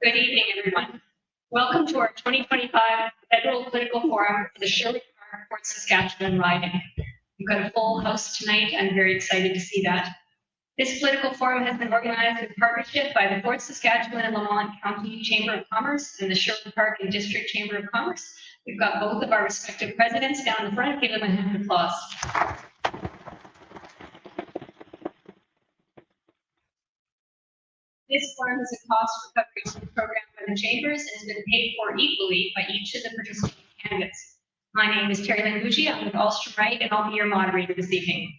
Good evening, everyone. Welcome to our 2025 Federal Political Forum for the Sherwood Park, Port Saskatchewan riding. We've got a full house tonight. I'm very excited to see that. This political forum has been organized in partnership by the Port Saskatchewan and Lamont County Chamber of Commerce and the Sherwood Park and District Chamber of Commerce. We've got both of our respective presidents down the front. Give them a hand of applause. This forum is a cost recovery program by the chambers and has been paid for equally by each of the participating candidates. My name is Terry Langucci. I'm with Alstrom Wright, and I'll be your moderator this evening.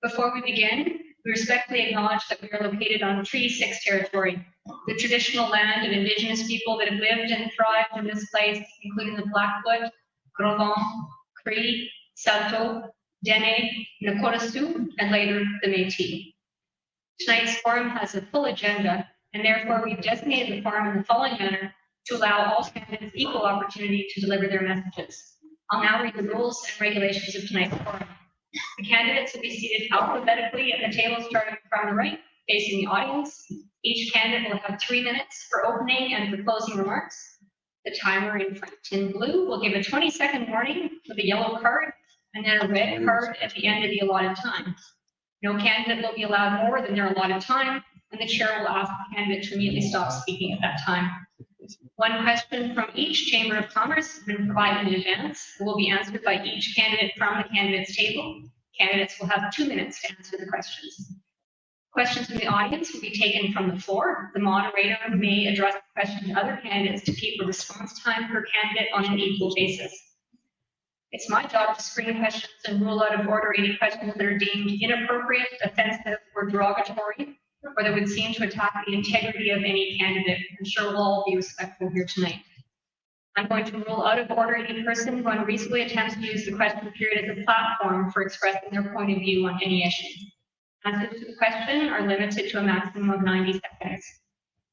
Before we begin, we respectfully acknowledge that we are located on Treaty 6 territory, the traditional land of Indigenous people that have lived and thrived in this place, including the Blackfoot, Gros Ventre, Cree, Saulteaux, Dene, Nakota, and later the Métis. Tonight's forum has a full agenda, and therefore we've designated the forum in the following manner to allow all candidates equal opportunity to deliver their messages. I'll now read the rules and regulations of tonight's forum. The candidates will be seated alphabetically at the table starting from the right, facing the audience. Each candidate will have 3 minutes for opening and for closing remarks. The timer in front in blue will give a 20-second warning with a yellow card and then a red card at the end of the allotted time. No candidate will be allowed more than their allotted time, and the chair will ask the candidate to immediately stop speaking at that time. One question from each Chamber of Commerce has been provided in advance. It will be answered by each candidate from the candidates table. Candidates will have 2 minutes to answer the questions. Questions from the audience will be taken from the floor. The moderator may address the question to other candidates to keep a response time per candidate on an equal basis. It's my job to screen questions and rule out of order any questions that are deemed inappropriate, offensive, or derogatory, or that would seem to attack the integrity of any candidate. I'm sure we'll all be respectful here tonight. I'm going to rule out of order any person who unreasonably attempts to use the question period as a platform for expressing their point of view on any issue. Answers to the question are limited to a maximum of 90 seconds.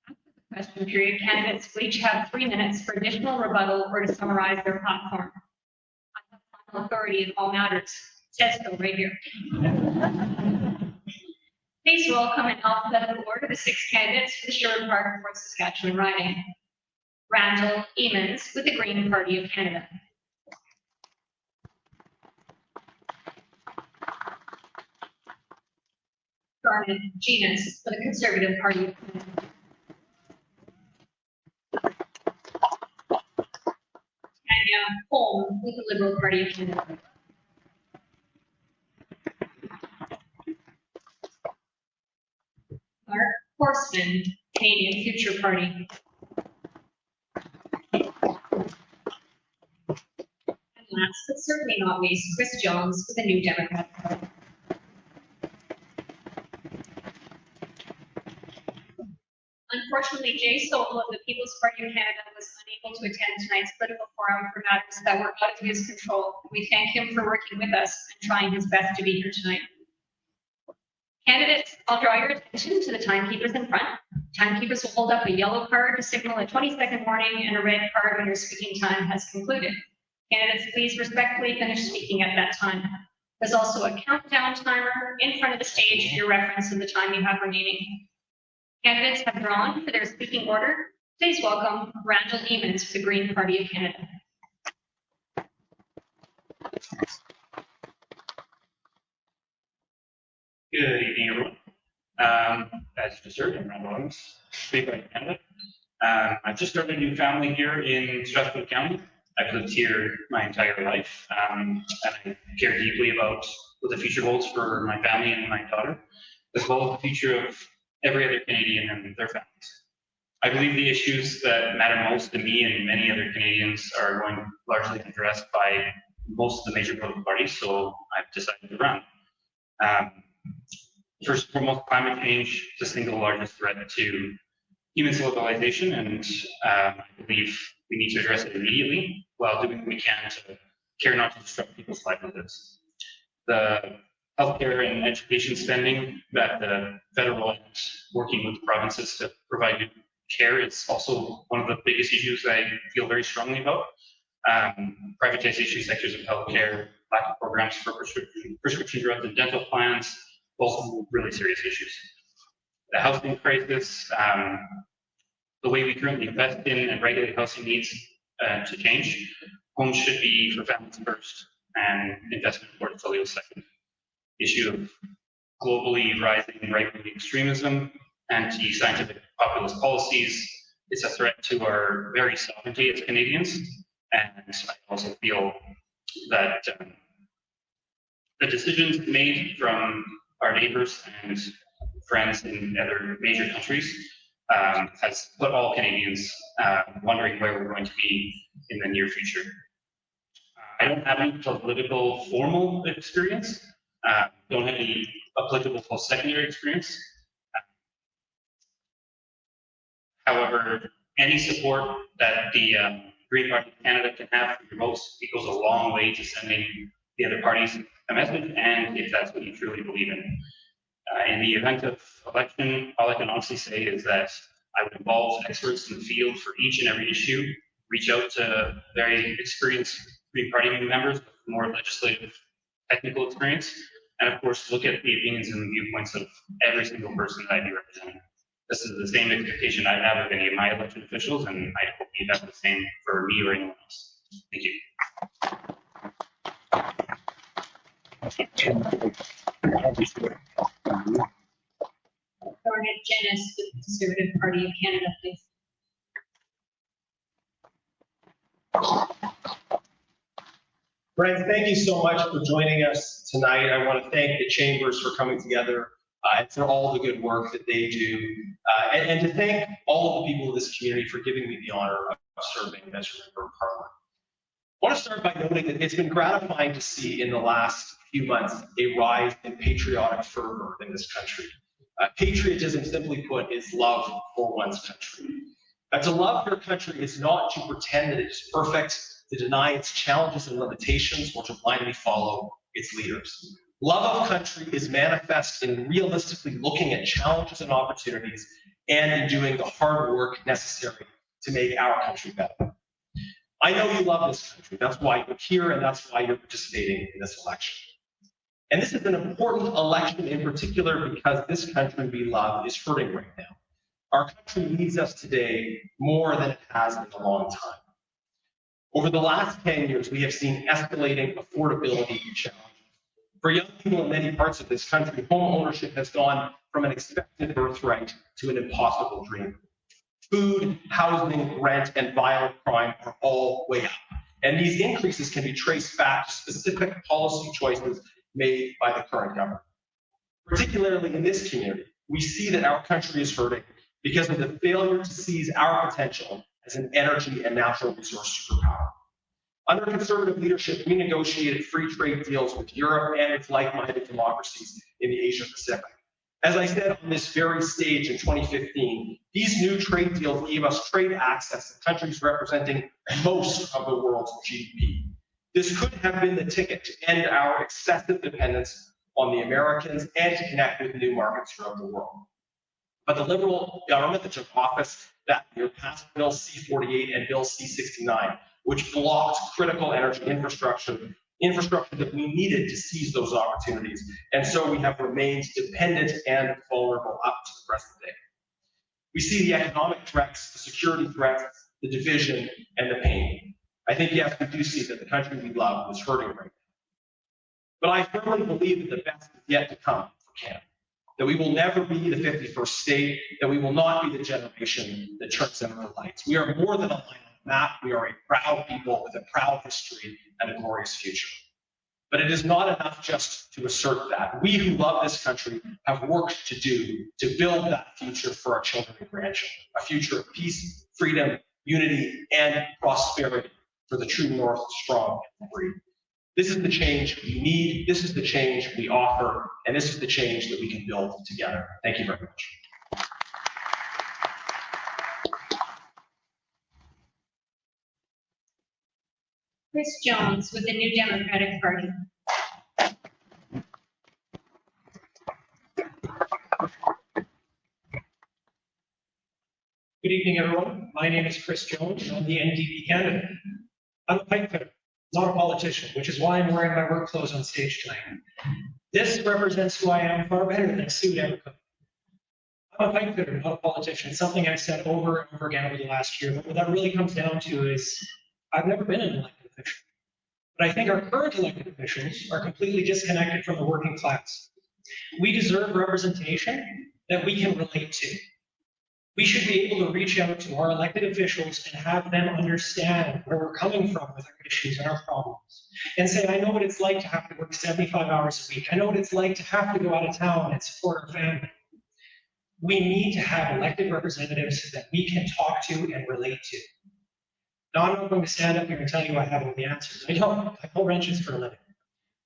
After the question period, candidates will each have 3 minutes for additional rebuttal or to summarize their platform. Authority in all matters. It says so right here. Please welcome in alphabetical order the 6 candidates for the Sherwood Park, Port Saskatchewan riding. Randall, Emmons with the Green Party of Canada. Garnett, Genuis for the Conservative Party of Canada. Tanya, Holm with the Liberal Party of Canada. Horseman, Canadian Future Party. And last but certainly not least, Chris Jones with the New Democrat Party. Unfortunately, Jay Sobel of the People's Party of Canada was unable to attend tonight's political forum for matters that were out of his control. We thank him for working with us and trying his best to be here tonight. Candidates, I'll draw your attention to the timekeepers in front. Timekeepers will hold up a yellow card to signal a 20-second warning and a red card when your speaking time has concluded. Candidates, please respectfully finish speaking at that time. There's also a countdown timer in front of the stage for your reference of the time you have remaining. Candidates have drawn for their speaking order. Please welcome Randall Emmons for the Green Party of Canada. Good evening, everyone. As you just heard, I'm Randall Emmons, Green Party of Canada. I've just started a new family here in Sherwood County. I've lived here my entire life, and I care deeply about what the future holds for my family and my daughter, as well as the future of every other Canadian and their families. I believe the issues that matter most to me and many other Canadians are going largely addressed by most of the major political parties, so I've decided to run. First and foremost, climate change is the single largest threat to human civilization, and I believe we need to address it immediately while doing what we can to care not to disrupt people's livelihoods. The healthcare and education spending that the federal and working with the provinces to provide good care is also one of the biggest issues I feel very strongly about. Privatization sectors of healthcare, lack of programs for prescription drugs and dental plans, both really serious issues. The housing crisis, the way we currently invest in and regulate housing needs to change. Homes should be for families first and investment portfolios second. The issue of globally rising right-wing extremism, anti-scientific populist policies is a threat to our very sovereignty as Canadians. And I also feel that the decisions made from our neighbors and friends in other major countries has put all Canadians wondering where we're going to be in the near future. I don't have any political formal experience, don't have any applicable post-secondary experience. However, any support that the Green Party of Canada can have for your votes, it goes a long way to sending the other parties a message, and if that's what you truly believe in. In the event of election, all I can honestly say is that I would involve experts in the field for each and every issue, reach out to very experienced Green Party members with more legislative technical experience, and of course look at the opinions and viewpoints of every single person that I be representing. This is the same expectation I have of any of my elected officials, and I hope you have the same for me or anyone else. Thank you. Garnett, Genuis with the Conservative Party of Canada, please. Friends, thank you so much for joining us tonight. I want to thank the Chambers for coming together and for all the good work that they do, and to thank all of the people of this community for giving me the honor of serving as your member of Parliament. I want to start by noting that it's been gratifying to see in the last few months a rise in patriotic fervor in this country. Patriotism, simply put, is love for one's country. To love your country is not to pretend that it is perfect, to deny its challenges and limitations, or to blindly follow its leaders. Love of country is manifest in realistically looking at challenges and opportunities and in doing the hard work necessary to make our country better. I know you love this country. That's why you're here and that's why you're participating in this election. And this is an important election in particular because this country we love is hurting right now. Our country needs us today more than it has in a long time. Over the last 10 years, we have seen escalating affordability challenges. For young people in many parts of this country, home ownership has gone from an expected birthright to an impossible dream. Food, housing, rent, and violent crime are all way up. And these increases can be traced back to specific policy choices made by the current government. Particularly in this community, we see that our country is hurting because of the failure to seize our potential as an energy and natural resource superpower. Under Conservative leadership, we negotiated free trade deals with Europe and its like-minded democracies in the Asia Pacific. As I said on this very stage in 2015, these new trade deals gave us trade access to countries representing most of the world's GDP. This could have been the ticket to end our excessive dependence on the Americans and to connect with new markets throughout the world. But the Liberal government that took office that year passed Bill C-48 and Bill C-69, which blocked critical energy infrastructure that we needed to seize those opportunities. And so we have remained dependent and vulnerable up to the present day. We see the economic threats, the security threats, the division, and the pain. I think, yes, we do see that the country we love is hurting right now. But I firmly believe that the best is yet to come for Canada. That we will never be the 51st state, that we will not be the generation that turns out our lights. We are more than a line on the map. We are a proud people with a proud history and a glorious future. But it is not enough just to assert that. We who love this country have work to do to build that future for our children and grandchildren, a future of peace, freedom, unity, and prosperity for the true North, strong and free. This is the change we need, this is the change we offer, and this is the change that we can build together. Thank you very much. Chris Jones with the New Democratic Party. Good evening, everyone. My name is Chris Jones, and I'm the NDP candidate. I'm a pipe fitter, not a politician, which is why I'm wearing my work clothes on stage tonight. This represents who I am far better than a suit ever could. I'm a pipe fitter, not a politician. Something I've said over and over again over the last year. But what that really comes down to is I've never been an elected official. But I think our current elected officials are completely disconnected from the working class. We deserve representation that we can relate to. We should be able to reach out to our elected officials and have them understand where we're coming from with our issues and our problems. And say, I know what it's like to have to work 75 hours a week. I know what it's like to have to go out of town and support our family. We need to have elected representatives that we can talk to and relate to. Now, I'm not going to stand up here and tell you I have all the answers. I don't. I pull wrenches for a living.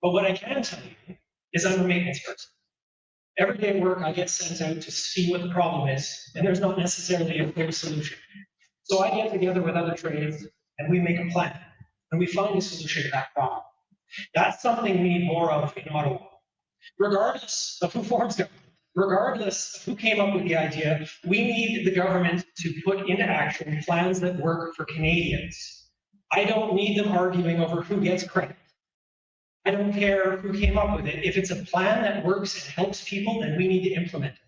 But what I can tell you is I'm a maintenance person. Every day at work, I get sent out to see what the problem is, and there's not necessarily a clear solution. So I get together with other trades, and we make a plan, and we find a solution to that problem. That's something we need more of in Ottawa. Regardless of who forms government, regardless of who came up with the idea, we need the government to put into action plans that work for Canadians. I don't need them arguing over who gets credit. I don't care who came up with it. If it's a plan that works and helps people, then we need to implement it.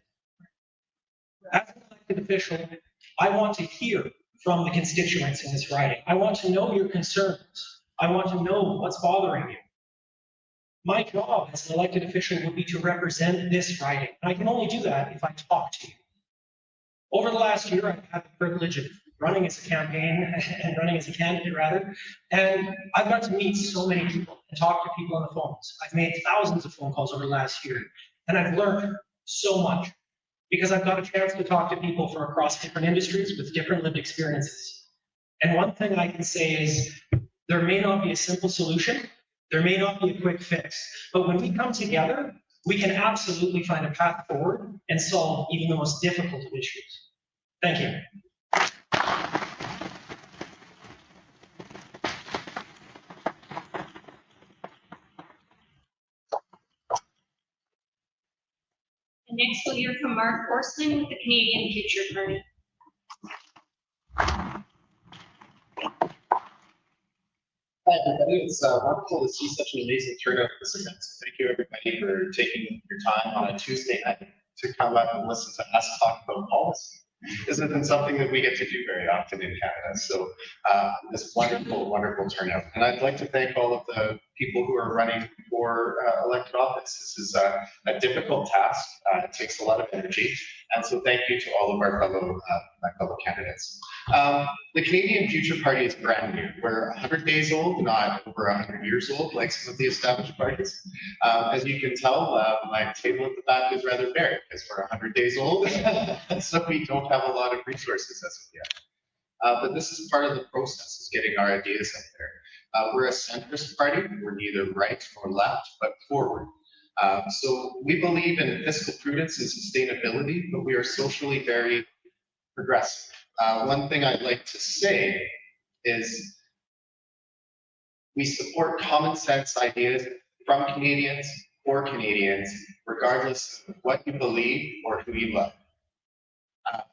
As an elected official, I want to hear from the constituents in this riding. I want to know your concerns. I want to know what's bothering you. My job as an elected official would be to represent this riding. And I can only do that if I talk to you. Over the last year, I've had the privilege of running as a campaign and running as a candidate rather. And I've got to meet so many people and talk to people on the phones. I've made thousands of phone calls over the last year. And I've learned so much because I've got a chance to talk to people from across different industries with different lived experiences. And one thing I can say is there may not be a simple solution. There may not be a quick fix. But when we come together, we can absolutely find a path forward and solve even the most difficult of issues. Thank you. And next we'll hear from Mark Horseman with the Canadian Future Party. Hi, everybody. It's wonderful to see such an amazing turnout for this event. So thank you, everybody, for taking your time on a Tuesday night to come up and listen to us talk about policy. This isn't something that we get to do very often in Canada. So this wonderful, wonderful turnout. And I'd like to thank all of the people who are running for elected office. This is a difficult task. It takes a lot of energy. And so thank you to all of our fellow candidates. The Canadian Future Party is brand new. We're 100 days old, not over 100 years old, like some of the established parties. As you can tell, my table at the back is rather bare because we're 100 days old, so we don't have a lot of resources as of yet. But this is part of the process, is getting our ideas out there. We're a centrist party. We're neither right nor left, but forward. So we believe in fiscal prudence and sustainability, but we are socially very progressive. One thing I'd like to say is we support common sense ideas from Canadians for Canadians, regardless of what you believe or who you love.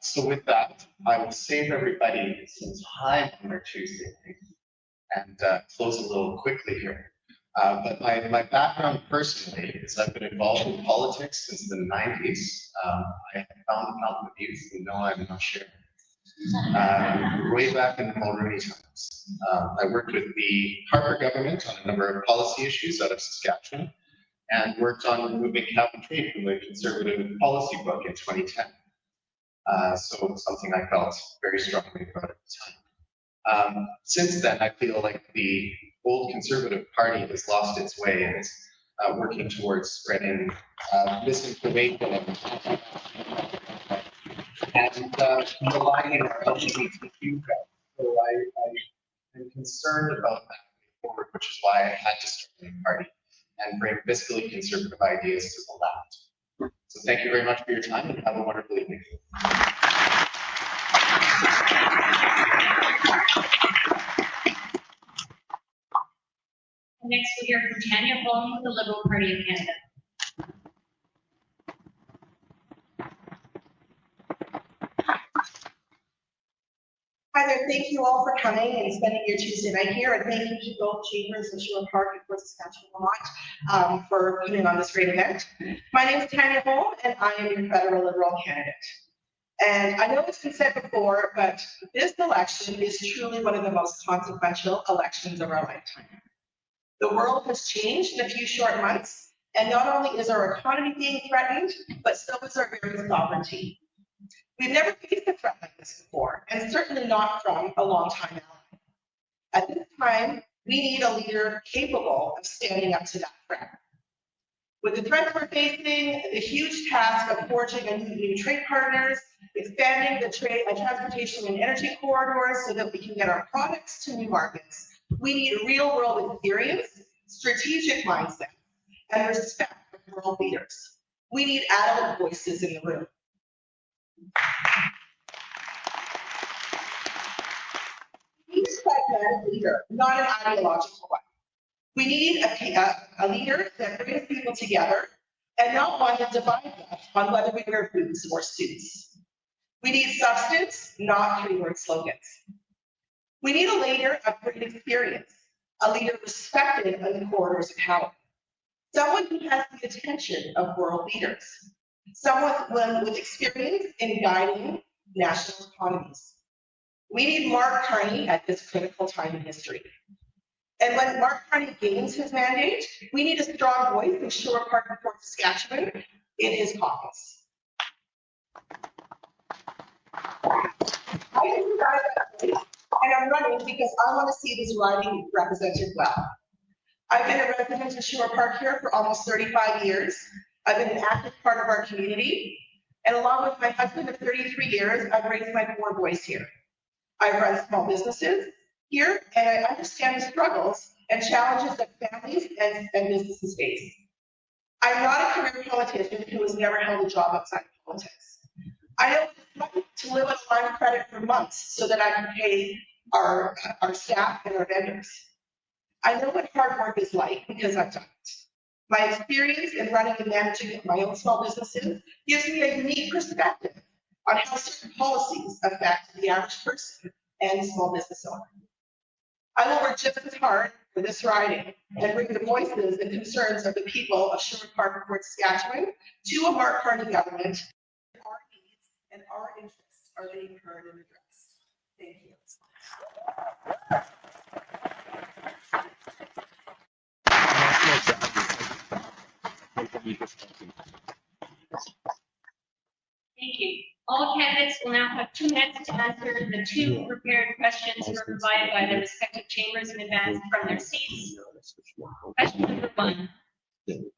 So with that, I will save everybody some time on our Tuesday night and close a little quickly here. But my background personally is I've been involved in politics since the 90s. I have found the fountain of youth, and no, I'm not sharing. Way back in the Mulroney times. I worked with the Harper government on a number of policy issues out of Saskatchewan and worked on removing cap and trade from the Conservative policy book in 2010. So something I felt very strongly about at the time. Since then, I feel like the old Conservative Party has lost its way and is working towards spreading misinformation and relying on our LGBTQ crowd. So I am concerned about that moving forward, which is why I had to start a new party and bring fiscally conservative ideas to the left. So thank you very much for your time and have a wonderful evening. Next we'll hear from Tanya, Holm with the Liberal Party of Canada. Hi there, thank you all for coming and spending your Tuesday night here, and thank you to both Chambers and Sherwood Park and for Saskatchewan for putting on this great event. My name is Tanya Holm, and I am your federal Liberal candidate. And I know it's been said before, but this election is truly one of the most consequential elections of our lifetime. The world has changed in a few short months, and not only is our economy being threatened, but so is our very sovereignty. We've never faced a threat like this before, and certainly not from a long-time ally. At this time, we need a leader capable of standing up to that threat. With the threats we're facing, the huge task of forging new trade partners, expanding the transportation and energy corridors so that we can get our products to new markets, we need real-world experience, strategic mindset, and respect for world leaders. We need adult voices in the room. We need a pragmatic leader, not an ideological one. We need a leader that brings people together and not one that divides us on whether we wear boots or suits. We need substance, not three-word slogans. We need a leader of great experience, a leader respected in the corridors of power, someone who has the attention of world leaders, someone with experience in guiding national economies. We need Mark Carney at this critical time in history. And when Mark Carney gains his mandate, we need a strong voice in Sherwood Park and Fort Saskatchewan in his caucus. I am and I'm running because I want to see this riding represented well. I've been a resident of Sherwood Park here for almost 35 years. I've been an active part of our community, and along with my husband of 33 years, I've raised my 4 boys here. I've run small businesses here, and I understand the struggles and challenges that families and businesses face. I'm not a career politician who has never held a job outside of politics. I know what it's like to live on a line of credit for months so that I can pay our staff and our vendors. I know what hard work is like because I've done it. My experience in running and managing my own small businesses gives me a unique perspective on how certain policies affect the average person and small business owner. I will work just as hard for this riding and bring the voices and concerns of the people of Sherwood Park and Fort Saskatchewan to a Mark Carney government. Our needs and our interests are being heard and addressed. Thank you. Thank you. All candidates will now have 2 minutes to answer the 2 prepared questions provided by their respective chambers in advance from their seats. Question number 1.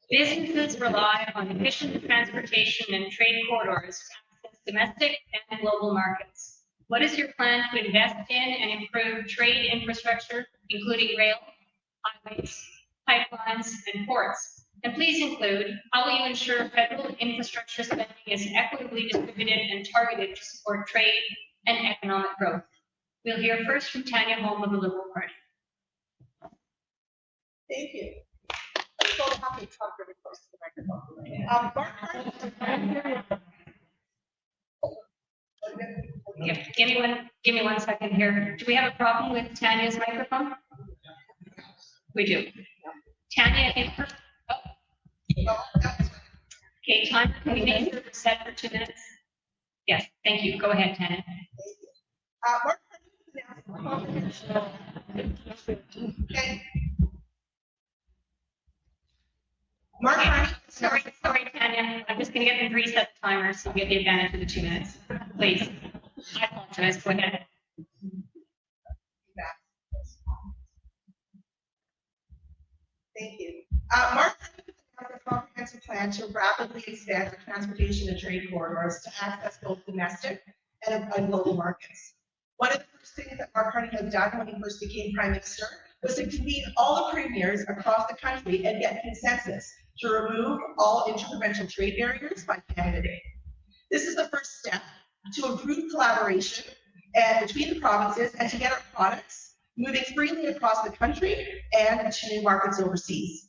Businesses rely on efficient transportation and trade corridors to access domestic and global markets. What is your plan to invest in and improve trade infrastructure, including rail, highways, pipelines, and ports? And please include, how will you ensure federal infrastructure spending is equitably distributed and targeted to support trade and economic growth? We'll hear first from Tanya, Holm of the Liberal Party. Thank you. I'm so happy to talk very close to the microphone. Give me one second here. Do we have a problem with Tanya's microphone? We do. Tanya, okay, time, can we make sure we're set for 2 minutes? Yes, thank you. Go ahead, Tanya. Okay. Mark Carney. Sorry, Tanya. I'm just going to get them to reset the timer so you get the advantage of the 2 minutes. Please. I apologize. Go ahead. Thank you. Mark has a comprehensive plan to rapidly expand the transportation and trade corridors to access both domestic and global markets. One of the first things that Mark Carney has done when he first became Prime Minister was to convene all the premiers across the country and get consensus to remove all interprovincial trade barriers by Canada Day. This is the first step to improve collaboration between the provinces and to get our products moving freely across the country and to new markets overseas.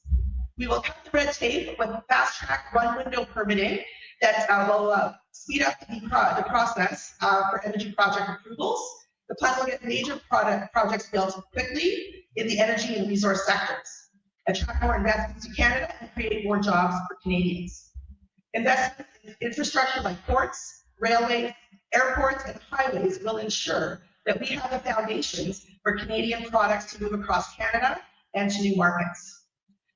We will cut the red tape with fast-track one-window permitting that will speed up the process for energy project approvals. The plan will get major projects built quickly in the energy and resource sectors, attract more investments to Canada, and create more jobs for Canadians. Investments in infrastructure like ports, railways, Airports and highways will ensure that we have the foundations for Canadian products to move across Canada and to new markets.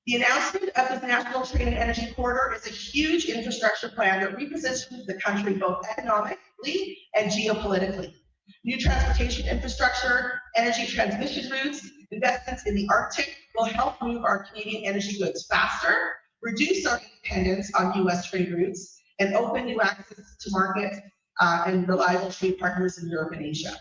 The announcement of this National Trade and Energy Corridor is a huge infrastructure plan that repositions the country both economically and geopolitically. New transportation infrastructure, energy transmission routes, investments in the Arctic will help move our Canadian energy goods faster, reduce our dependence on US trade routes, and open new access to markets and reliable trade partners in Europe and Asia.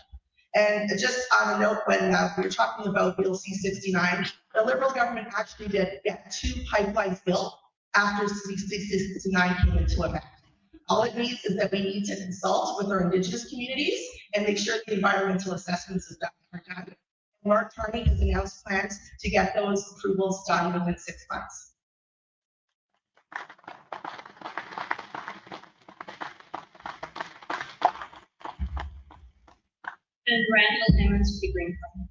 And just on a note, when we were talking about Bill C-69, the Liberal government actually did get 2 pipelines built after C-69 came into effect. All it means is that we need to consult with our Indigenous communities and make sure the environmental assessments are done. Mark Carney has announced plans to get those approvals done within 6 months. And Randall, Emmons, the Green Party.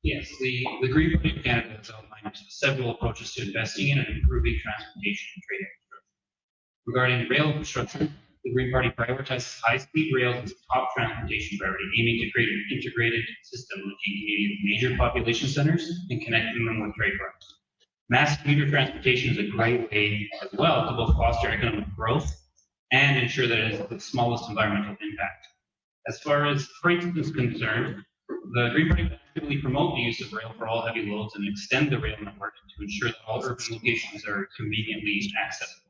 Yes, the Green Party of Canada has outlined several approaches to investing in and improving transportation and trade infrastructure. Regarding rail infrastructure, the Green Party prioritizes high-speed rail as a top transportation priority, aiming to create an integrated system linking Canadian major population centers and connecting them with trade routes. Mass commuter transportation is a great way as well to both foster economic growth and ensure that it has the smallest environmental impact. As far as freight is concerned, the Green Party will actively promote the use of rail for all heavy loads and extend the rail network to ensure that all urban locations are conveniently accessible.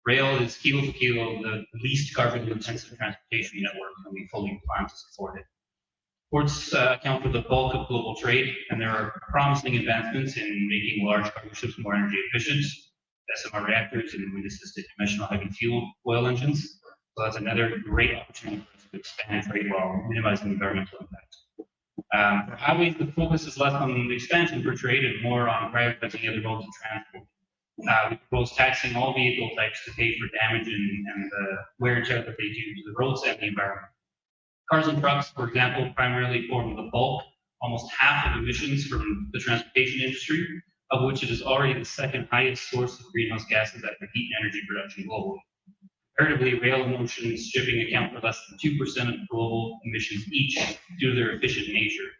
Rail is kilo for kilo the least carbon-intensive transportation network, and we fully plan to support it. Ports account for the bulk of global trade, and there are promising advancements in making large cargo ships more energy efficient, SMR reactors, and wind-assisted conventional heavy fuel oil engines. So that's another great opportunity for us to expand trade while minimizing environmental impact. For highways, the focus is less on the expansion for trade and more on prioritizing other modes of transport. We propose taxing all vehicle types to pay for damage and the wear and tear that they do to the roads and the environment. Cars and trucks, for example, primarily form the bulk, almost half of emissions from the transportation industry, of which it is already the second highest source of greenhouse gases after heat and energy production globally. Comparatively, rail and ocean shipping account for less than 2% of global emissions each due to their efficient nature.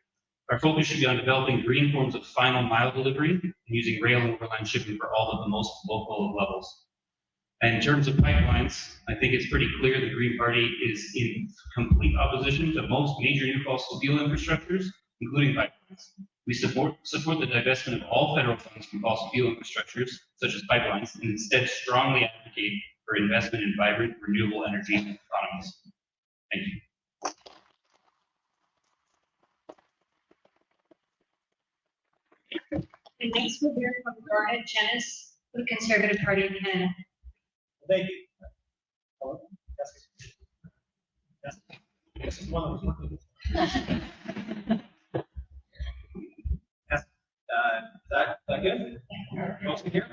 Our focus should be on developing green forms of final mile delivery and using rail and overland shipping for all of the most local levels. And in terms of pipelines, I think it's pretty clear the Green Party is in complete opposition to most major new fossil fuel infrastructures, including pipelines. We support the divestment of all federal funds from fossil fuel infrastructures, such as pipelines, and instead strongly advocate for investment in vibrant renewable energy economies. Thank you. And next we'll hear from Garnett, Genuis, the Conservative Party of Canada. Thank you. Yes, one of them. Yes, that good? Most of here?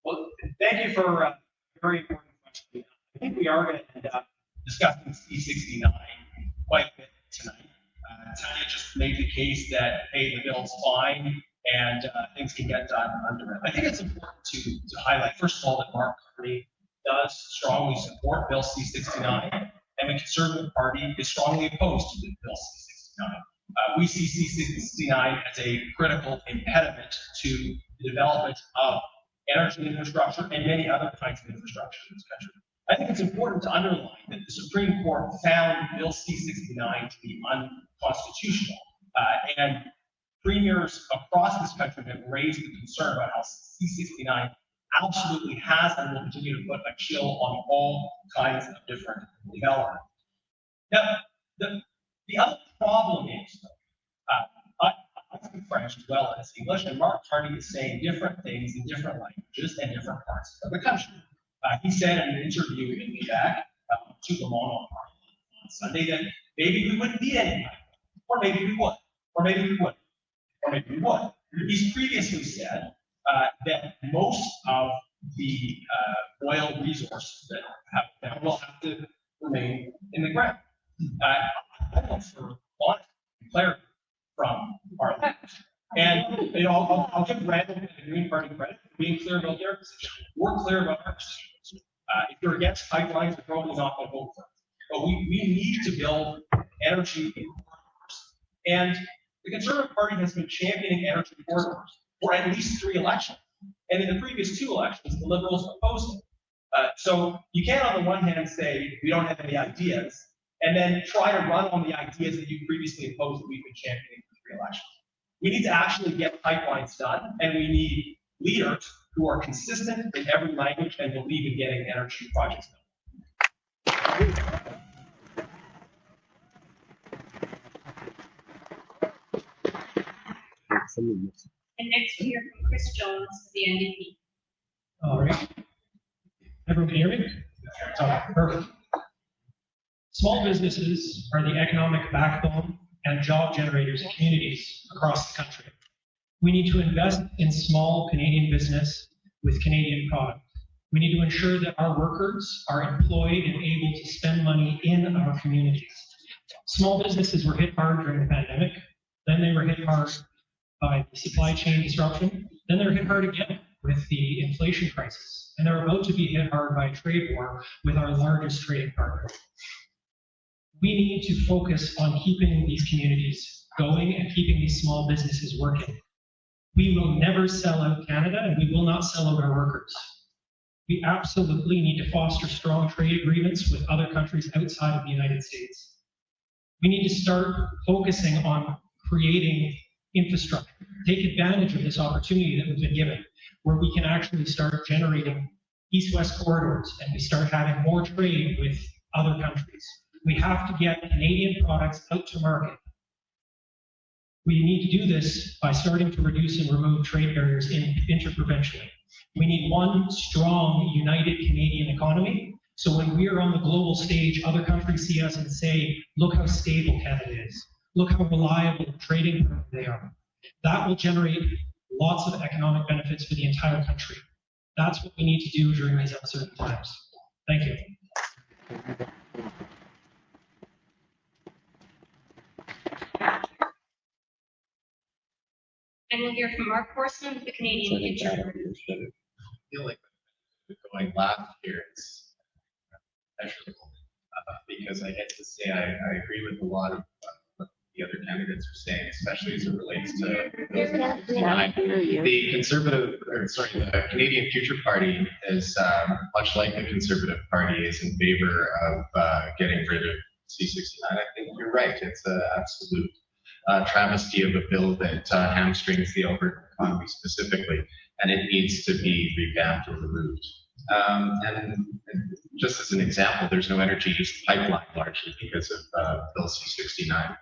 Well, thank you for a very important question. I think we are going to end up discussing C-69 quite a bit tonight. Tanya just made the case that, hey, the bill's fine and things can get done under it. I think it's important to highlight, first of all, that Mark Carney does strongly support Bill C-69, and the Conservative Party is strongly opposed to Bill C-69. We see C-69 as a critical impediment to the development of energy infrastructure and many other kinds of infrastructure in this country. I think it's important to underline that the Supreme Court found Bill C-69 to be unconstitutional, and premiers across this country have raised the concern about how C-69 absolutely has and will continue to put a chill on all kinds of different development. Now, the other problem is, I speak French as well as English, and Mark Carney is saying different things in different languages and different parts of the country. He said in an interview in Quebec to Le Monde on Sunday that maybe we wouldn't need any pipeline, or maybe we would, or maybe we wouldn't, or maybe we would. He's previously said that most of the oil resources that will have to remain in the ground. I look for honest clarity from our leaders. And I'll give Randall and the Green Party credit for being clear about their position. We're clear about our position. If you're against pipelines, you're probably not going to vote for it. But we need to build energy corridors. And the Conservative Party has been championing energy corridors for at least 3 elections. And in the previous 2 elections, the Liberals opposed it. So you can't on the one hand say we don't have any ideas, and then try to run on the ideas that you previously opposed that we've been championing for 3 elections. We need to actually get pipelines done, and we need leaders who are consistent in every language and believe in getting energy projects done. And next we'll hear from Chris Jones of the NDP. All right. Everyone can hear me? Oh, perfect. Small businesses are the economic backbone and job generators in communities across the country. We need to invest in small Canadian business with Canadian product. We need to ensure that our workers are employed and able to spend money in our communities. Small businesses were hit hard during the pandemic. Then they were hit hard by the supply chain disruption. Then they were hit hard again with the inflation crisis. And they're about to be hit hard by a trade war with our largest trading partner. We need to focus on keeping these communities going and keeping these small businesses working. We will never sell out Canada, and we will not sell out our workers. We absolutely need to foster strong trade agreements with other countries outside of the United States. We need to start focusing on creating infrastructure, take advantage of this opportunity that we've been given, where we can actually start generating east-west corridors and we start having more trade with other countries. We have to get Canadian products out to market. We need to do this by starting to reduce and remove trade barriers interprovincially. We need one strong, united Canadian economy. So when we are on the global stage, other countries see us and say, look how stable Canada is. Look how reliable trading partner they are. That will generate lots of economic benefits for the entire country. That's what we need to do during these uncertain times. Thank you. And we'll hear from Mark Horseman of the Canadian Future. I feel like going last year is measurable because I get to say I agree with a lot of what the other candidates are saying, especially as it relates to the Canadian Future Party is much like the Conservative Party is in favor of getting rid of C-69. I think you're right. It's an absolute travesty of a bill that hamstrings the Alberta economy specifically, and it needs to be revamped or removed. And just as an example, there's no energy use pipeline largely because of Bill C-69.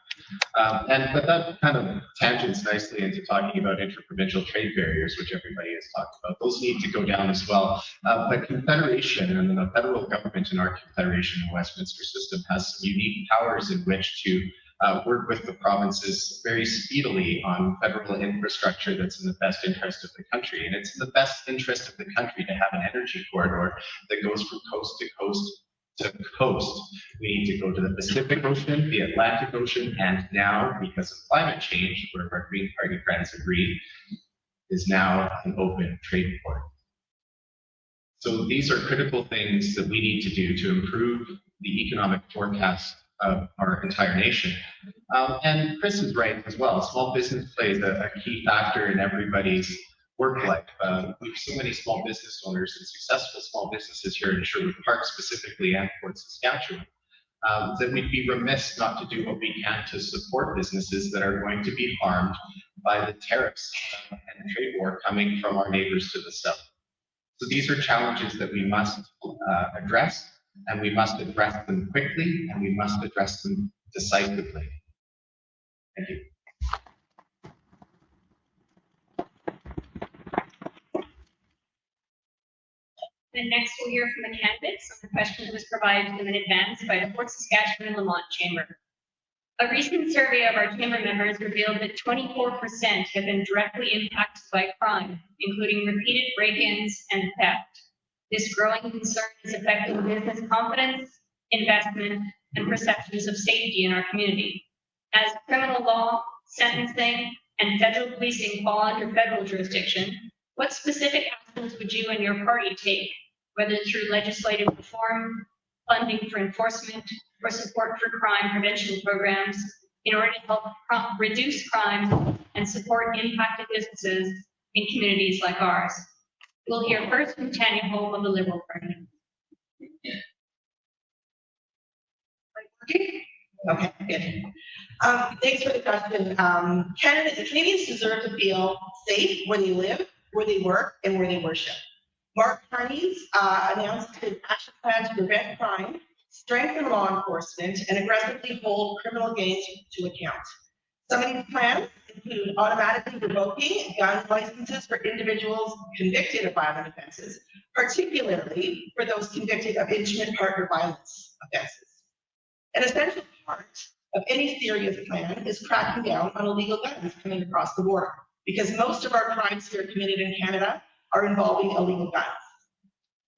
But that kind of tangents nicely into talking about interprovincial trade barriers, which everybody has talked about. Those need to go down as well. The Confederation and the federal government in our Confederation and Westminster system has some unique powers in which to work with the provinces very speedily on federal infrastructure that's in the best interest of the country. And it's in the best interest of the country to have an energy corridor that goes from coast to coast to coast. We need to go to the Pacific Ocean, the Atlantic Ocean, and now, because of climate change, where our Green Party friends agree, is now an open trade port. So these are critical things that we need to do to improve the economic forecast of our entire nation. And Chris is right as well. Small business plays a key factor in everybody's work life. We have so many small business owners and successful small businesses here in Sherwood Park specifically and Fort Saskatchewan, that we'd be remiss not to do what we can to support businesses that are going to be harmed by the tariffs and the trade war coming from our neighbors to the south. So these are challenges that we must address, and we must address them quickly, and we must address them decisively. Thank you. And next we'll hear from the candidates on the question that was provided to them in advance by the Fort Saskatchewan and Lamont Chamber. A recent survey of our chamber members revealed that 24% have been directly impacted by crime, including repeated break-ins and theft. This growing concern is affecting business confidence, investment, and perceptions of safety in our community. As criminal law, sentencing, and federal policing fall under federal jurisdiction, what specific actions would you and your party take whether through legislative reform, funding for enforcement, or support for crime prevention programs in order to help reduce crime and support impacted businesses in communities like ours. We'll hear first from Tanya, Holm of the Liberal Party. Okay, good. Thanks for the question. Canadians deserve to feel safe where they live, where they work, and where they worship. Mark Carney's announced his action plan to prevent crime, strengthen law enforcement, and aggressively hold criminal gangs to account. Some of these plans include automatically revoking gun licenses for individuals convicted of violent offenses, particularly for those convicted of intimate partner violence offenses. An essential part of any serious plan is cracking down on illegal guns coming across the border, because most of our crimes here committed in Canada are involving illegal guns.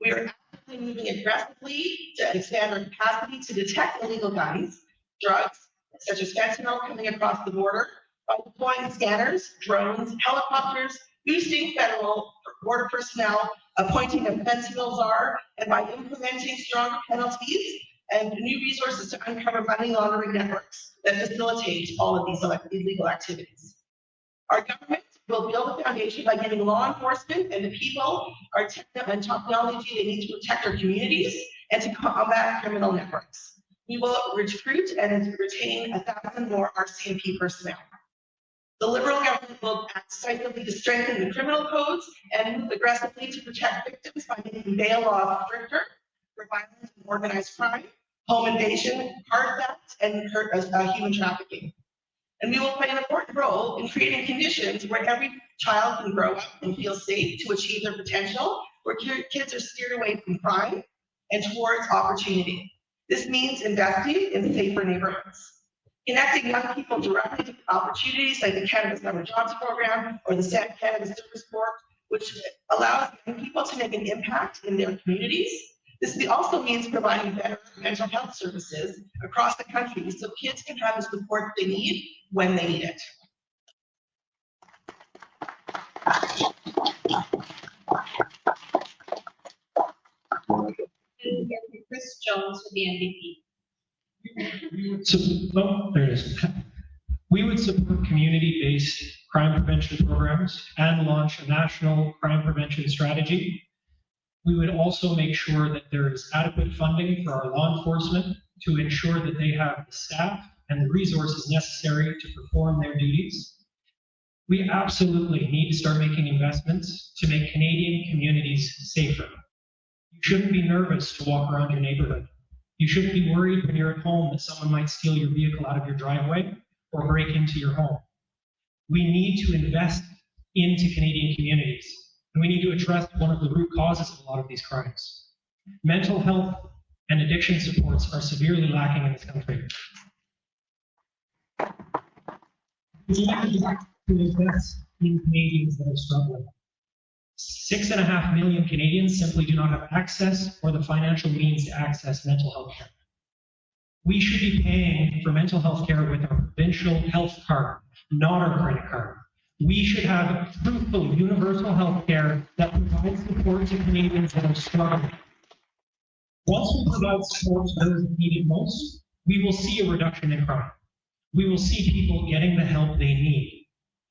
We are actively moving aggressively to expand our capacity to detect illegal guns, drugs, such as fentanyl coming across the border, by deploying scanners, drones, helicopters, boosting federal border personnel, appointing a fentanyl czar, and by implementing stronger penalties and new resources to uncover money laundering networks that facilitate all of these illegal activities. Our government will build a foundation by giving law enforcement and the people our technology they need to protect our communities and to combat criminal networks. We will recruit and retain 1,000 more RCMP personnel. The Liberal government will act decisively to strengthen the criminal codes and move aggressively to protect victims by making bail laws stricter for violent and organized crime, home invasion, car theft, and human trafficking. And we will play an important role in creating conditions where every child can grow up and feel safe to achieve their potential, where kids are steered away from crime and towards opportunity. This means investing in safer neighborhoods, connecting young people directly to opportunities like the Canada Summer Jobs Program or the Canada Service Corps, which allows young people to make an impact in their communities. This also means providing better mental health services across the country so kids can have the support they need when they need it. Chris Jones with the NDP. There it is. We would support community-based crime prevention programs and launch a national crime prevention strategy. We would also make sure that there is adequate funding for our law enforcement to ensure that they have the staff and the resources necessary to perform their duties. We absolutely need to start making investments to make Canadian communities safer. You shouldn't be nervous to walk around your neighborhood. You shouldn't be worried when you're at home that someone might steal your vehicle out of your driveway or break into your home. We need to invest into Canadian communities, and we need to address one of the root causes of a lot of these crimes. Mental health and addiction supports are severely lacking in this country. We need to invest in Canadians that are struggling. 6.5 million Canadians simply do not have access or the financial means to access mental health care. We should be paying for mental health care with our provincial health card, not our credit card. We should have truthful universal health care that provides support to Canadians that are struggling. Once we provide support to those that need it most, we will see a reduction in crime. We will see people getting the help they need.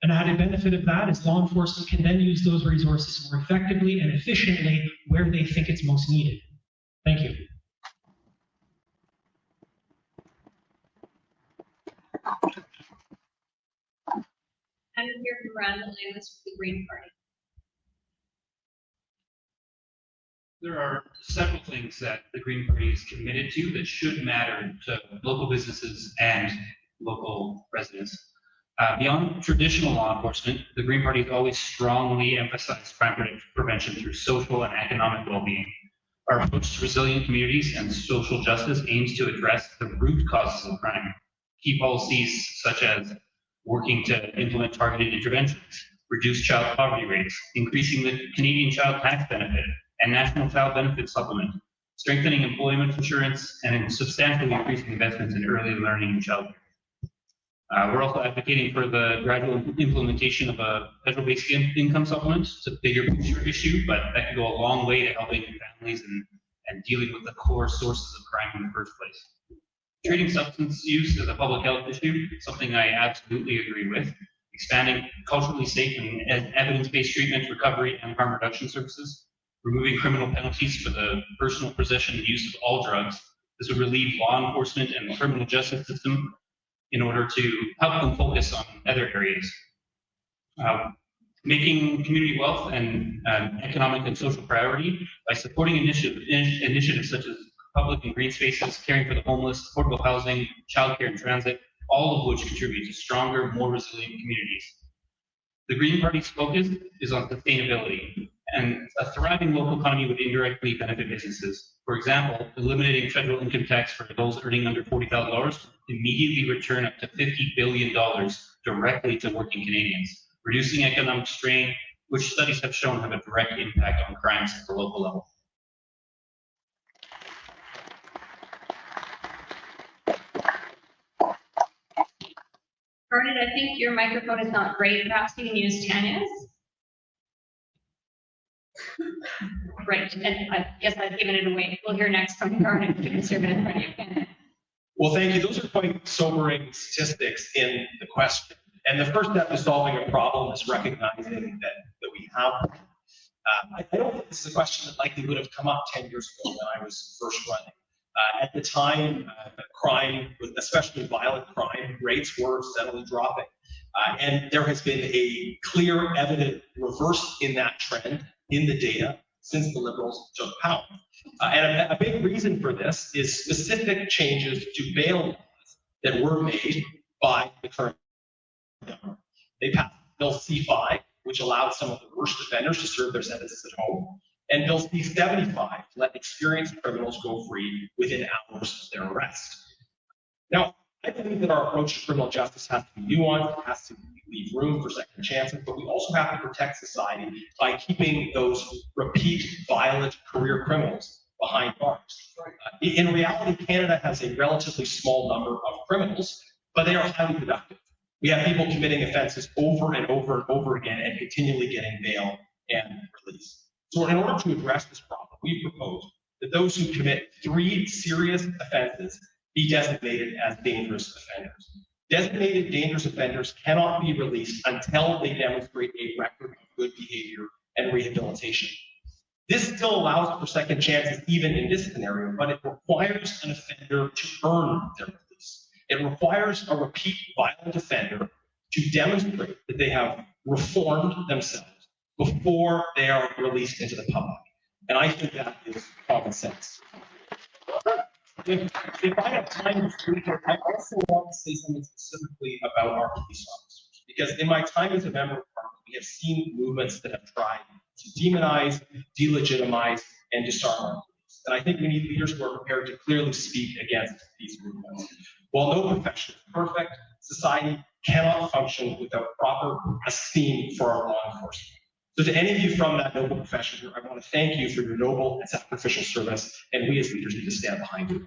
An added benefit of that is law enforcement can then use those resources more effectively and efficiently where they think it's most needed. Thank you. I'm here from Randall, Emmons with the Green Party. There are several things that the Green Party is committed to that should matter to local businesses and local residents. Beyond traditional law enforcement, the Green Party has always strongly emphasized crime prevention through social and economic well-being. Our approach to resilient communities and social justice aims to address the root causes of crime. Key policies such as working to implement targeted interventions, reduce child poverty rates, increasing the Canadian Child Tax Benefit and National Child Benefit Supplement, strengthening employment insurance, and substantially increasing investments in early learning and childcare. We're also advocating for the gradual implementation of a federal basic income supplement. It's a bigger picture issue, but that can go a long way to helping families and dealing with the core sources of crime in the first place. Treating substance use as a public health issue, something I absolutely agree with. Expanding culturally safe and evidence-based treatment, recovery, and harm reduction services. Removing criminal penalties for the personal possession and use of all drugs. This would relieve law enforcement and the criminal justice system in order to help them focus on other areas. Making community wealth and economic and social priority by supporting initiatives such as public and green spaces, caring for the homeless, affordable housing, childcare and transit, all of which contribute to stronger, more resilient communities. The Green Party's focus is on sustainability, and a thriving local economy would indirectly benefit businesses. For example, eliminating federal income tax for those earning under $40,000 immediately return up to $50 billion directly to working Canadians, reducing economic strain, which studies have shown have a direct impact on crimes at the local level. Garnett, I think your microphone is not great. Perhaps you can use Tanya's. Right, and I guess I've given it away. We'll hear next from Garnett, the conservative in front of you. Well, thank you. Those are quite sobering statistics in the question. And the first step to solving a problem is recognizing that we have one. I don't think this is a question that likely would have come up 10 years ago when I was first running. At the time, crime, especially violent crime, rates were steadily dropping. And there has been a clear, evident reverse in that trend in the data since the Liberals took power. And a big reason for this is specific changes to bail laws that were made by the current government. They passed Bill C-5, which allowed some of the worst offenders to serve their sentences at home, and Bill C-75 to let experienced criminals go free within hours of their arrest. Now, I believe that our approach to criminal justice has to be nuanced, has to leave room for second chances, but we also have to protect society by keeping those repeat violent career criminals behind bars. In reality, Canada has a relatively small number of criminals, but they are highly productive. We have people committing offenses over and over and over again and continually getting bail and release. So in order to address this problem, we propose that those who commit 3 serious offenses be designated as dangerous offenders. Designated dangerous offenders cannot be released until they demonstrate a record of good behavior and rehabilitation. This still allows for second chances even in this scenario, but it requires an offender to earn their release. It requires a repeat violent offender to demonstrate that they have reformed themselves before they are released into the public. And I think that is common sense. If I have time to speak, I also want to say something specifically about our police officers, because in my time as a member of Parliament, we have seen movements that have tried to demonize, delegitimize, and disarm our police. And I think we need leaders who are prepared to clearly speak against these movements. While no profession is perfect, society cannot function without proper esteem for our law enforcement. So to any of you from that noble profession, I want to thank you for your noble and sacrificial service, and we as leaders need to stand behind you.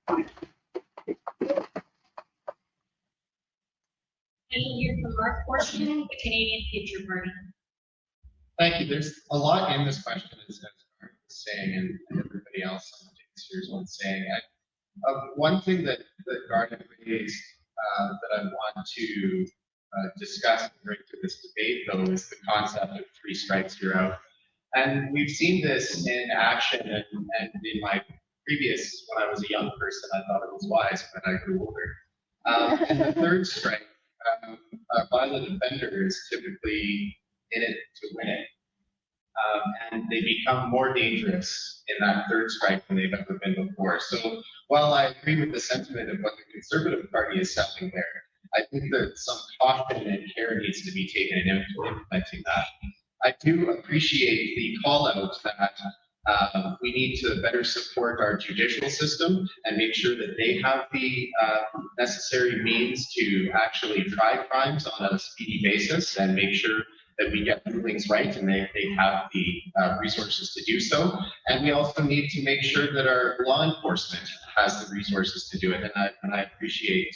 And we'll hear from Mark Horseman, the Canadian Future Party. Thank you. There's a lot in this question, as Mark was saying, and everybody else on the series was saying. One thing that Garnett raised that I want to discuss and bring to this debate, though, is the concept of 3 strikes, you're out. And we've seen this in action, and in my previous, when I was a young person, I thought it was wise, but I grew older. And the 3rd strike, a violent offender is typically in it to win it. And they become more dangerous in that 3rd strike than they've ever been before. So while I agree with the sentiment of what the Conservative Party is selling there, I think that some caution and care needs to be taken in implementing that. I do appreciate the call out that we need to better support our judicial system and make sure that they have the necessary means to actually try crimes on a speedy basis and make sure that we get rulings right and they have the resources to do so. And we also need to make sure that our law enforcement has the resources to do it. And I appreciate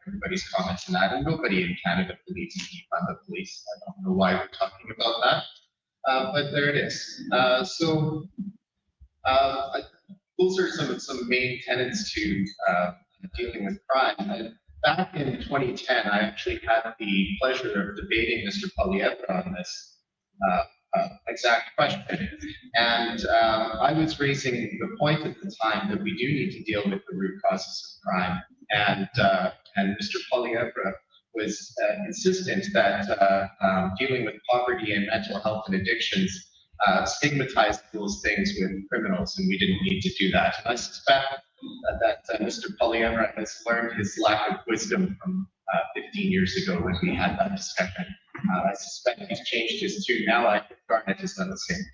everybody's comments on that. And nobody in Canada believes in defund the police. I don't know why we're talking about that, but there it is. Those are some main tenets to dealing with crime. Back in 2010, I actually had the pleasure of debating Mr. Poilievre on this exact question. And I was raising the point at the time that we do need to deal with the root causes of crime. And Mr. Poilievre was insistent that dealing with poverty and mental health and addictions stigmatized those things with criminals, and we didn't need to do that. And I suspect that Mr. Poilievre has learned his lack of wisdom from 15 years ago when we had that discussion. I suspect he's changed his tune now. I think Garnett has done the same.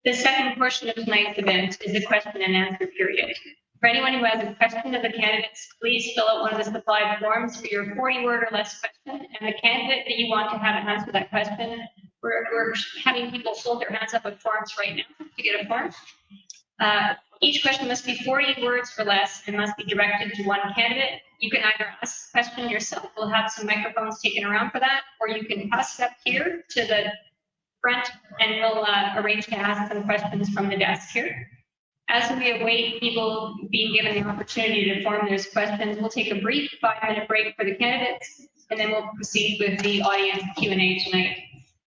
The second portion of tonight's event is the question and answer period. For anyone who has a question of the candidates, please fill out one of the supplied forms for your 40-word or less question, and the candidate that you want to have answer that question, we're having people hold their hands up with forms right now to get a form. Each question must be 40 words or less and must be directed to one candidate. You can either ask the question yourself, we'll have some microphones taken around for that, or you can pass it up here to the front and we'll arrange to ask some questions from the desk here. As we await people being given the opportunity to form those questions, we'll take a brief 5-minute break for the candidates, and then we'll proceed with the audience Q&A tonight.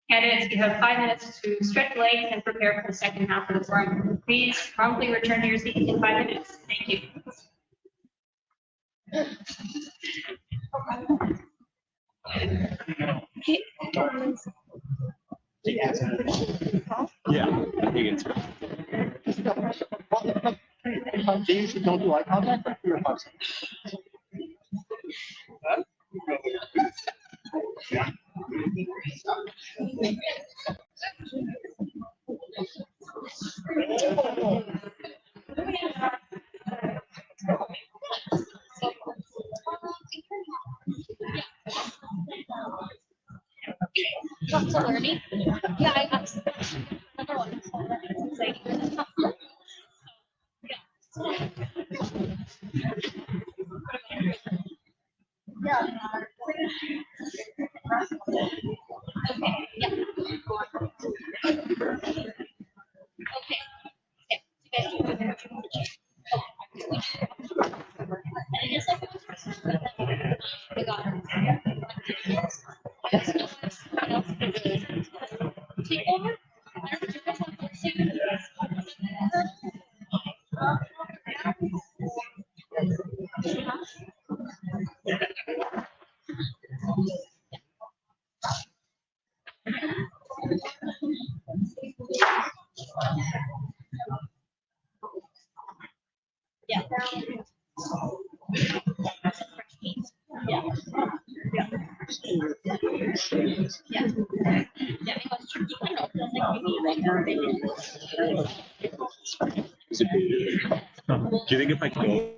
Candidates, you have 5 minutes to stretch legs and prepare for the second half of the forum. Please promptly return to your seats in 5 minutes. Thank you. Yeah, I think it's. They usually don't do eye contact, but you're fine. Yeah. Lots of learning. Yeah, I got another one. It's like, take over. Yeah. Do you think if I go?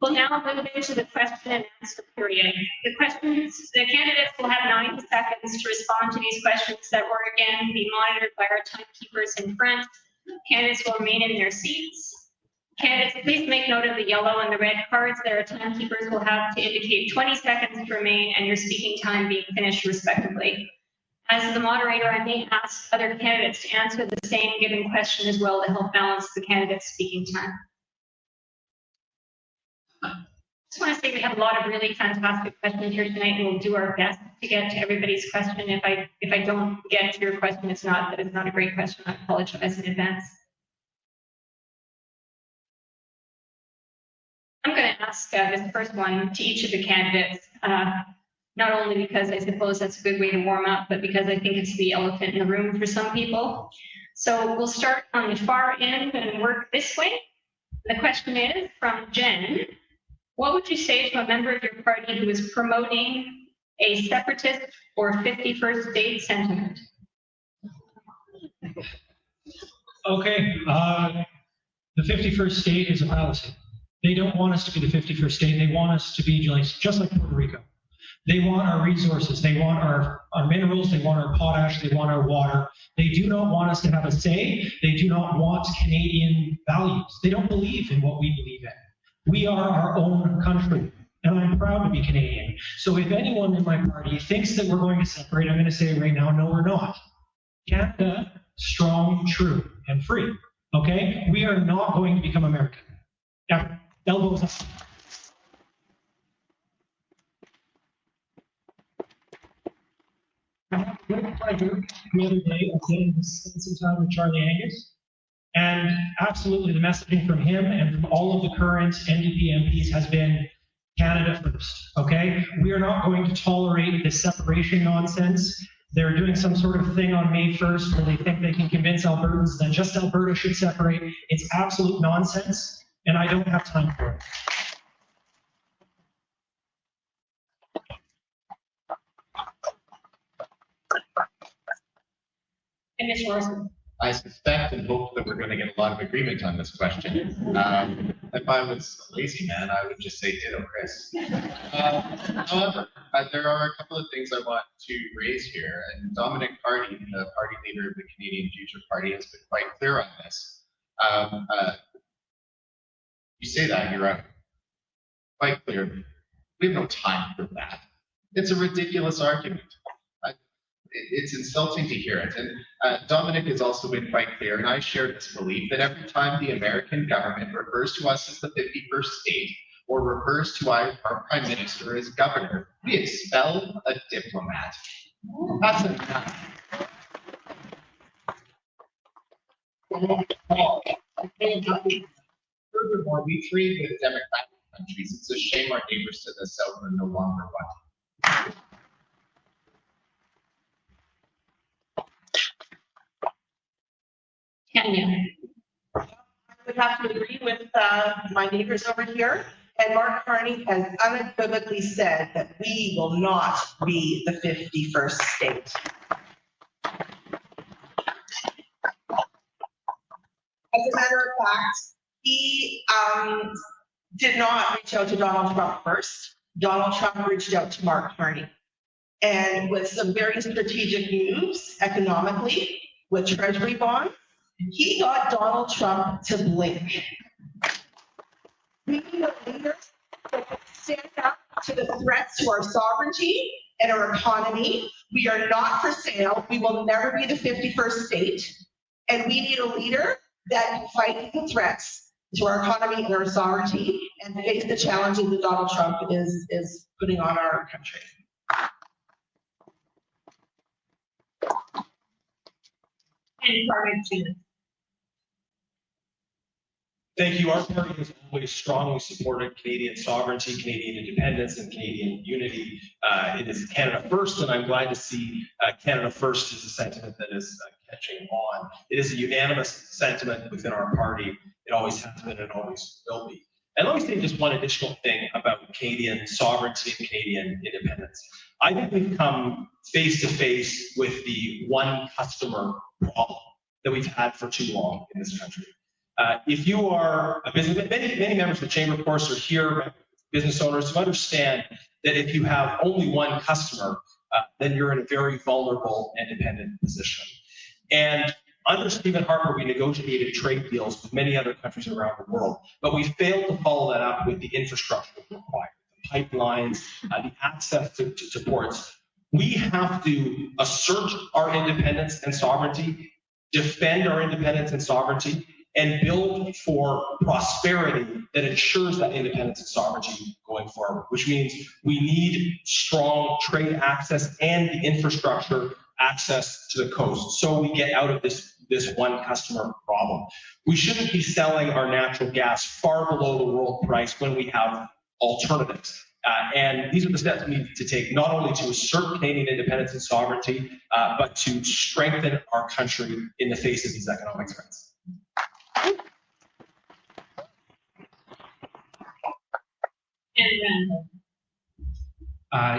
We'll now move into the question and answer period. The candidates will have 90 seconds to respond to these questions that will again be monitored by our timekeepers in front. Candidates will remain in their seats. Candidates, please make note of the yellow and the red cards that our timekeepers will have to indicate 20 seconds to remain and your speaking time being finished respectively. As the moderator, I may ask other candidates to answer the same given question as well to help balance the candidate's speaking time. I just want to say we have a lot of really fantastic questions here tonight, and we'll do our best to get to everybody's question. If I don't get to your question, it's not that it's not a great question. I apologize in advance. I'm going to ask this first one to each of the candidates, not only because I suppose that's a good way to warm up, but because I think it's the elephant in the room for some people. So we'll start on the far end and work this way. The question is from Jen. What would you say to a member of your party who is promoting a separatist or 51st state sentiment? Okay, the 51st state is a fallacy. They don't want us to be the 51st state. They want us to be just like Puerto Rico. They want our resources. They want our minerals. They want our potash. They want our water. They do not want us to have a say. They do not want Canadian values. They don't believe in what we believe in. We are our own country, and I'm proud to be Canadian. So if anyone in my party thinks that we're going to separate, I'm going to say right now, no, we're not. Canada, strong, true, and free. Okay? We are not going to become American. Ever. Elbows up. I had a great pleasure the other day of getting to spend some time with Charlie Angus. And absolutely the messaging from him and from all of the current NDP MPs has been Canada first, okay? We are not going to tolerate this separation nonsense. They're doing some sort of thing on May 1st where they think they can convince Albertans that just Alberta should separate. It's absolute nonsense, and I don't have time for it. And Ms. Horseman. I suspect and hope that we're going to get a lot of agreement on this question. If I was a lazy man, I would just say ditto, Chris. However, there are a couple of things I want to raise here. And Dominic Hardy, the party leader of the Canadian Future Party, has been quite clear on this. You say that, you're right. Quite clear. We have no time for that. It's a ridiculous argument. It's insulting to hear it. And Dominic has also been quite clear, and I share this belief, that every time the American government refers to us as the 51st state or refers to our prime minister as governor, we expel a diplomat. That's enough. Furthermore, we trade with democratic countries. It's a shame our neighbors to the south are no longer one. Tanya. I would have to agree with my neighbors over here. And Mark Carney has unequivocally said that we will not be the 51st state. As a matter of fact, he did not reach out to Donald Trump first. Donald Trump reached out to Mark Carney. And with some very strategic moves economically, with treasury bonds, he got Donald Trump to blink. We need a leader that can stand up to the threats to our sovereignty and our economy. We are not for sale. We will never be the 51st state. And we need a leader that can fight the threats to our economy and our sovereignty and face the challenges that Donald Trump is putting on our country. And Carmen. Thank you. Our party has always strongly supported Canadian sovereignty, Canadian independence, and Canadian unity. It is Canada first, and I'm glad to see Canada first is a sentiment that is catching on. It is a unanimous sentiment within our party. It always has been and always will be. And let me say just one additional thing about Canadian sovereignty and Canadian independence. I think we've come face to face with the one customer problem that we've had for too long in this country. If you are a business, many members of the Chamber, of course, are here, business owners who understand that if you have only one customer, then you're in a very vulnerable and dependent position. And under Stephen Harper, we negotiated trade deals with many other countries around the world, but we failed to follow that up with the infrastructure required, the pipelines, the access to ports. We have to assert our independence and sovereignty, defend our independence and sovereignty, and build for prosperity that ensures that independence and sovereignty going forward, which means we need strong trade access and the infrastructure access to the coast so we get out of this one customer problem. We shouldn't be selling our natural gas far below the world price when we have alternatives. And these are the steps we need to take, not only to assert Canadian independence and sovereignty, but to strengthen our country in the face of these economic threats. And Randall.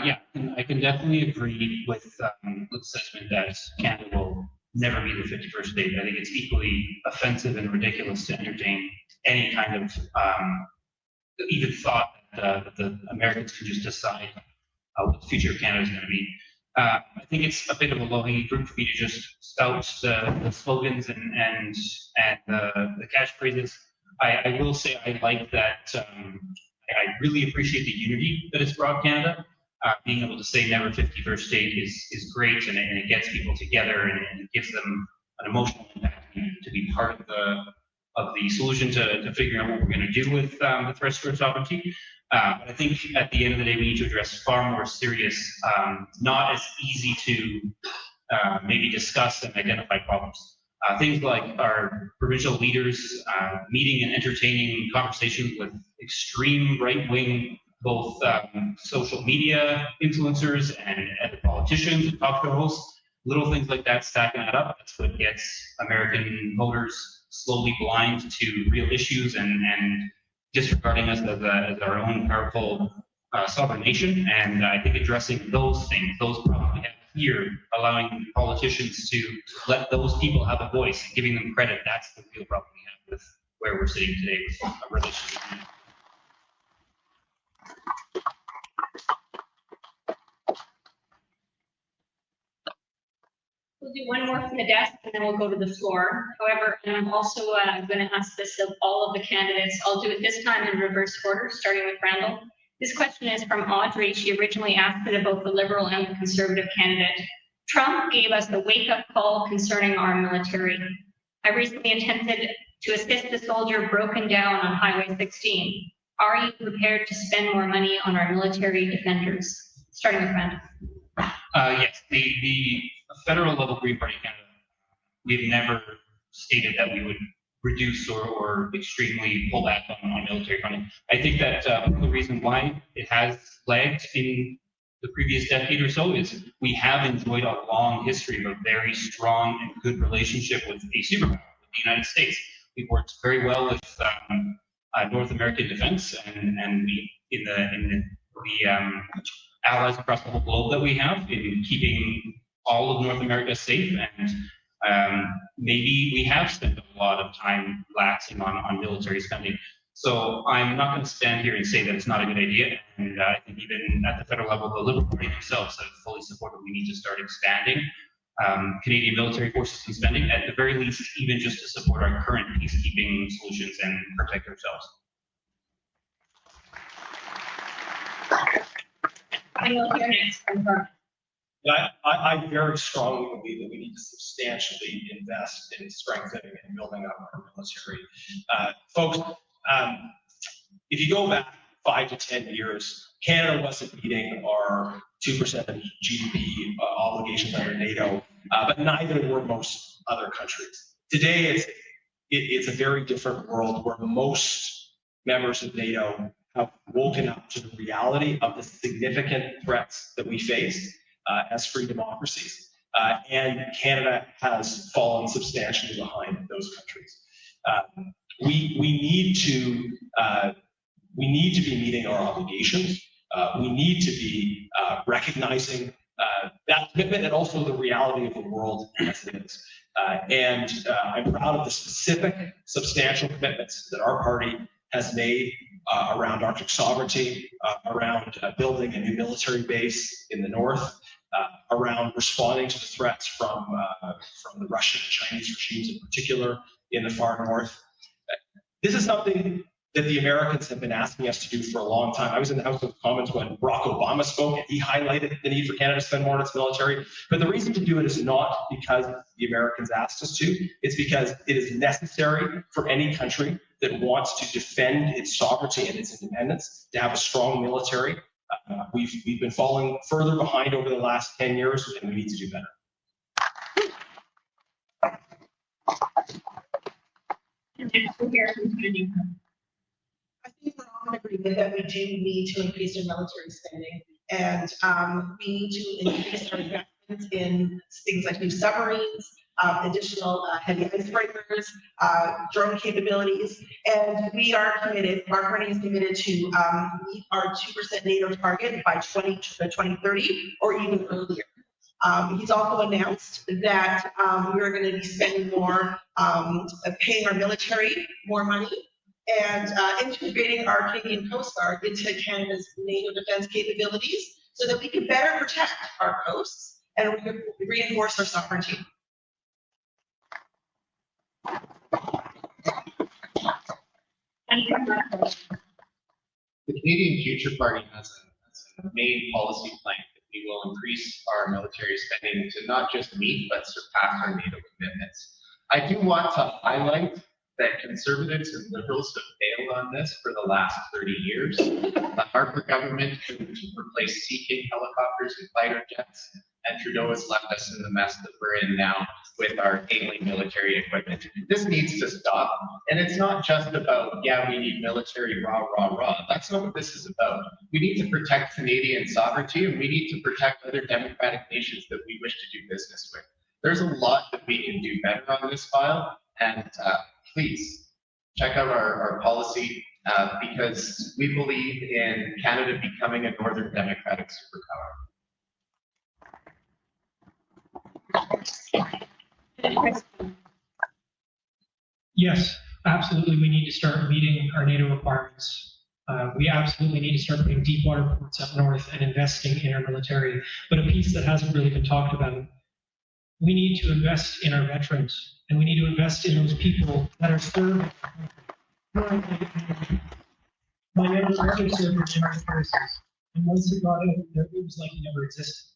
Yeah, and I can definitely agree with the assessment that Canada will never be the 51st state. I think it's equally offensive and ridiculous to entertain any kind of even thought that the Americans can just decide what the future of Canada is going to be. I think it's a bit of a low-hanging fruit for me to just spout the slogans and the catchphrases. I will say I like that. I really appreciate the unity that has brought Canada. Being able to say never 51st state is great, and it gets people together and it gives them an emotional impact to be part of the solution to figuring out what we're going to do with the threats to our sovereignty. But I think at the end of the day, we need to address far more serious, not as easy to maybe discuss and identify problems. Things like our provincial leaders meeting and entertaining conversations with extreme right-wing, both social media influencers and politicians and talk show hosts. Little things like that stacking that up. That's what gets American voters slowly blind to real issues and disregarding us as our own powerful sovereign nation. And I think addressing those things, those problems we have here, allowing politicians to let those people have a voice and giving them credit, that's the real problem we have with where we're sitting today with a relationship. We'll do one more from the desk and then we'll go to the floor. However, and I'm also going to ask this of all of the candidates. I'll do it this time in reverse order, starting with Randall. This question is from Audrey. She originally asked it of both the Liberal and the Conservative candidate. Trump gave us a wake-up call concerning our military. I recently attempted to assist a soldier broken down on Highway 16. Are you prepared to spend more money on our military defenders? Starting with Randall. Yes, the federal level Green Party Canada, we've never stated that we would reduce or extremely pull back on military funding. I think that part of the reason why it has lagged in the previous decade or so is we have enjoyed a long history of a very strong and good relationship with a superpower, with the United States. We've worked very well with North American defense, and we in the allies across the whole globe that we have in keeping all of North America safe, and maybe we have spent a lot of time laxing on military spending. So I'm not going to stand here and say that it's not a good idea, and I think even at the federal level, the Liberal Party themselves have fully supported we need to start expanding Canadian military forces and spending, at the very least, even just to support our current peacekeeping solutions and protect ourselves. I will hear next from Garnett. I very strongly believe that we need to substantially invest in strengthening and building up our military. Folks, if you go back 5 to 10 years, Canada wasn't meeting our 2% of GDP obligations under NATO, but neither were most other countries. Today, it's a very different world where most members of NATO have woken up to the reality of the significant threats that we face as free democracies. And Canada has fallen substantially behind those countries. We need to be meeting our obligations. We need to be recognizing that commitment and also the reality of the world as it is. I'm proud of the specific, substantial commitments that our party has made around Arctic sovereignty, around building a new military base in the north, around responding to the threats from the Russian and Chinese regimes in particular in the far north. This is something that the Americans have been asking us to do for a long time. I was in the House of Commons when Barack Obama spoke, and he highlighted the need for Canada to spend more on its military. But the reason to do it is not because the Americans asked us to, it's because it is necessary for any country that wants to defend its sovereignty and its independence to have a strong military. We've been falling further behind over the last 10 years, and we need to do better. I think we're all in agreement that we do need to increase our military spending, and we need to increase our investments in things like new submarines, additional heavy icebreakers, drone capabilities, and we are committed, our party is committed to meet our 2% NATO target by 2030 or even earlier. He's also announced that we're going to be spending more, paying our military more money, and integrating our Canadian Coast Guard into Canada's NATO defense capabilities so that we can better protect our coasts and reinforce our sovereignty. The Canadian Future Party has a main policy plank that we will increase our military spending to not just meet, but surpass our NATO commitments. I do want to highlight that Conservatives and Liberals have failed on this for the last 30 years. The Harper government could replace Sea King helicopters and fighter jets, and Trudeau has left us in the mess that we're in now with our ailing military equipment. This needs to stop, and it's not just about, yeah, we need military, rah, rah, rah. That's not what this is about. We need to protect Canadian sovereignty, and we need to protect other democratic nations that we wish to do business with. There's a lot that we can do better on this file, and please check out our policy because we believe in Canada becoming a northern democratic superpower. Yes, absolutely. We need to start meeting our NATO requirements. We absolutely need to start putting deep water ports up north and investing in our military. But a piece that hasn't really been talked about, we need to invest in our veterans, and we need to invest in those people that are serving. My younger brother served in armed forces, and once he got out, it was like he never existed.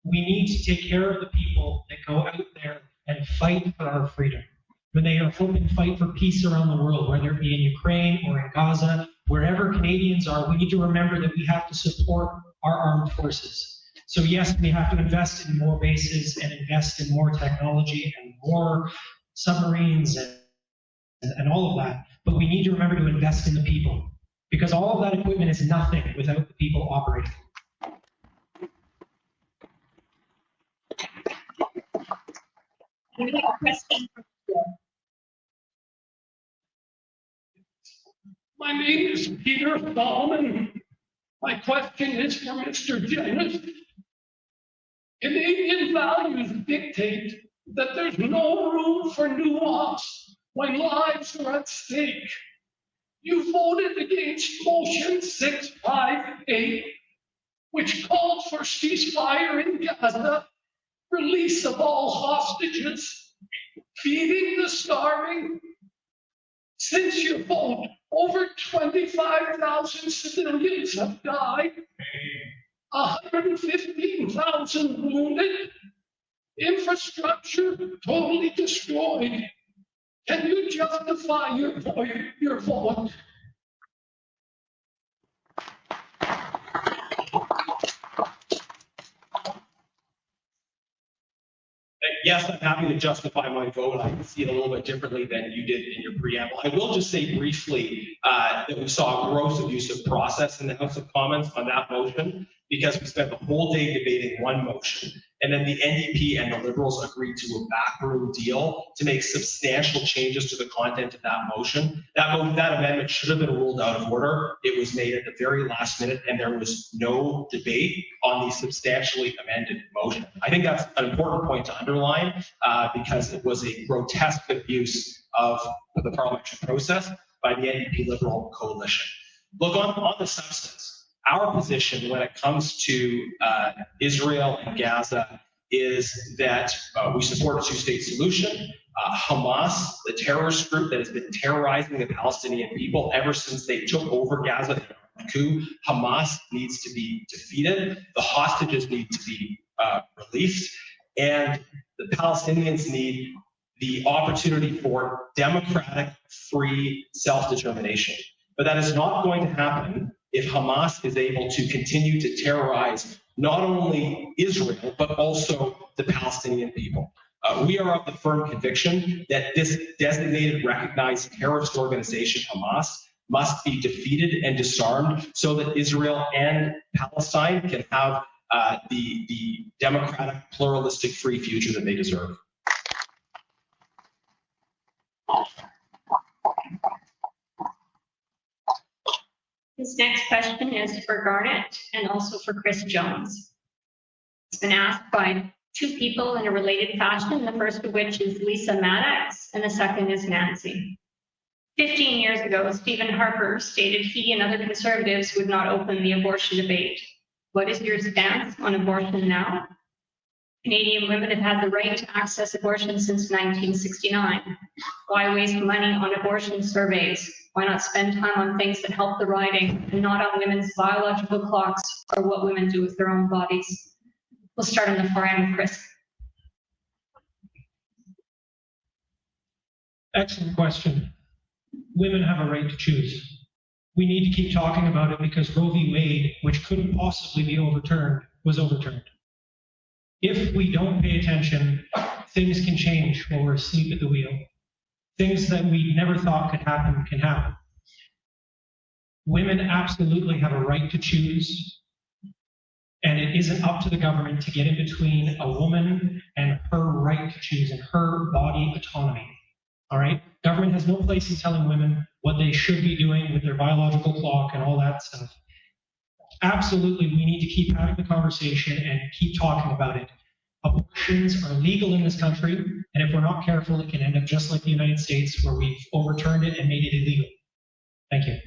We need to take care of the people that go out there and fight for our freedom. When they are helping fight for peace around the world, whether it be in Ukraine or in Gaza, wherever Canadians are, we need to remember that we have to support our armed forces. So yes, we have to invest in more bases and invest in more technology and more submarines and all of that. But we need to remember to invest in the people, because all of that equipment is nothing without the people operating. We have a question from the My name is Peter Holm, and my question is for Mr. Genuis. Canadian values dictate that there's no room for nuance when lives are at stake. You voted against motion 658, which called for ceasefire in Gaza, release of all hostages, feeding the starving. Since your vote, over 25,000 civilians have died, 115,000 wounded, infrastructure totally destroyed. Can you justify your vote? Yes, I'm happy to justify my vote. I see it a little bit differently than you did in your preamble. I will just say briefly that we saw a gross abuse of process in the House of Commons on that motion, because we spent the whole day debating one motion. and then the NDP and the Liberals agreed to a backroom deal to make substantial changes to the content of that motion. That amendment should have been ruled out of order. It was made at the very last minute, and there was no debate on the substantially amended motion. I think that's an important point to underline because it was a grotesque abuse of the parliamentary process by the NDP Liberal coalition. Look, on the substance, our position when it comes to Israel and Gaza is that we support a two-state solution. Hamas, the terrorist group that has been terrorizing the Palestinian people ever since they took over Gaza, Hamas needs to be defeated. The hostages need to be released, and the Palestinians need the opportunity for democratic, free self-determination. But that is not going to happen if Hamas is able to continue to terrorize not only Israel, but also the Palestinian people. We are of the firm conviction that this designated, recognized terrorist organization, Hamas, must be defeated and disarmed so that Israel and Palestine can have the democratic, pluralistic, free future that they deserve. This next question is for Garnett and also for Chris Jones. It's been asked by two people in a related fashion, the first of which is Lisa Maddox, and the second is Nancy. 15 years ago, Stephen Harper stated he and other conservatives would not open the abortion debate. What is your stance on abortion now? Canadian women have had the right to access abortion since 1969. Why waste money on abortion surveys? Why not spend time on things that help the riding and not on women's biological clocks or what women do with their own bodies? We'll start on the far end with Chris. Excellent question. Women have a right to choose. We need to keep talking about it because Roe v. Wade, which couldn't possibly be overturned, was overturned. If we don't pay attention, things can change while we're asleep at the wheel. Things that we never thought could happen can happen. Women absolutely have a right to choose, and it isn't up to the government to get in between a woman and her right to choose and her body autonomy. All right? Government has no place in telling women what they should be doing with their biological clock and all that stuff. Absolutely, we need to keep having the conversation and keep talking about it. Abortions are legal in this country, and if we're not careful, it can end up just like the United States, where we've overturned it and made it illegal. Thank you.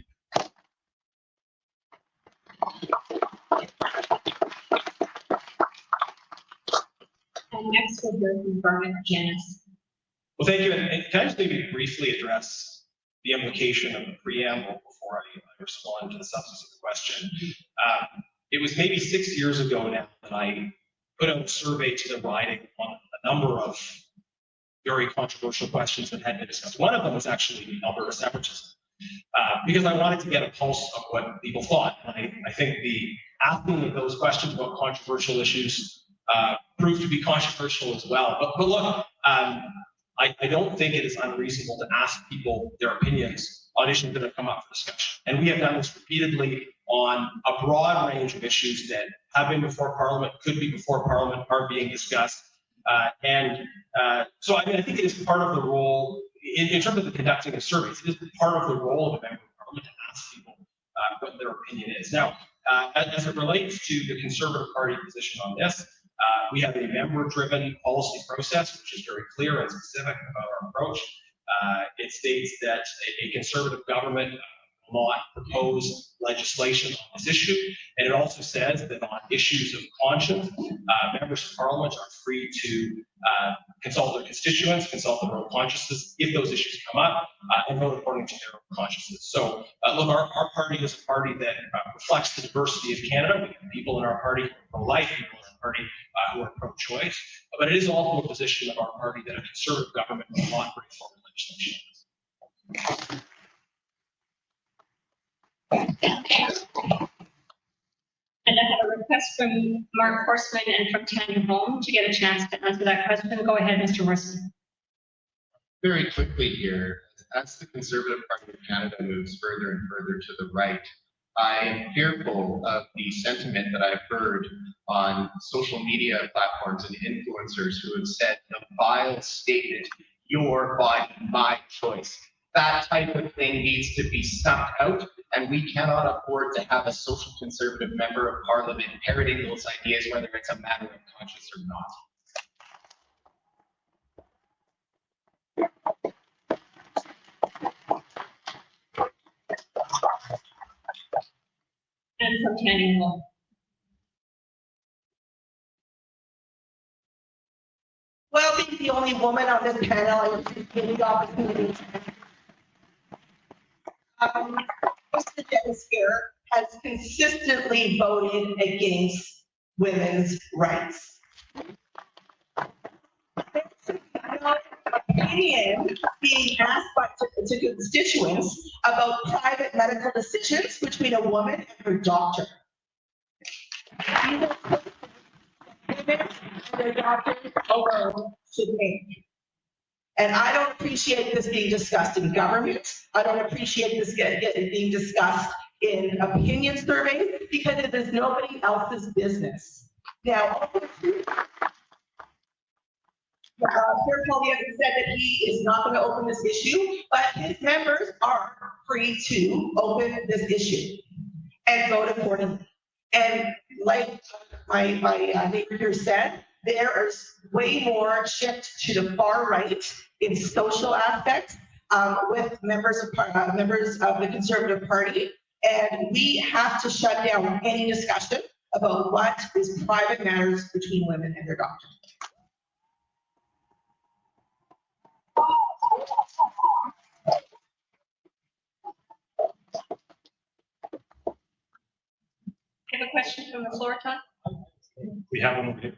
And next we'll hear from Garnett Genuis. Well, thank you. And can I just maybe briefly address the implication of the preamble before I respond to the substance of the question? It was maybe 6 years ago now that I put out a survey to the riding on a number of very controversial questions that had been discussed. One of them was actually Alberta separatism, because I wanted to get a pulse of what people thought. And I think the asking of those questions about controversial issues proved to be controversial as well. But look, I don't think it is unreasonable to ask people their opinions on issues that have come up for discussion. And we have done this repeatedly on a broad range of issues that have been before Parliament, could be before Parliament, are being discussed. So I think it is part of the role, in terms of the conducting of surveys, it is part of the role of a member of Parliament to ask people what their opinion is. Now, as it relates to the Conservative Party position on this, we have a member-driven policy process, which is very clear and specific about our approach. It states that a Conservative government will not propose legislation on this issue, and it also says that on issues of conscience, members of Parliament are free to consult their constituents, consult their own consciences if those issues come up, and vote according to their own consciences. So, look, our party is a party that reflects the diversity of Canada. We have people in our party who are pro-life, people in our party who are pro-choice, but it is also a position of our party that a Conservative government will not bring forward legislation. And I have a request from Mark Horseman and from Tanya Holm to get a chance to answer that question. Go ahead, Mr. Horseman. Very quickly here, as the Conservative Party of Canada moves further and further to the right, I'm fearful of the sentiment that I've heard on social media platforms and influencers who have said the vile statement, your body, my choice. That type of thing needs to be snuffed out, and we cannot afford to have a social conservative member of parliament parroting those ideas, whether it's a matter of conscience or not. And from Tanya Holm. Well, being the only woman on this panel, I appreciate the opportunity. Most of the Genuis here has consistently voted against women's rights. Opinion being asked to constituents about private medical decisions between a woman and her doctor. Women and their doctors alone should make. And I don't appreciate this being discussed in government. I don't appreciate this being discussed in opinion surveys because it is nobody else's business. Now, Chair Tanya said that he is not going to open this issue, but his members are free to open this issue and vote accordingly. And like my neighbor here said, there is way more shift to the far right in social aspects with members of the Conservative Party, and we have to shut down any discussion about what is private matters between women and their doctors. I have a question from the floor, Todd. We have one over here.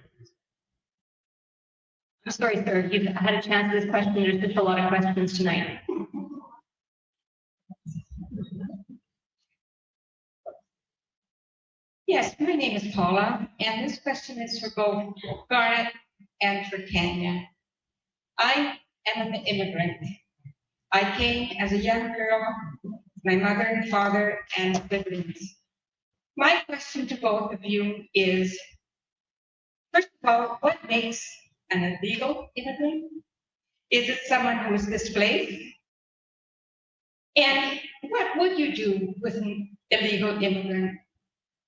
I'm sorry, sir. You've had a chance to this question. There's just a lot of questions tonight. Yes, my name is Paula, and this question is for both Garnett and for Tanya. I am an immigrant. I came as a young girl, my mother and father and siblings. My question to both of you is, first of all, what makes an illegal immigrant? Is it someone who is displaced? And what would you do with an illegal immigrant?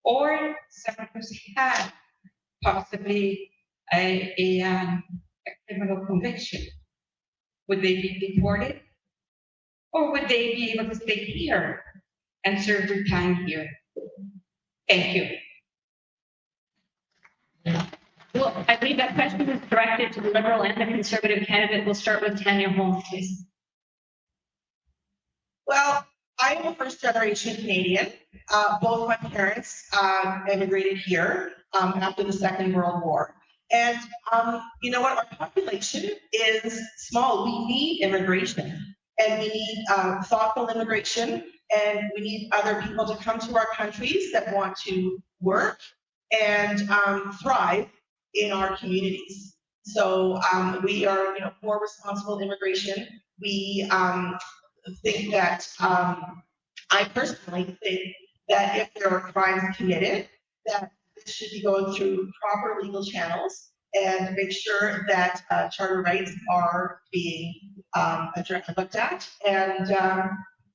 Or someone who's had possibly a criminal conviction? Would they be deported? Or would they be able to stay here and serve their time here? Thank you. Well, I believe that question is directed to the Liberal and the Conservative candidate. We'll start with Tanya Holm, please. Well, I am a first-generation Canadian. Both my parents immigrated here after the Second World War. And you know what? Our population is small. We need immigration. And we need thoughtful immigration. And we need other people to come to our countries that want to work and thrive in our communities. So we are, for responsible immigration. We think that, I personally think that if there are crimes committed, that this should be going through proper legal channels and make sure that charter rights are being looked at. And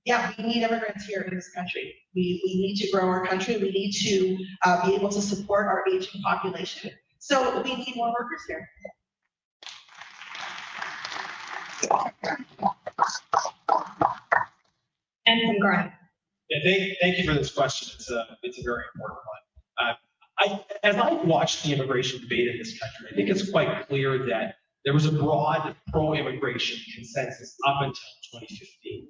yeah, we need immigrants here in this country. We need to grow our country. We need to be able to support our aging population. So we need more workers here. And from Garnett. Yeah, thank you for this question. It's a very important one. As I watched the immigration debate in this country, I think it's quite clear that there was a broad pro-immigration consensus up until 2015.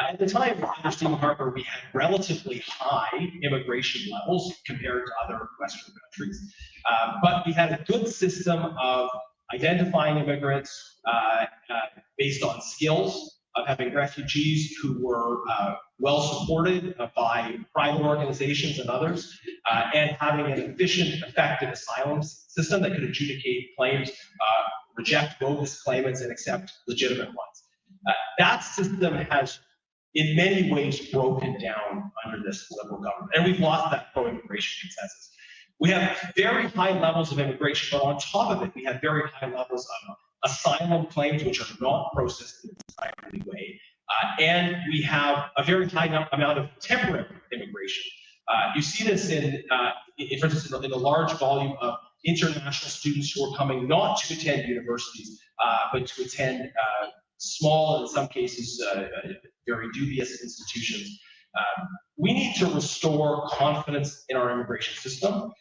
At the time, under Stephen Harper, we had relatively high immigration levels compared to other Western countries. But we had a good system of identifying immigrants based on skills, of having refugees who were well supported by private organizations and others, and having an efficient, effective asylum system that could adjudicate claims, reject bogus claimants, and accept legitimate ones. That system has in many ways broken down under this Liberal government. And we've lost that pro-immigration consensus. We have very high levels of immigration, but on top of it, we have very high levels of asylum claims, which are not processed in a timely way. And we have a very high amount of temporary immigration. You see this for instance, in the large volume of international students who are coming not to attend universities, but to attend small, in some cases, very dubious institutions. We need to restore confidence in our immigration system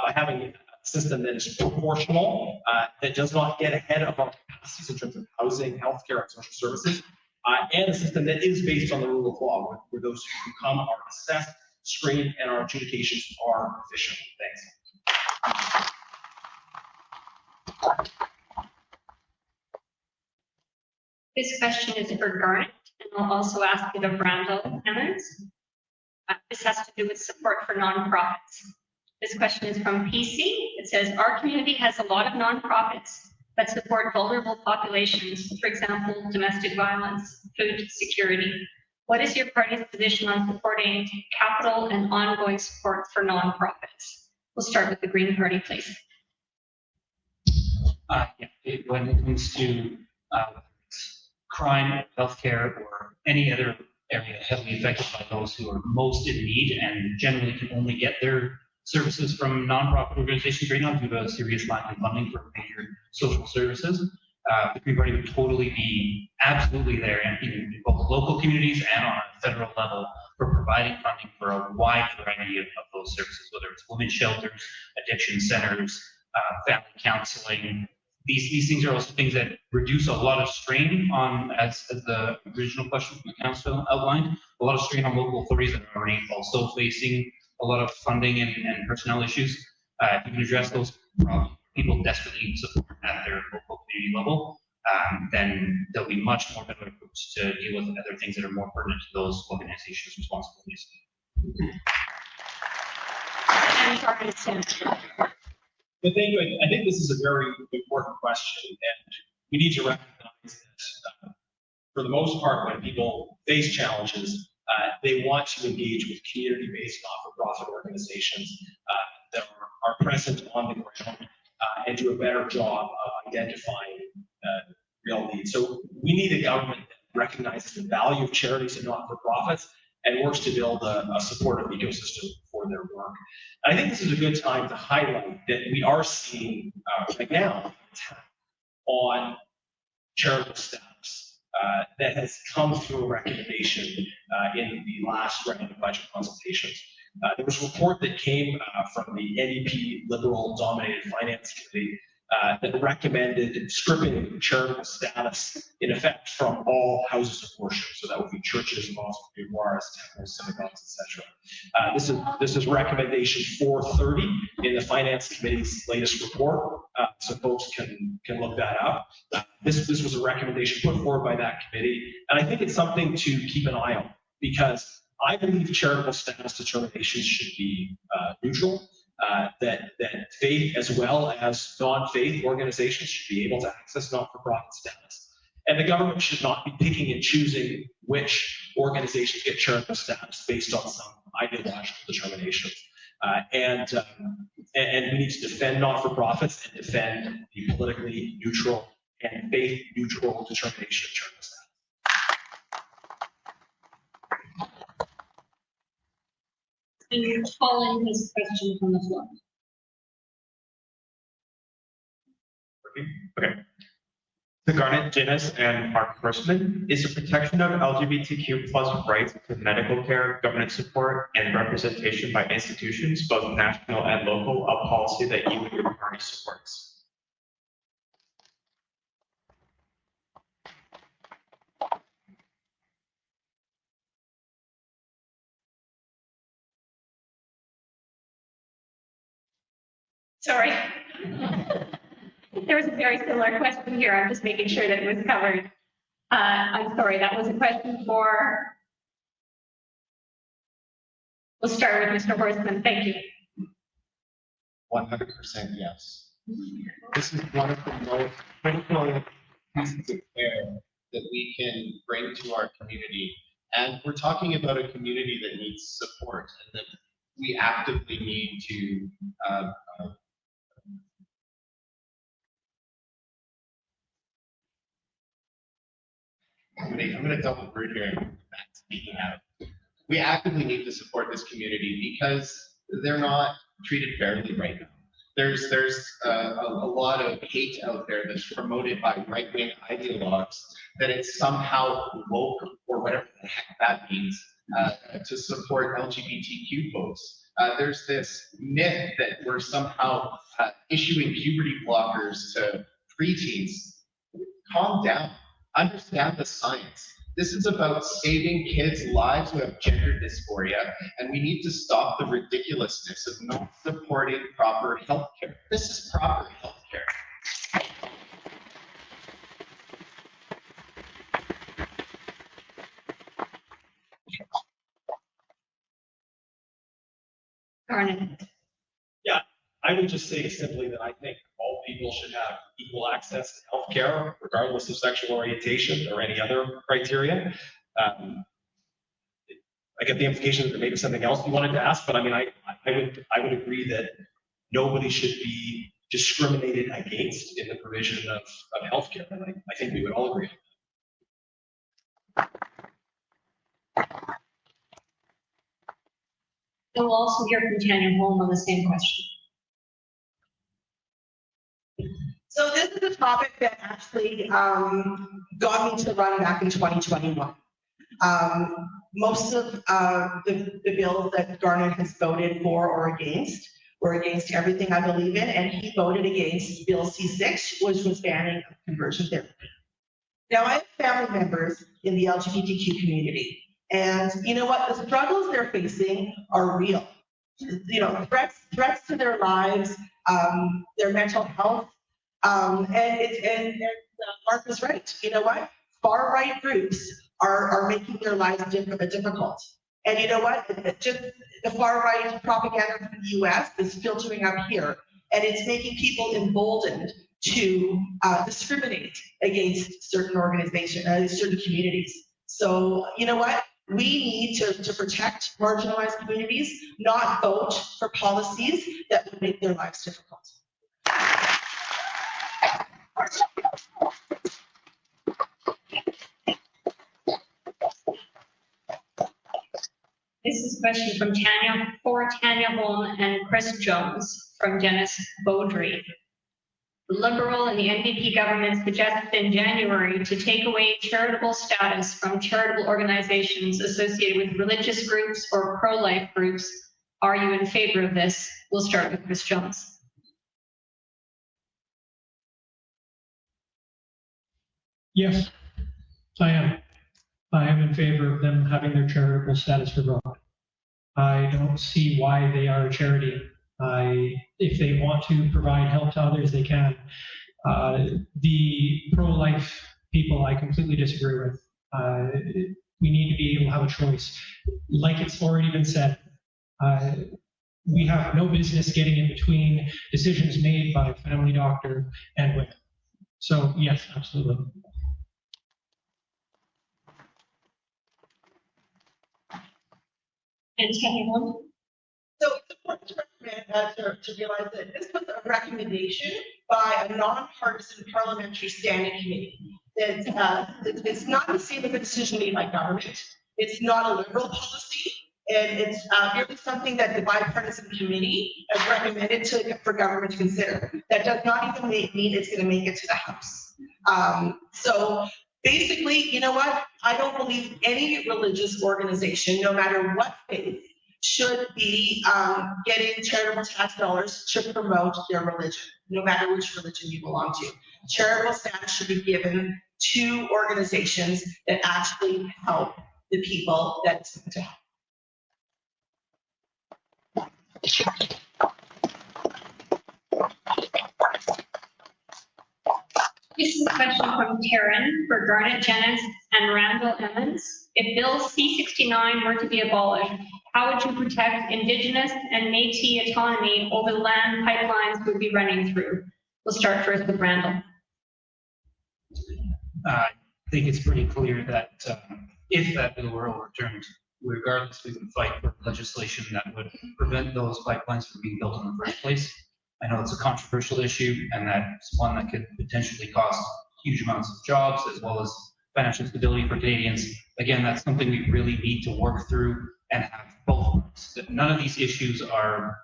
by having a system that is proportional, that does not get ahead of our capacities in terms of housing, healthcare, and social services, and a system that is based on the rule of law, where those who come are assessed, screened, and our adjudications are efficient. Thanks. This question is for Garnett, and I'll also ask it of Randall Emmons. This has to do with support for nonprofits. This question is from PC. It says, our community has a lot of nonprofits that support vulnerable populations, for example, domestic violence, food security. What is your party's position on supporting capital and ongoing support for nonprofits? We'll start with the Green Party, please. When it comes to crime, healthcare, or any other area heavily affected by those who are most in need and generally can only get their services from nonprofit organizations right now due to a serious lack of funding for major social services, the Green Party would totally be absolutely there in both local communities and on a federal level for providing funding for a wide variety of those services, whether it's women's shelters, addiction centers, family counseling. These things are also things that reduce a lot of strain on, as the original question from the council outlined, a lot of strain on local authorities that are already also facing a lot of funding and personnel issues. If you can address those problems people desperately need support at their local community level, then there'll be much more better approach to deal with other things that are more pertinent to those organizations' responsibilities. But thank you. I think this is a very important question, and we need to recognize that for the most part, when people face challenges, they want to engage with community-based not-for-profit organizations that are present on the ground and do a better job of identifying real needs. So we need a government that recognizes the value of charities and not-for-profits and works to build a supportive ecosystem for their work. I think this is a good time to highlight that we are seeing right now an attack on charitable status that has come through a recommendation in the last round of budget consultations. There was a report that came from the NDP Liberal-dominated Finance Committee that recommended stripping charitable status, in effect, from all houses of worship. So that would be churches, mosques, boudoirs, temples, synagogues, etc. This is recommendation 430 in the Finance Committee's latest report, so folks can look that up. This was a recommendation put forward by that committee, and I think it's something to keep an eye on, because I believe charitable status determinations should be neutral. That faith as well as non-faith organizations should be able to access not-for-profit status. And the government should not be picking and choosing which organizations get charitable status based on some ideological determinations. And we need to defend not-for-profits and defend the politically neutral and faith-neutral determination of charitable status. And you're calling his question from the floor. Okay. To Garnett, Genuis, and Horseman, is the protection of LGBTQ plus rights to medical care, government support, and representation by institutions, both national and local, a policy that you and your party supports? Sorry. There was a very similar question here. I'm just making sure that it was covered. I'm sorry, that was a question for... We'll start with Mr. Horseman. Thank you. 100% yes. This is one of the most critical pieces of care that we can bring to our community And we're talking about a community that needs support and that we actively need to I'm going to double word here. Speaking out. We actively need to support this community because they're not treated fairly right now. There's a lot of hate out there that's promoted by right-wing ideologues that it's somehow woke or whatever the heck that means to support LGBTQ folks. There's this myth that we're somehow issuing puberty blockers to preteens. Calm down. Understand the science. This is about saving kids' lives who have gender dysphoria, and we need to stop the ridiculousness of not supporting proper health care. This is proper health care. Garnett. Yeah, I would just say simply that I think all people should have equal access to healthcare, regardless of sexual orientation or any other criteria. I get the implication that there may be something else you wanted to ask, but I mean, I would agree that nobody should be discriminated against in the provision of healthcare, and I think we would all agree. And we'll also hear from Tanya Holm on the same question. So this is a topic that actually got me to run back in 2021. Most of the bills that Garnett has voted for or against were against everything I believe in, and he voted against Bill C6, which was banning conversion therapy. Now, I have family members in the LGBTQ community, and you know what? The struggles they're facing are real. You know, threats to their lives, their mental health, and Mark is right. You know what? Far-right groups are making their lives difficult. And you know what? Just the far-right propaganda from the U.S. is filtering up here, and it's making people emboldened to discriminate against certain organizations, certain communities. So you know what? We need to protect marginalized communities, not vote for policies that would make their lives difficult. This is a question from Tanya Holm and Chris Jones from Dennis Beaudry. The Liberal and the NDP government suggested in January to take away charitable status from charitable organizations associated with religious groups or pro-life groups. Are you in favor of this? We'll start with Chris Jones. Yes, I am. I am in favor of them having their charitable status revoked. I don't see why they are a charity. If they want to provide help to others, they can. The pro-life people, I completely disagree with. We need to be able to have a choice. Like it's already been said, we have no business getting in between decisions made by a family doctor and women. So yes, absolutely. And Tanya Holm. So it's important to recommend to realize that this was a recommendation by a nonpartisan parliamentary standing committee. That it's not the same as a decision made by government. It's not a liberal policy, and it's merely something that the bipartisan committee has recommended for government to consider. That does not even mean it's going to make it to the House. So basically, you know what? I don't believe any religious organization, no matter what faith, should be getting charitable tax dollars to promote their religion, no matter which religion you belong to. Charitable status should be given to organizations that actually help the people that it's meant to help. This is a question from Taryn for Garnett, Genuis, and Randall, Emmons. If Bill C-69 were to be abolished, how would you protect Indigenous and Métis autonomy over the land pipelines would be running through? We'll start first with Randall. I think it's pretty clear that if that bill were overturned, regardless, we would fight for legislation that would prevent those pipelines from being built in the first place. I know it's a controversial issue, and that's one that could potentially cost huge amounts of jobs as well as financial stability for Canadians. Again, that's something we really need to work through and have both parts. That none of these issues are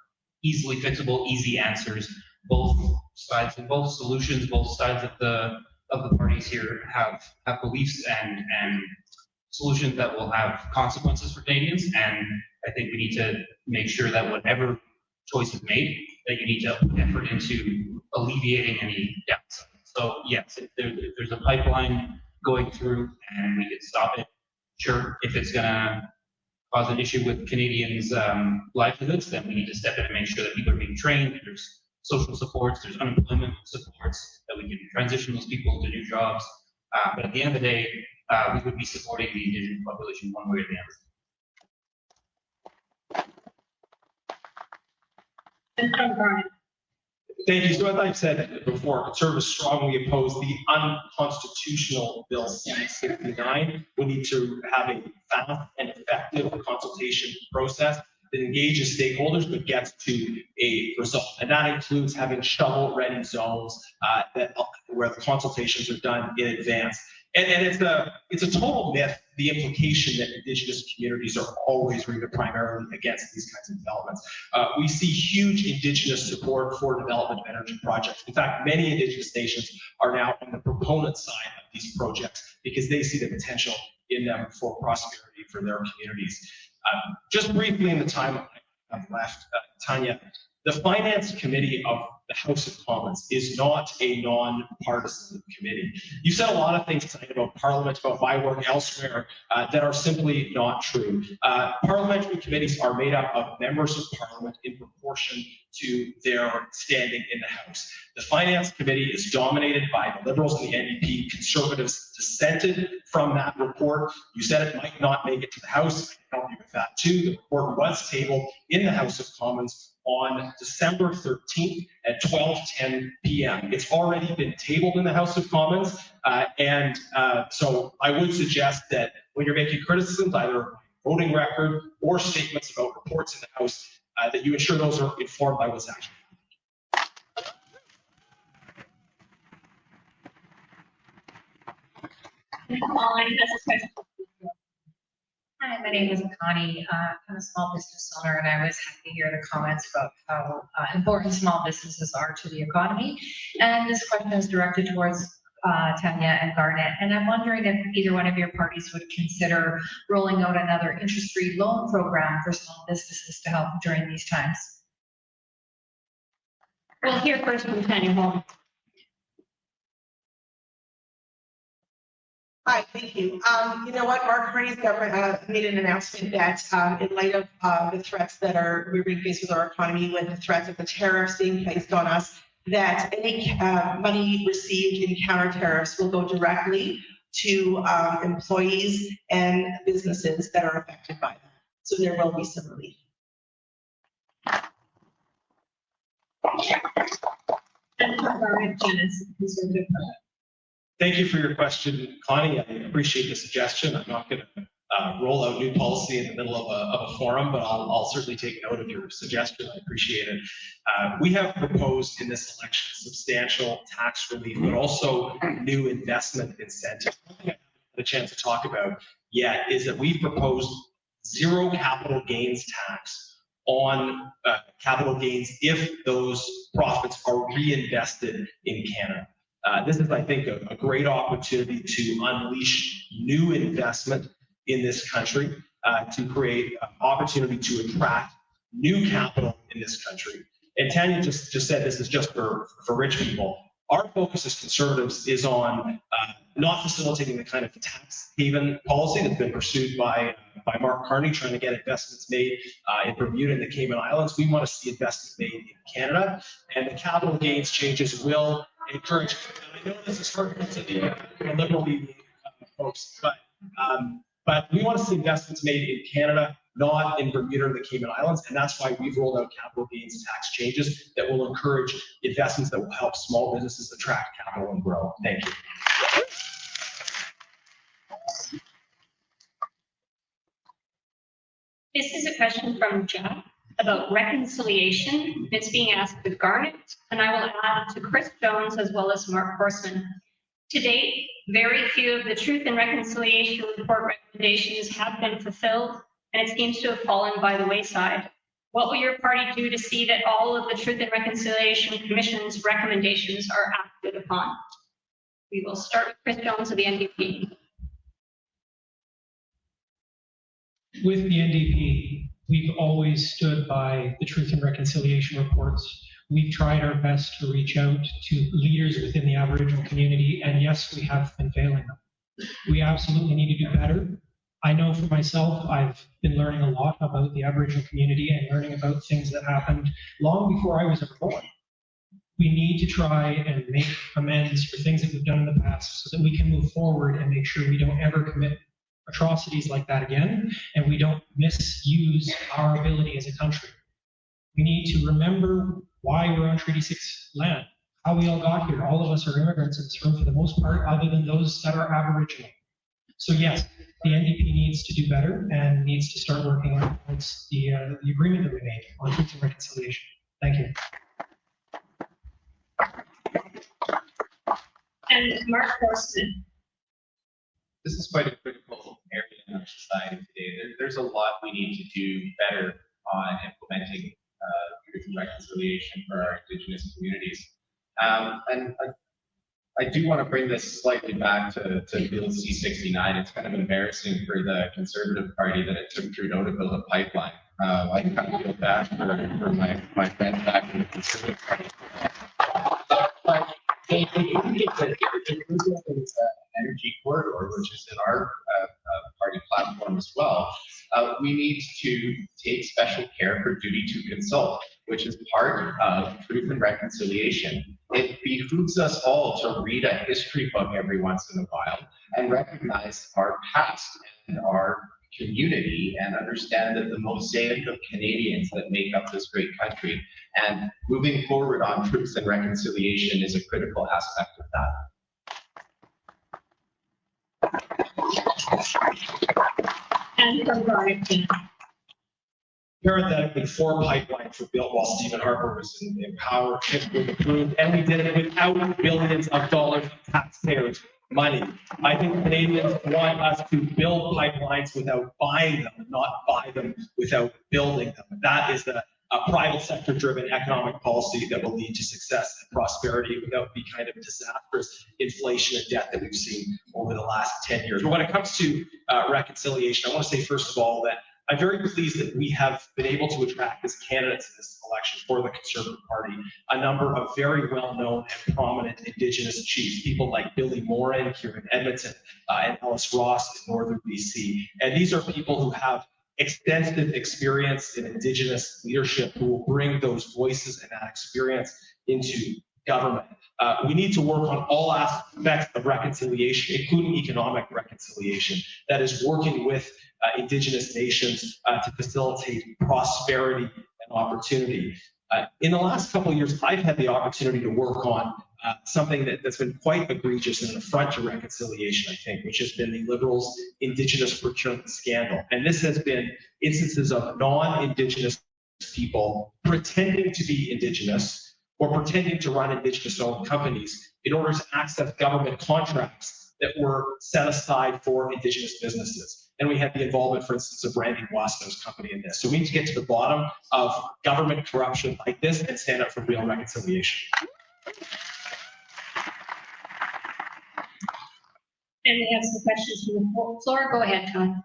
easily fixable, easy answers. Both sides and both solutions, both sides of the parties here have beliefs and solutions that will have consequences for Canadians. And I think we need to make sure that whatever choice is made, that you need to put effort into alleviating any downside. So yes, if there's a pipeline going through and we can stop it, sure. If it's gonna cause an issue with Canadians' livelihoods, then we need to step in and make sure that people are being trained, there's social supports, there's unemployment supports, that we can transition those people to new jobs. But at the end of the day, we would be supporting the Indigenous population one way or the other. And from Garnett. Thank you. So as I've said before, Conservatives strongly oppose the unconstitutional Bill C-69. We need to have a fast and effective consultation process that engages stakeholders but gets to a result. And that includes having shovel-ready zones where the consultations are done in advance. And it's a total myth, the implication that Indigenous communities are always or even primarily against these kinds of developments. We see huge Indigenous support for development of energy projects. In fact, many Indigenous nations are now on the proponent side of these projects because they see the potential in them for prosperity for their communities. Just briefly in the time I have left, Tanya, the Finance Committee of the House of Commons is not a non-partisan committee. You said a lot of things tonight about Parliament, about my work elsewhere, that are simply not true. Parliamentary committees are made up of members of Parliament in proportion to their standing in the House. The Finance Committee is dominated by the Liberals and the NDP. Conservatives dissented from that report. You said it might not make it to the House. I can help you with that too. The report was tabled in the House of Commons on December 13th at 12:10 p.m. It's already been tabled in the House of Commons, so I would suggest that when you're making criticisms, either voting record or statements about reports in the House, that you ensure those are informed by what's actually Connie has a question. Hi, my name is Connie. I'm a small business owner, and I was happy to hear the comments about how important small businesses are to the economy. And this question is directed towards Tanya and Garnett. And I'm wondering if either one of your parties would consider rolling out another interest-free loan program for small businesses to help during these times. We'll hear first from Tanya Holm. Hi, thank you. You know what, Mark Carney's government made an announcement that in light of the threats that we're being faced with our economy, with the threats of the tariffs being placed on us, that any money received in counter tariffs will go directly to employees and businesses that are affected by that. So there will be some relief. And from Garnett, Genuis, Conservative. Thank you for your question, Connie. I appreciate the suggestion. I'm not going to roll out new policy in the middle of a forum, but I'll certainly take note of your suggestion. I appreciate it. We have proposed in this election substantial tax relief, but also new investment incentives. One thing I haven't had a chance to talk about yet is that we've proposed zero capital gains tax on capital gains if those profits are reinvested in Canada. This is, I think, a great opportunity to unleash new investment in this country, to create opportunity to attract new capital in this country. And Tanya just said this is just for rich people. Our focus as Conservatives is on not facilitating the kind of tax haven policy that's been pursued by Mark Carney, trying to get investments made in Bermuda and the Cayman Islands. We want to see investments made in Canada, and the capital gains changes will encourage. And I know this is hurtful to the liberal folks, but we want to see investments made in Canada, not in Bermuda or the Cayman Islands, and that's why we've rolled out capital gains tax changes that will encourage investments that will help small businesses attract capital and grow. Thank you. a question from Jack about reconciliation. It's being asked of Garnett, and I will add to Chris Jones as well as Mark Horseman. To date, very few of the Truth and Reconciliation Report recommendations have been fulfilled, and it seems to have fallen by the wayside. What will your party do to see that all of the Truth and Reconciliation Commission's recommendations are acted upon? We will start with Chris Jones of the NDP. With the NDP, we've always stood by the Truth and Reconciliation reports. We've tried our best to reach out to leaders within the Aboriginal community, and yes, we have been failing them. We absolutely need to do better. I know for myself, I've been learning a lot about the Aboriginal community and learning about things that happened long before I was ever born. We need to try and make amends for things that we've done in the past so that we can move forward and make sure we don't ever commit atrocities like that again, and we don't misuse our ability as a country. We need to remember why we're on Treaty 6 land, how we all got here. All of us are immigrants in this room for the most part, other than those that are Aboriginal. So yes, the NDP needs to do better and needs to start working on the agreement that we made on Truth and Reconciliation. Thank you. And Mark Horseman. This is quite a critical area in our society today. There's a lot we need to do better on implementing truth and reconciliation for our Indigenous communities. And I do want to bring this slightly back to Bill C-69. It's kind of embarrassing for the Conservative Party that it took Trudeau to build a pipeline. I kind of feel bad for my friends back in the Conservative Party. But they energy corridor, which is in our party platform as well. We need to take special care for duty to consult, which is part of Truth and Reconciliation. It behooves us all to read a history book every once in a while and recognize our past and our community and understand that the mosaic of Canadians that make up this great country. And moving forward on Truth and Reconciliation is a critical aspect of that. And from Garnett. Parenthetically, 4 pipelines were built while Stephen Harper was in power, 6 were approved, and we did it without billions of dollars of taxpayers' money. I think Canadians want us to build pipelines without buying them, not buy them without building them. That is a private sector-driven economic policy that will lead to success and prosperity without the kind of disastrous inflation and debt that we've seen over the last 10 years. But when it comes to reconciliation, I want to say, first of all, that I'm very pleased that we have been able to attract as candidates in this election for the Conservative Party a number of very well-known and prominent Indigenous chiefs, people like Billy Morin here in Edmonton and Ellis Ross in Northern BC. And these are people who have extensive experience in Indigenous leadership who will bring those voices and that experience into government. We need to work on all aspects of reconciliation, including economic reconciliation, that is working with Indigenous nations to facilitate prosperity and opportunity. In the last couple of years, I've had the opportunity to work on something that's been quite egregious and an affront to reconciliation, I think, which has been the Liberals' Indigenous procurement scandal. And this has been instances of non-Indigenous people pretending to be Indigenous or pretending to run Indigenous-owned companies in order to access government contracts that were set aside for Indigenous businesses. And we had the involvement, for instance, of Randy Wasser's company in this. So we need to get to the bottom of government corruption like this and stand up for real reconciliation. And we have some questions from the floor. Go ahead, Tom.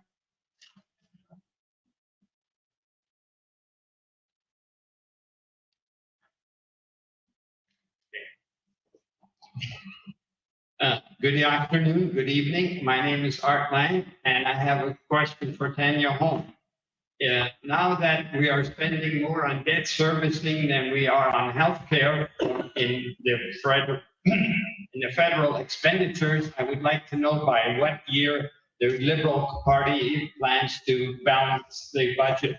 Good afternoon, good evening. My name is Art Lang, and I have a question for Tanya Holm. Now that we are spending more on debt servicing than we are on healthcare in the federal expenditures, I would like to know by what year the Liberal Party plans to balance the budget.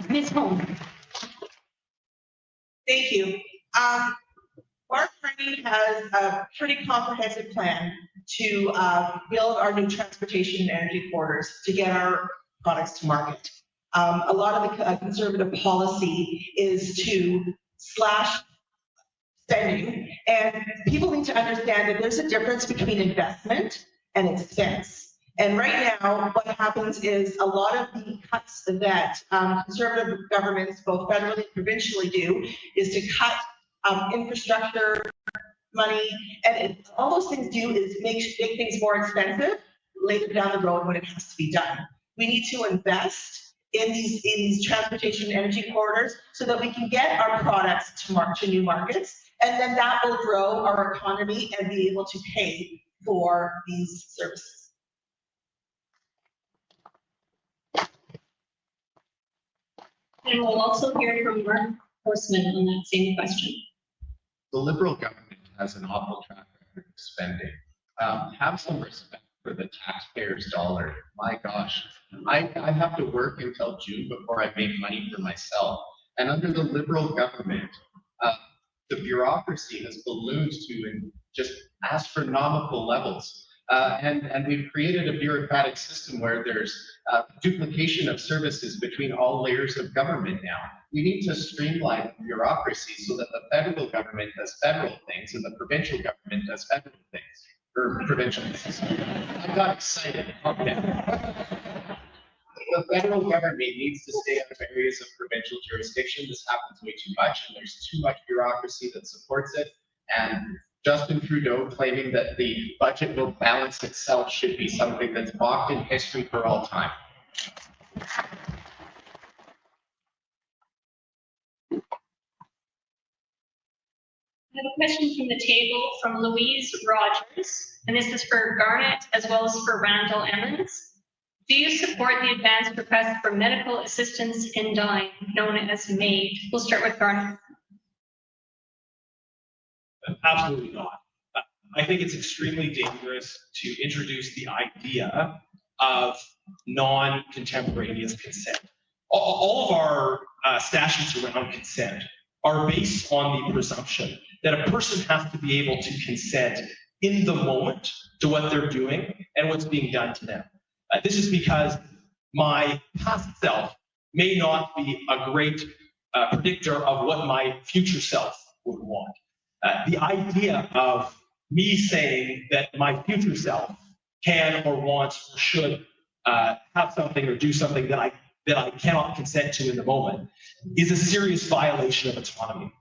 Ms. Holm. Thank you. Our party has a pretty comprehensive plan to build our new transportation and energy corridors to get our products to market. A lot of the conservative policy is to slash spending, and people need to understand that there's a difference between investment and expense. And right now, what happens is a lot of the cuts that conservative governments, both federally and provincially, do is to cut infrastructure money, and all those things do is make things more expensive later down the road when it has to be done. We need to invest in these transportation and energy corridors so that we can get our products to new markets, and then that will grow our economy and be able to pay for these services. And we'll also hear from Mark Horseman on that same question. The Liberal government has an awful track record of spending. Have some respect for the taxpayers' dollar. My gosh, I have to work until June before I make money for myself. And under the Liberal government, the bureaucracy has ballooned to just astronomical levels. And we've created a bureaucratic system where there's duplication of services between all layers of government now. We need to streamline bureaucracy so that the federal government does federal things and the provincial government does federal things, or provincial things. I got excited. Okay. The federal government needs to stay out of areas of provincial jurisdiction. This happens way too much, and there's too much bureaucracy that supports it. And Justin Trudeau claiming that the budget will balance itself should be something that's mocked in history for all time. I have a question from the table from Louise Rogers, and this is for Garnett as well as for Randall Emmons. Do you support the advanced request for medical assistance in dying, known as MAID? We'll start with Garnett. Absolutely not. I think it's extremely dangerous to introduce the idea of non-contemporaneous consent. All of our statutes around consent are based on the presumption that a person has to be able to consent in the moment to what they're doing and what's being done to them. This is because my past self may not be a great predictor of what my future self would want. The idea of me saying that my future self can or wants or should have something or do something that I cannot consent to in the moment is a serious violation of autonomy.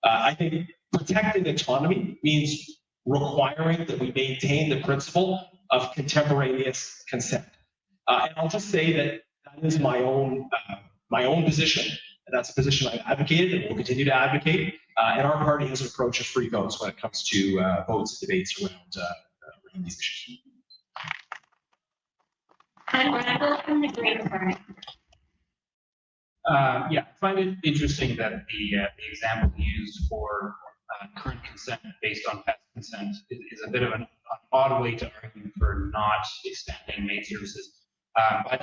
I think protecting autonomy means requiring that we maintain the principle of contemporaneous consent. And I'll just say that is my own position. And that's a position I've advocated and will continue to advocate. And our party has an approach of free votes when it comes to votes and debates around these issues. And Randall from the Green Party. Yeah, I find it interesting that the example used for current consent based on past consent is a bit of an odd way to argue for not expanding MAID services. By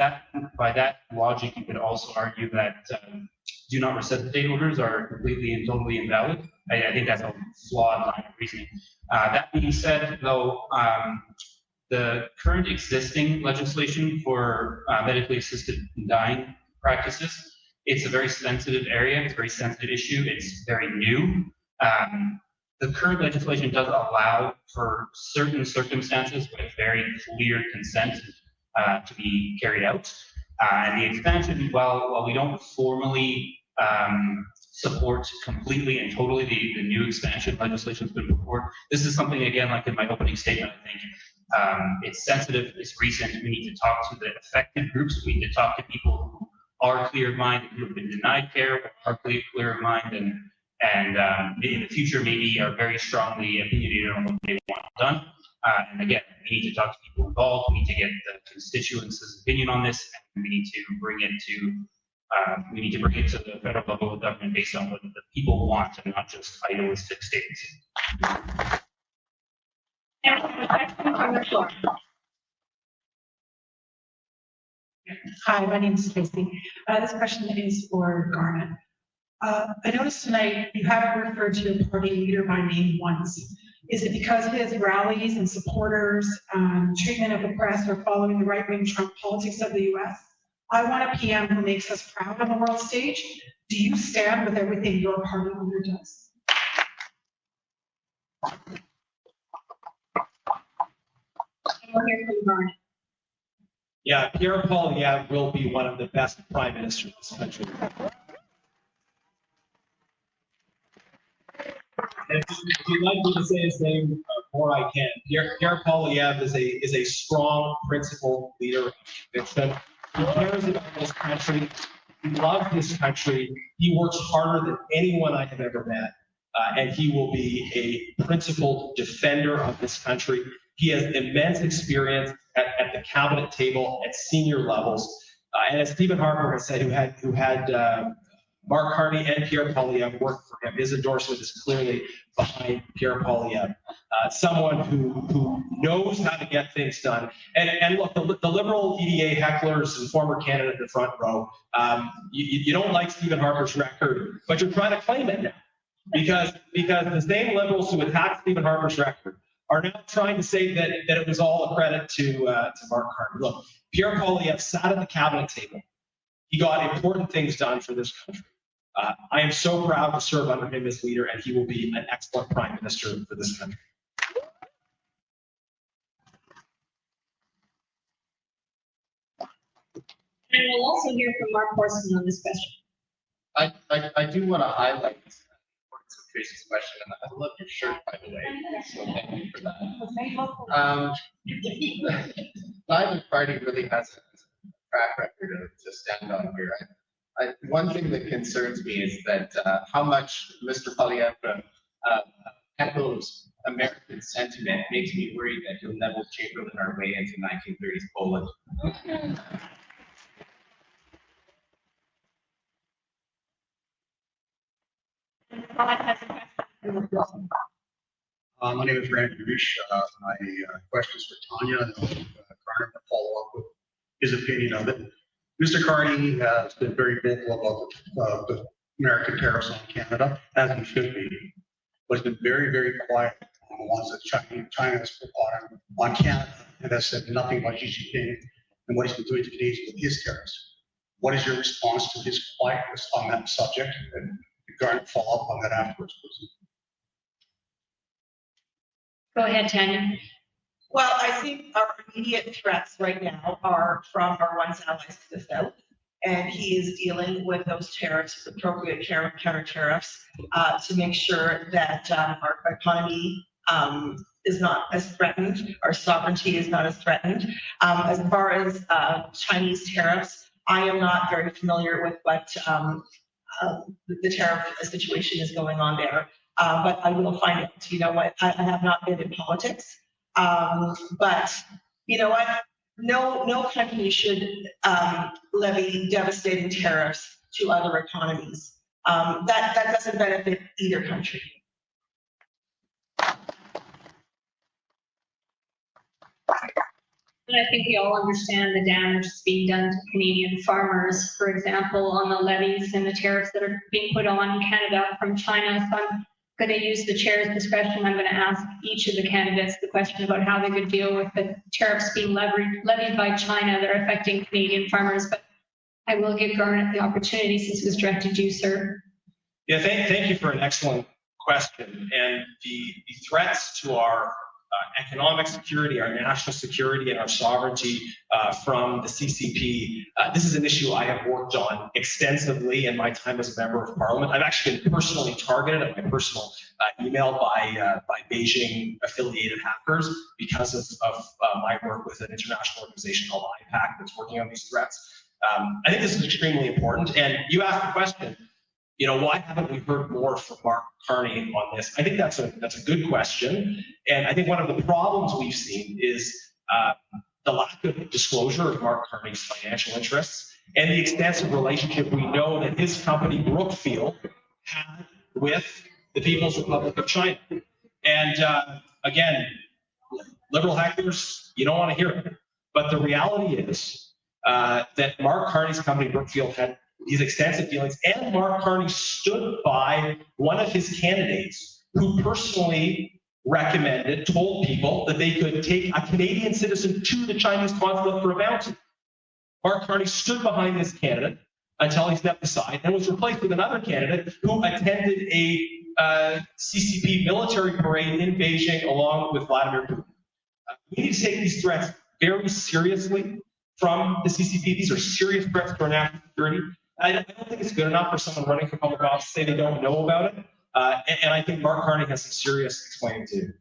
that logic, you could also argue that do not resuscitate orders are completely and totally invalid. I think that's a flawed line of reasoning. That being said, though, the current existing legislation for medically assisted dying practices, it's a very sensitive area, it's a very sensitive issue, it's very new. The current legislation does allow for certain circumstances with very clear consent to be carried out. And the expansion, while we don't formally support completely and totally the new expansion legislation that's been put forward, this is something, again, like in my opening statement, I think, it's sensitive, it's recent, we need to talk to the affected groups, we need to talk to people who are clear of mind, who have been denied care, are clear of mind, and in the future maybe are very strongly opinionated on what they want done. And again, we need to talk to people involved, we need to get the constituents' opinion on this, and we need to bring it to the federal level of government based on what the people want and not just idealistic statements. Hi, my name is Tracy. This question is for Garnett. I noticed tonight you haven't referred to your party leader by name once. Is it because his rallies and supporters, treatment of the press are following the right-wing Trump politics of the U.S.? I want a PM who makes us proud on the world stage. Do you stand with everything your party leader does? And we'll hear from Garnett. Yeah, Pierre Poilievre will be one of the best prime ministers in this country. If you'd like me to say his name more, I can. Pierre Poilievre is a strong, principled leader of conviction. He cares about this country. He loves this country. He works harder than anyone I have ever met. And he will be a principled defender of this country. He has immense experience at the cabinet table at senior levels. And as Stephen Harper has said, who had Mark Carney and Pierre Poilievre work for him, his endorsement is clearly behind Pierre Poilievre. Someone who knows how to get things done. And look, the Liberal EDA hecklers and former candidate in the front row, you don't like Stephen Harper's record, but you're trying to claim it now. Because the same Liberals who attacked Stephen Harper's record are now trying to say that it was all a credit to Mark Carney. Look, Pierre Poilievre sat at the cabinet table. He got important things done for this country. I am so proud to serve under him as leader, and he will be an excellent prime minister for this country. And we'll also hear from Mark Horseman on this question. I do want to highlight the importance of Tracy's question, and I love your shirt, by the way, so thank you for that. Neither party really has a track record to stand on here. One thing that concerns me is that how much Mr. Poilievre echoes American sentiment makes me worried that he'll Neville Chamberlain our way into 1930s Poland. My name is Randall. My question is for Tanya, and Garnett to follow up with his opinion of it. Mr. Carney has been very vocal about the American tariffs on Canada, as he should be, but has been very, very quiet on the ones that China has put on Canada, and has said nothing about Xi Jinping and what he's been doing to Canadians with his tariffs. What is your response to his quietness on that subject? And Garnett follow up on that afterwards, please. Go ahead, Tanya. Well, I think our immediate threats right now are from our once allies to the south. And he is dealing with those tariffs, appropriate counter tariffs, to make sure that our economy is not as threatened, our sovereignty is not as threatened. As far as Chinese tariffs, I am not very familiar with what the tariff situation is going on there. But I will find out. You know what? I have not been in politics. But you know what? No country should levy devastating tariffs to other economies. That doesn't benefit either country. And I think we all understand the damage that's being done to Canadian farmers, for example, on the levies and the tariffs that are being put on Canada from China. So I'm going to use the chair's discretion. I'm going to ask each of the candidates the question about how they could deal with the tariffs being levied by China that are affecting Canadian farmers. But I will give Garnett the opportunity since it was directed to you, sir. Yeah, thank you for an excellent question. And the threats to our economic security, our national security, and our sovereignty from the CCP. This is an issue I have worked on extensively in my time as a member of parliament. I've actually been personally targeted at my personal email by Beijing affiliated hackers because of my work with an international organization called IPAC that's working on these threats. I think this is extremely important. And you asked the question, you know, why haven't we heard more from Mark Carney on this? I think that's a good question. And I think one of the problems we've seen is the lack of disclosure of Mark Carney's financial interests and the extensive relationship we know that his company, Brookfield, had with the People's Republic of China. And again, liberal hackers, you don't want to hear it. But the reality is that Mark Carney's company, Brookfield, had these extensive dealings, and Mark Carney stood by one of his candidates who personally told people that they could take a Canadian citizen to the Chinese consulate for a bounty. Mark Carney stood behind this candidate until he stepped aside and was replaced with another candidate who attended a CCP military parade in Beijing along with Vladimir Putin. We need to take these threats very seriously from the CCP. These are serious threats to our national security. I don't think it's good enough for someone running for public office to say they don't know about it. And I think Mark Carney has some serious explaining to do.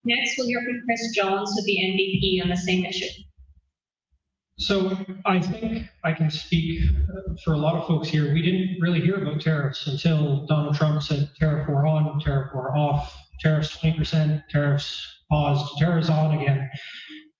Next, we'll hear from Chris Jones with the NDP on the same issue. So I think I can speak for a lot of folks here. We didn't really hear about tariffs until Donald Trump said tariff war on, tariff war off, tariffs 20%, tariffs paused, tariffs on again.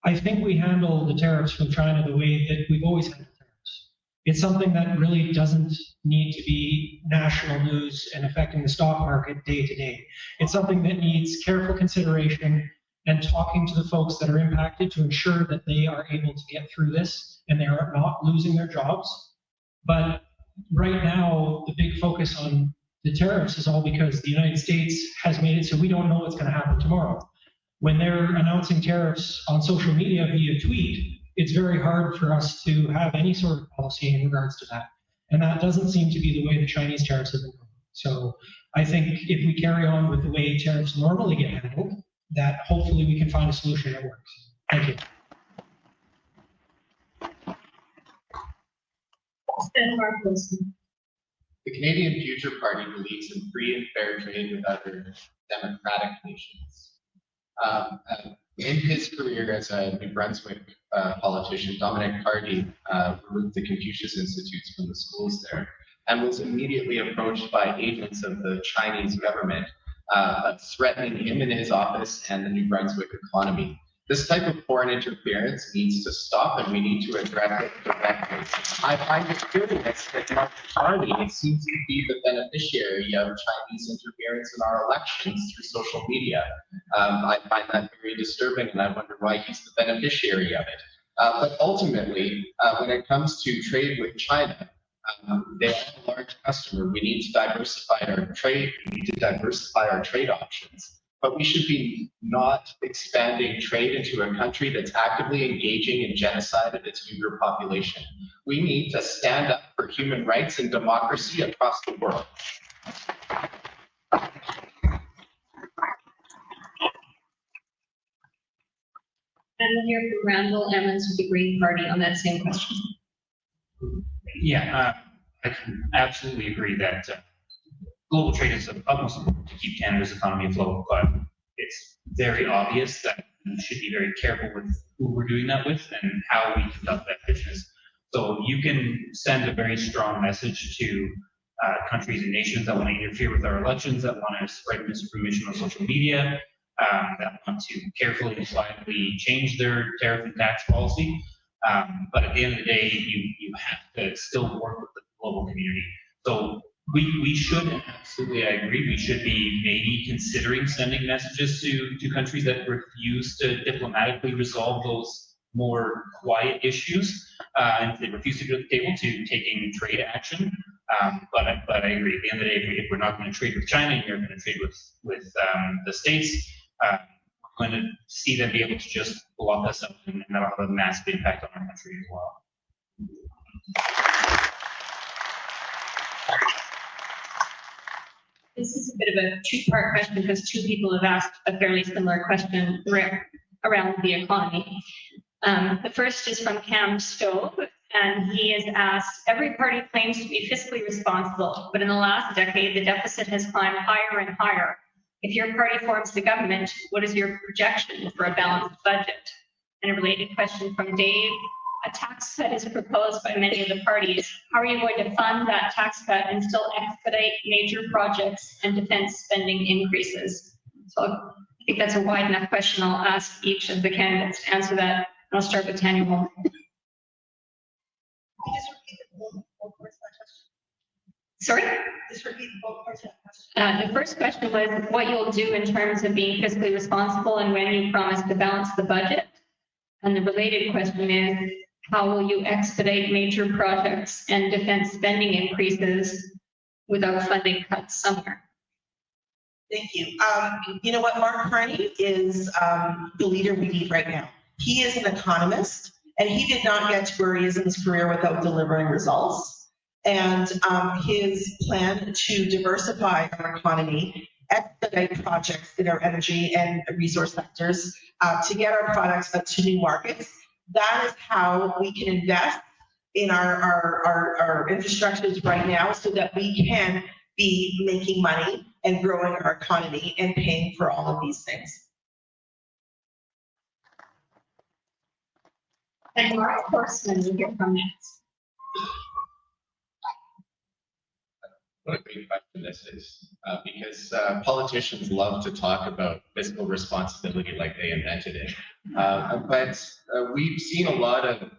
I think we handle the tariffs from China the way that we've always handled tariffs. It's something that really doesn't need to be national news and affecting the stock market day to day. It's something that needs careful consideration and talking to the folks that are impacted to ensure that they are able to get through this and they are not losing their jobs. But right now, the big focus on the tariffs is all because the United States has made it so we don't know what's going to happen tomorrow. When they're announcing tariffs on social media via tweet, it's very hard for us to have any sort of policy in regards to that. And that doesn't seem to be the way the Chinese tariffs have been going. So I think if we carry on with the way tariffs normally get handled, that hopefully we can find a solution that works. Thank you. The Canadian Future Party believes in free and fair trade with other democratic nations. In his career as a New Brunswick politician, Dominic Cardy removed the Confucius Institutes from the schools there and was immediately approached by agents of the Chinese government threatening him in his office and the New Brunswick economy. This type of foreign interference needs to stop, and we need to address it directly. I find it curious that Mark Carney seems to be the beneficiary of Chinese interference in our elections through social media. I find that very disturbing, and I wonder why he's the beneficiary of it. But ultimately, when it comes to trade with China, they are a large customer. We need to diversify our trade. We need to diversify our trade options. But we should be not expanding trade into a country that's actively engaging in genocide of its Uyghur population. We need to stand up for human rights and democracy across the world. And we'll hear from Randall Emmons with the Green Party on that same question. Yeah, I can absolutely agree that global trade is of utmost importance to keep Canada's economy afloat, but it's very obvious that we should be very careful with who we're doing that with and how we conduct that business. So you can send a very strong message to countries and nations that want to interfere with our elections, that want to spread misinformation on social media, that want to carefully and slightly change their tariff and tax policy. But at the end of the day, you have to still work with the global community. So we should, and absolutely I agree, we should be maybe considering sending messages to countries that refuse to diplomatically resolve those more quiet issues, and if they refuse to go to the table, to taking trade action. But I agree, at the end of the day, if we're not going to trade with China, and you're going to trade with the States, we're going to see them be able to just block us up, and that'll have a massive impact on our country as well. This is a bit of a two-part question because two people have asked a fairly similar question around the economy. The first is from Cam Stove, and he has asked, every party claims to be fiscally responsible, but in the last decade, the deficit has climbed higher and higher. If your party forms the government, what is your projection for a balanced budget? And a related question from Dave, a tax cut is proposed by many of the parties. How are you going to fund that tax cut and still expedite major projects and defense spending increases? So I think that's a wide enough question. I'll ask each of the candidates to answer that. I'll start with Tanya Holm. Sorry? Just repeat both parts of that question. The first question was what you'll do in terms of being fiscally responsible and when you promise to balance the budget. And the related question is, how will you expedite major projects and defense spending increases without funding cuts somewhere? Thank you. You know what, Mark Carney is the leader we need right now. He is an economist, and he did not get to where he is in his career without delivering results. And his plan to diversify our economy, expedite projects in our energy and resource sectors, to get our products to new markets, that is how we can invest in our infrastructures right now so that we can be making money and growing our economy and paying for all of these things. And Mark Horseman, we hear from next. What a great question this is, because politicians love to talk about fiscal responsibility like they invented it. But we've seen a lot of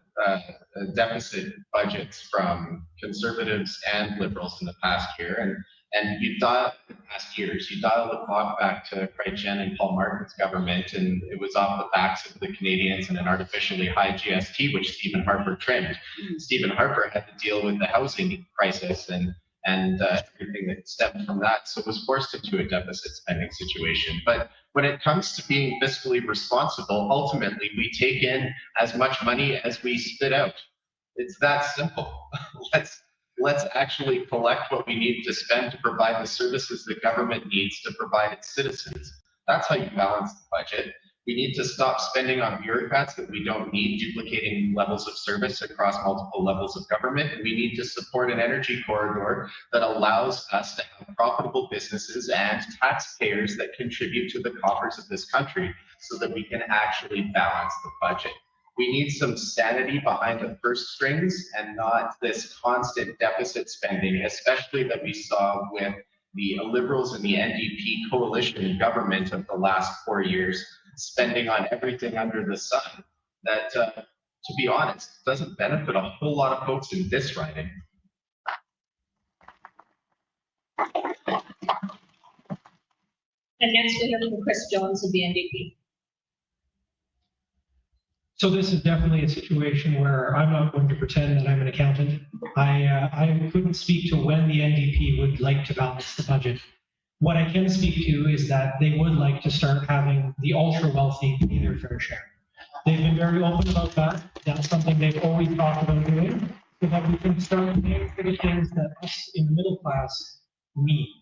deficit budgets from conservatives and liberals in the past year, and you dial the past years, you dial the clock back to Craig Jen and Paul Martin's government, and it was off the backs of the Canadians and an artificially high GST, which Stephen Harper trimmed. Stephen Harper had to deal with the housing crisis and everything that stemmed from that, so was forced into a deficit spending situation. But when it comes to being fiscally responsible, ultimately we take in as much money as we spit out. It's that simple. Let's actually collect what we need to spend to provide the services the government needs to provide its citizens. That's how you balance the budget. We need to stop spending on bureaucrats that we don't need, duplicating levels of service across multiple levels of government. We need to support an energy corridor that allows us to have profitable businesses and taxpayers that contribute to the coffers of this country so that we can actually balance the budget. We need some sanity behind the purse strings and not this constant deficit spending, especially that we saw with the Liberals and the NDP coalition government of the last 4 years, spending on everything under the sun that, to be honest, doesn't benefit a whole lot of folks in this riding. And next we hear from Chris Jones of the NDP. So this is definitely a situation where I'm not going to pretend that I'm an accountant. I couldn't speak to when the NDP would like to balance the budget. What I can speak to is that they would like to start having the ultra wealthy pay their fair share. They've been very open about that. That's something they've always talked about doing, so that we can start paying for the things that us in the middle class need.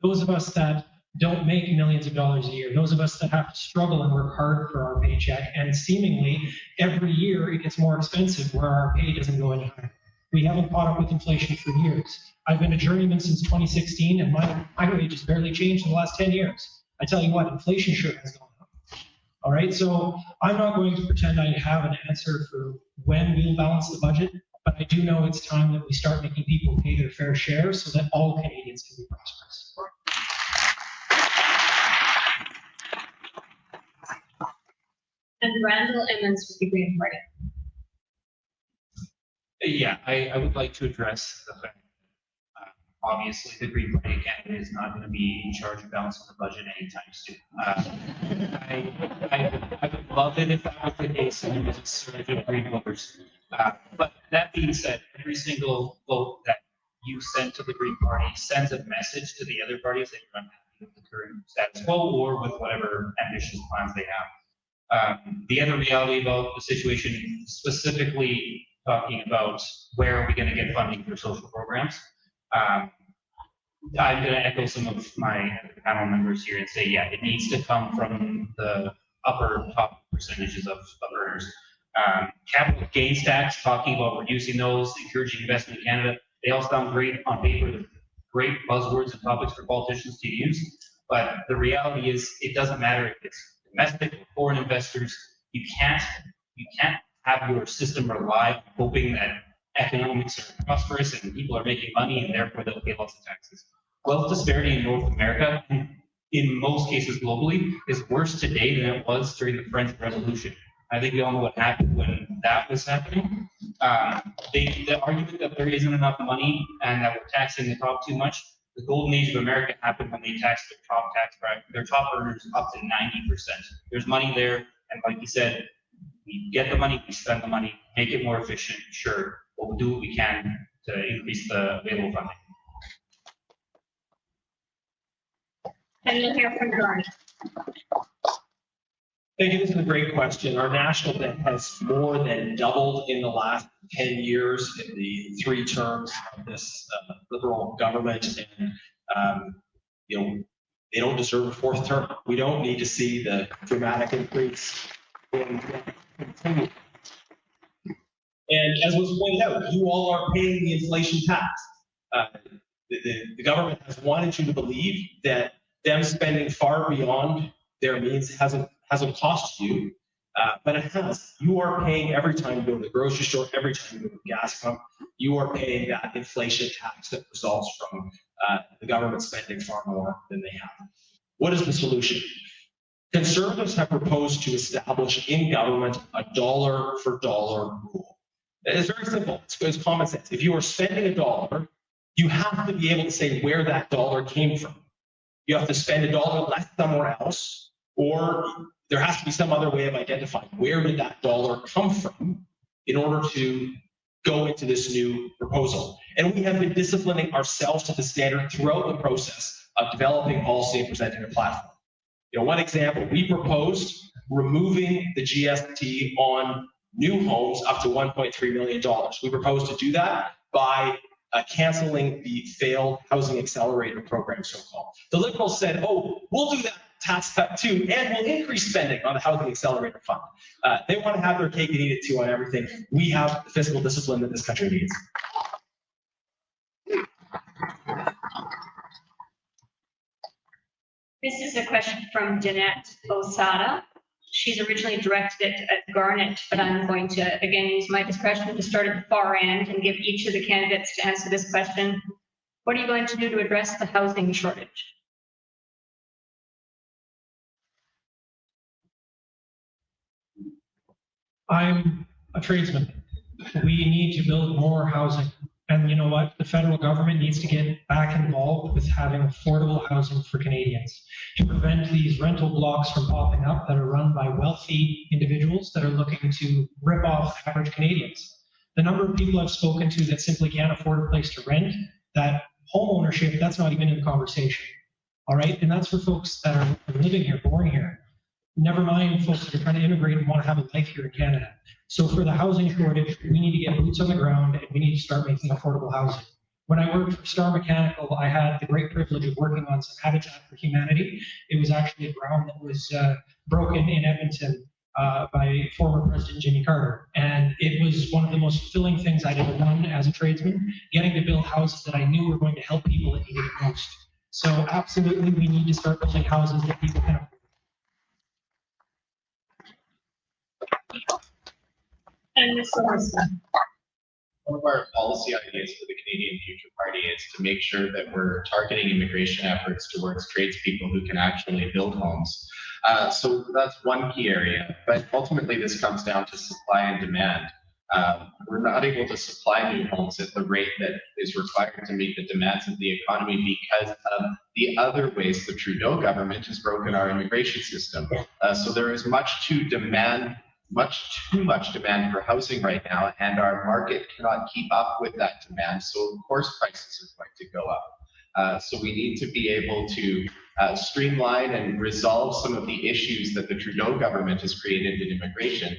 Those of us that don't make millions of dollars a year, those of us that have to struggle and work hard for our paycheck, and seemingly every year it gets more expensive where our pay doesn't go any higher. We haven't caught up with inflation for years. I've been a journeyman since 2016, and my wage has barely changed in the last 10 years. I tell you what, inflation sure has gone up. All right, so I'm not going to pretend I have an answer for when we'll balance the budget, but I do know it's time that we start making people pay their fair share so that all Canadians can be prosperous. And Randall Emmons with the Green Party. Yeah, I would like to address the fact that obviously the Green Party candidate is not going to be in charge of balancing the budget anytime soon. I would love it if that was the case and there was a surge of green voters. But that being said, every single vote that you send to the Green Party sends a message to the other parties that you're unhappy with the current status quo or with whatever ambitious plans they have. The other reality about the situation, specifically talking about where are we going to get funding for social programs, I'm going to echo some of my panel members here and say, yeah, it needs to come from the top percentages of earners. Capital gains tax, talking about reducing those, encouraging investment in Canada, they all sound great on paper. They're great buzzwords and topics for politicians to use. But the reality is, it doesn't matter if it's domestic or foreign investors. You can't have your system rely on hoping that economics are prosperous and people are making money and therefore they'll pay lots of taxes. Wealth disparity in North America, in most cases globally, is worse today than it was during the French Revolution. I think we all know what happened when that was happening. The argument that there isn't enough money and that we're taxing the top too much, the golden age of America happened when they taxed their top earners up to 90%. There's money there, and like you said, we get the money, we spend the money, make it more efficient, sure, but we'll do what we can to increase the available funding. And then hear from Garnett. Thank you. This is a great question. Our national debt has more than doubled in the last 10 years in the 3 terms of this Liberal government. And, they don't deserve a 4th term. We don't need to see the dramatic increase in continue. And as was pointed out, you all are paying the inflation tax. The government has wanted you to believe that them spending far beyond their means hasn't cost you, but it has. You are paying every time you go to the grocery store, every time you go to the gas pump, you are paying that inflation tax that results from the government spending far more than they have. What is the solution? Conservatives have proposed to establish in government a dollar for dollar rule. It's very simple. It's common sense. If you are spending $1, you have to be able to say where that dollar came from. You have to spend $1 less somewhere else, or there has to be some other way of identifying where did that dollar come from in order to go into this new proposal. And we have been disciplining ourselves to the standard throughout the process of developing policy and presenting a platform. One example, we proposed removing the GST on new homes up to $1.3 million. We proposed to do that by canceling the failed housing accelerator program, so-called. The Liberals said, oh, we'll do that tax cut too, and we'll increase spending on the housing accelerator fund. They want to have their cake and eat it too on everything. We have the fiscal discipline that this country needs. This is a question from Jeanette Osada. She's originally directed it at Garnett, but I'm going to, again, use my discretion to start at the far end and give each of the candidates to answer this question. What are you going to do to address the housing shortage? I'm a tradesman. We need to build more housing. And you know what? The federal government needs to get back involved with having affordable housing for Canadians to prevent these rental blocks from popping up that are run by wealthy individuals that are looking to rip off average Canadians. The number of people I've spoken to that simply can't afford a place to rent, that home ownership, that's not even in the conversation. All right? And that's for folks that are living here, born here. Never mind folks that are trying to immigrate and want to have a life here in Canada. So for the housing shortage, we need to get boots on the ground and we need to start making affordable housing. When I worked for Star Mechanical, I had the great privilege of working on some Habitat for Humanity. It was actually a ground that was broken in Edmonton by former President Jimmy Carter. And it was one of the most fulfilling things I'd ever done as a tradesman, getting to build houses that I knew were going to help people that needed it most. So absolutely, we need to start building houses that people can afford. And Ms. Horseman. One of our policy ideas for the Canadian Future Party is to make sure that we're targeting immigration efforts towards tradespeople who can actually build homes. So that's one key area, but ultimately this comes down to supply and demand. We're not able to supply new homes at the rate that is required to meet the demands of the economy because of the other ways the Trudeau government has broken our immigration system. So there is much too much demand for housing right now, and our market cannot keep up with that demand. So of course prices are going to go up. So we need to be able to streamline and resolve some of the issues that the Trudeau government has created in immigration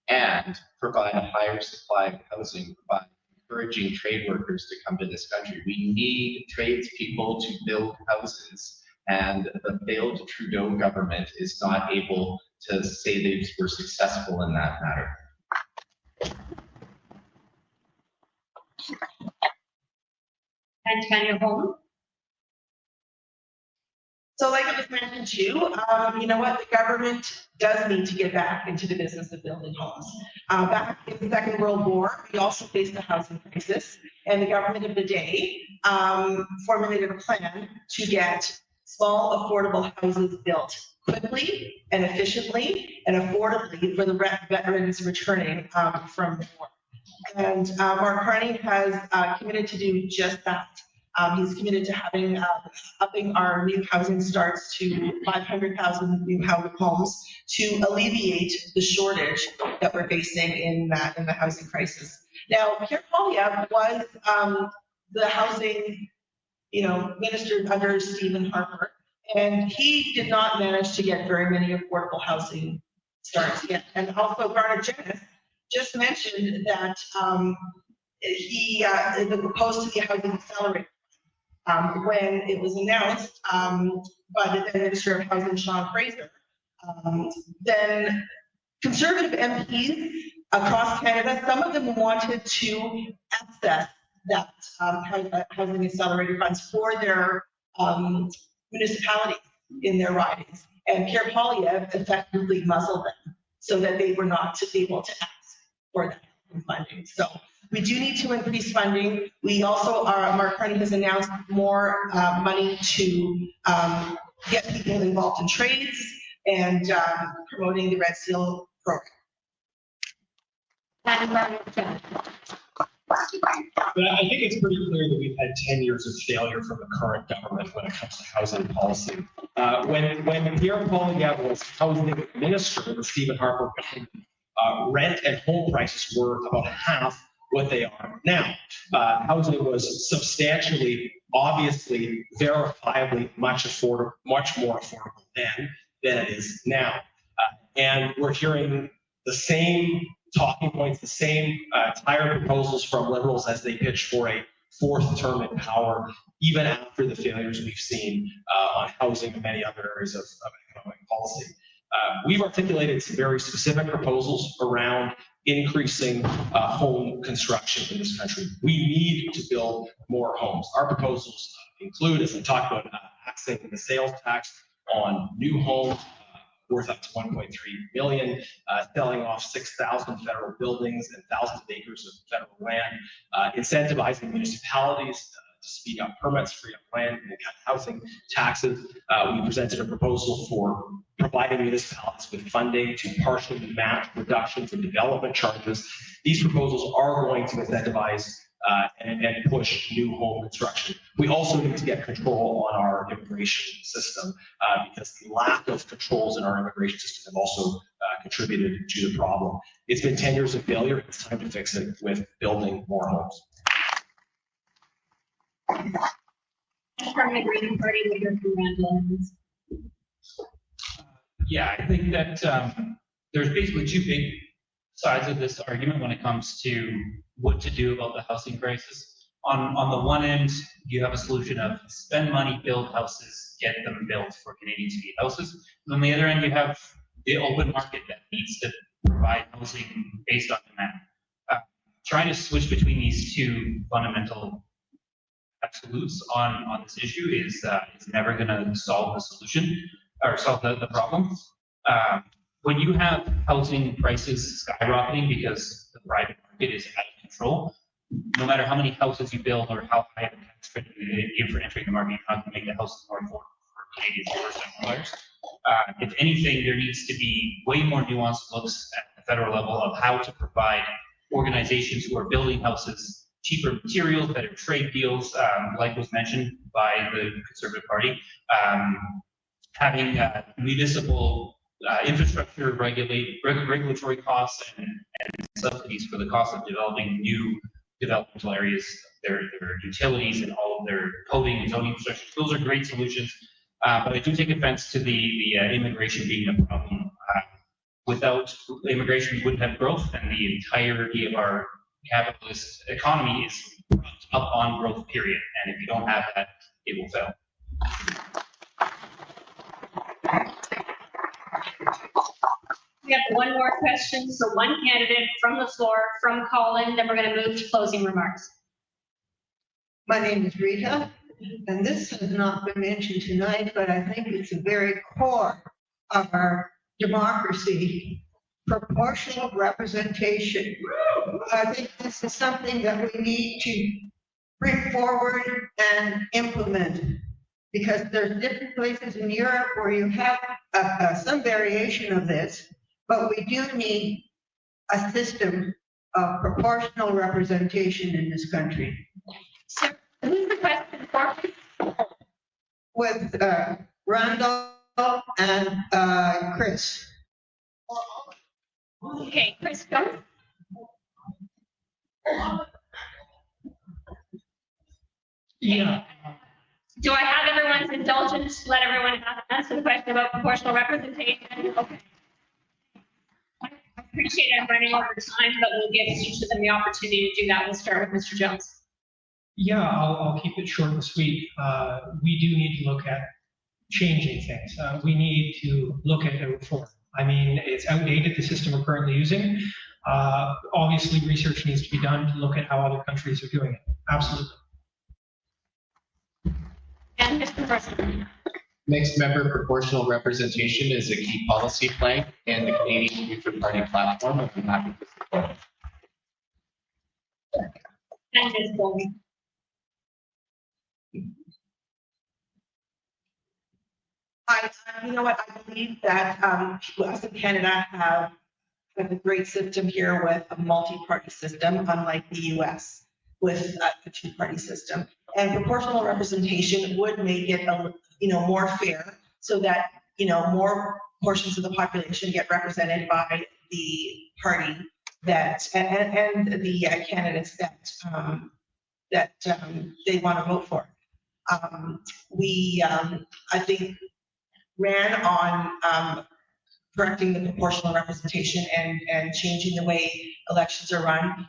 and provide a higher supply of housing by encouraging trade workers to come to this country. We need tradespeople to build houses, and the failed Trudeau government is not able to say they were successful in that matter. And Tanya Holm. So like it was mentioned too, you know what, the government does need to get back into the business of building homes. Back in the Second World War, we also faced a housing crisis, and the government of the day formulated a plan to get small, affordable houses built quickly and efficiently and affordably for the veterans returning from war. And Mark Carney has committed to do just that. He's committed to having upping our new housing starts to 500,000 new homes to alleviate the shortage that we're facing in the housing crisis. Now, Pierre Poilievre was the housing, minister under Stephen Harper, And he did not manage to get very many affordable housing starts yet. And also Garnett Genuis just mentioned that he opposed to the housing accelerator. When it was announced by the then Minister of Housing, Sean Fraser, then Conservative MPs across Canada, some of them wanted to access that housing accelerator funds for their municipalities in their ridings. And Pierre Poilievre effectively muzzled them so that they were not able to ask for that funding. So we do need to increase funding. We also Mark Carney has announced more money to get people involved in trades and promoting the Red Seal program. But I think it's pretty clear that we've had 10 years of failure from the current government when it comes to housing policy. When Pierre Poilievre was housing minister with Stephen Harper, rent and home prices were about half what they are now. Housing was substantially, obviously, verifiably much more affordable then than it is now. And we're hearing the same talking points, the same tired proposals from Liberals as they pitch for a fourth term in power, even after the failures we've seen on housing and many other areas of economic policy. We've articulated some very specific proposals around increasing home construction in this country. We need to build more homes. Our proposals include, as I talked about, axing the sales tax on new homes, worth up to 1.3 million, selling off 6,000 federal buildings and thousands of acres of federal land, incentivizing municipalities to speed up permits, free up land, and cut housing taxes. We presented a proposal for providing municipalities with funding to partially match reductions in development charges. These proposals are going to incentivize and push new home construction. We also need to get control on our immigration system because the lack of controls in our immigration system have also contributed to the problem. It's been 10 years of failure. It's time to fix it with building more homes. From the Green Party leader from Randall. Yeah, I think that there's basically two big sides of this argument when it comes to what to do about the housing crisis. On the one end, you have a solution of spend money, build houses, get them built for Canadians who need houses. And on the other end, you have the open market that needs to provide housing based on demand. Trying to switch between these two fundamental absolutes on this issue is never going to solve the solution or solve the problem. When you have housing prices skyrocketing because the private market is out of control, no matter how many houses you build or how high the tax credit you give for entering the market, you're not going to make the houses more affordable for Canadians or first-time buyers. If anything, there needs to be way more nuanced looks at the federal level of how to provide organizations who are building houses cheaper materials, better trade deals, like was mentioned by the Conservative Party, having municipal infrastructure regulatory costs and subsidies for the cost of developing new developmental areas, their utilities and all of their coding and zoning infrastructure. Those are great solutions, but I do take offense to the immigration being a problem. Without immigration, we wouldn't have growth, and the entirety of our capitalist economy is propped up on growth, period. And if you don't have that, it will fail. We have one more question, so one candidate from the floor, from Colin, then we're going to move to closing remarks. My name is Rita, and this has not been mentioned tonight, but I think it's a very core of our democracy, proportional representation. I think this is something that we need to bring forward and implement, because there's different places in Europe where you have some variation of this, but we do need a system of proportional representation in this country. So, who's the question for? With Randall and Chris. Okay, Chris, go. Yeah. Do I have everyone's indulgence to let everyone answer the question about proportional representation? Okay. I appreciate I'm running over time, but we'll give each of them the opportunity to do that. We'll start with Mr. Jones. Yeah, I'll keep it short and sweet. We do need to look at changing things. We need to look at a reform. I mean, it's outdated, the system we're currently using. Obviously, research needs to be done to look at how other countries are doing it. Absolutely. And Mr. Horseman. Mixed member proportional representation is a key policy plank in the Canadian Future Party platform, and I'm happy to support it. And Ms. Bowman. You know what, I believe that us in Canada have a great system here with a multi-party system, unlike the US with a two-party system. And proportional representation would make it, more fair so that, more portions of the population get represented by the party that, and the candidates that they want to vote for. I think, ran on correcting the proportional representation and changing the way elections are run.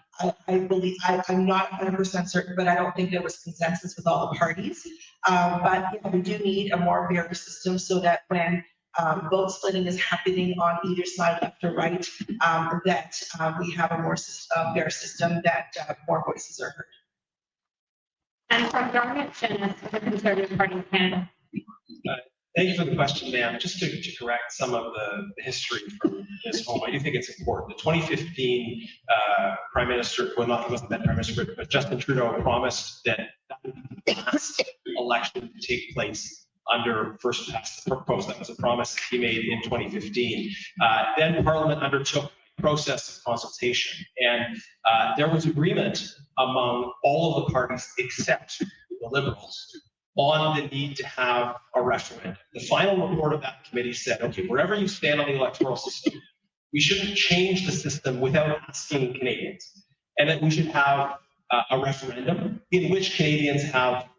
I believe, I'm not 100% certain, but I don't think there was consensus with all the parties. But yeah, we do need a more fair system so that when vote splitting is happening on either side, left or right, that we have a more fair system that more voices are heard. And from Garnett, Genuis, the Conservative Party of Canada. Thank you for the question, ma'am. Just to correct some of the history from Ms. Holm, I do think it's important. The 2015 Prime Minister, well, not, he wasn't that Prime Minister, but Justin Trudeau promised that the last election to take place under first past the proposed. That was a promise he made in 2015. Then Parliament undertook a process of consultation, and there was agreement among all of the parties except the Liberals on the need to have a referendum. The final report of that committee said, okay, wherever you stand on the electoral system, we shouldn't change the system without asking Canadians, and that we should have a referendum in which Canadians have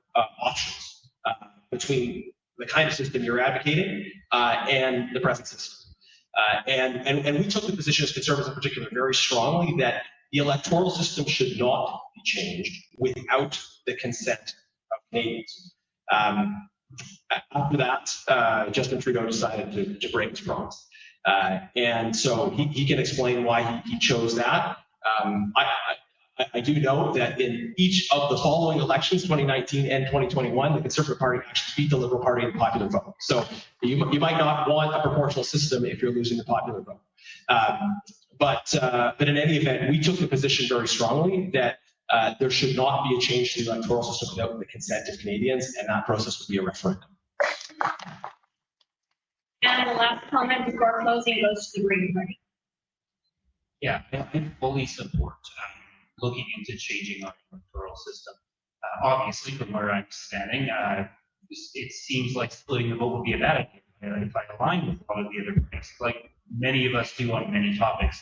options between the kind of system you're advocating and the present system. And we took the position as Conservatives in particular very strongly that the electoral system should not be changed without the consent of Canadians. After that, Justin Trudeau decided to break his promise. And so he can explain why he chose that. I do know that in each of the following elections, 2019 and 2021, the Conservative Party actually beat the Liberal Party in the popular vote. So you might not want a proportional system if you're losing the popular vote. But in any event, we took the position very strongly that there should not be a change to the electoral system without the consent of Canadians, and that process would be a referendum. And the last comment before closing goes to the Green Party. Yeah, I fully support looking into changing our electoral system. Obviously, from where I'm standing, it seems like splitting the vote would be a bad idea if I align with a lot of the other parties, like many of us do on many topics.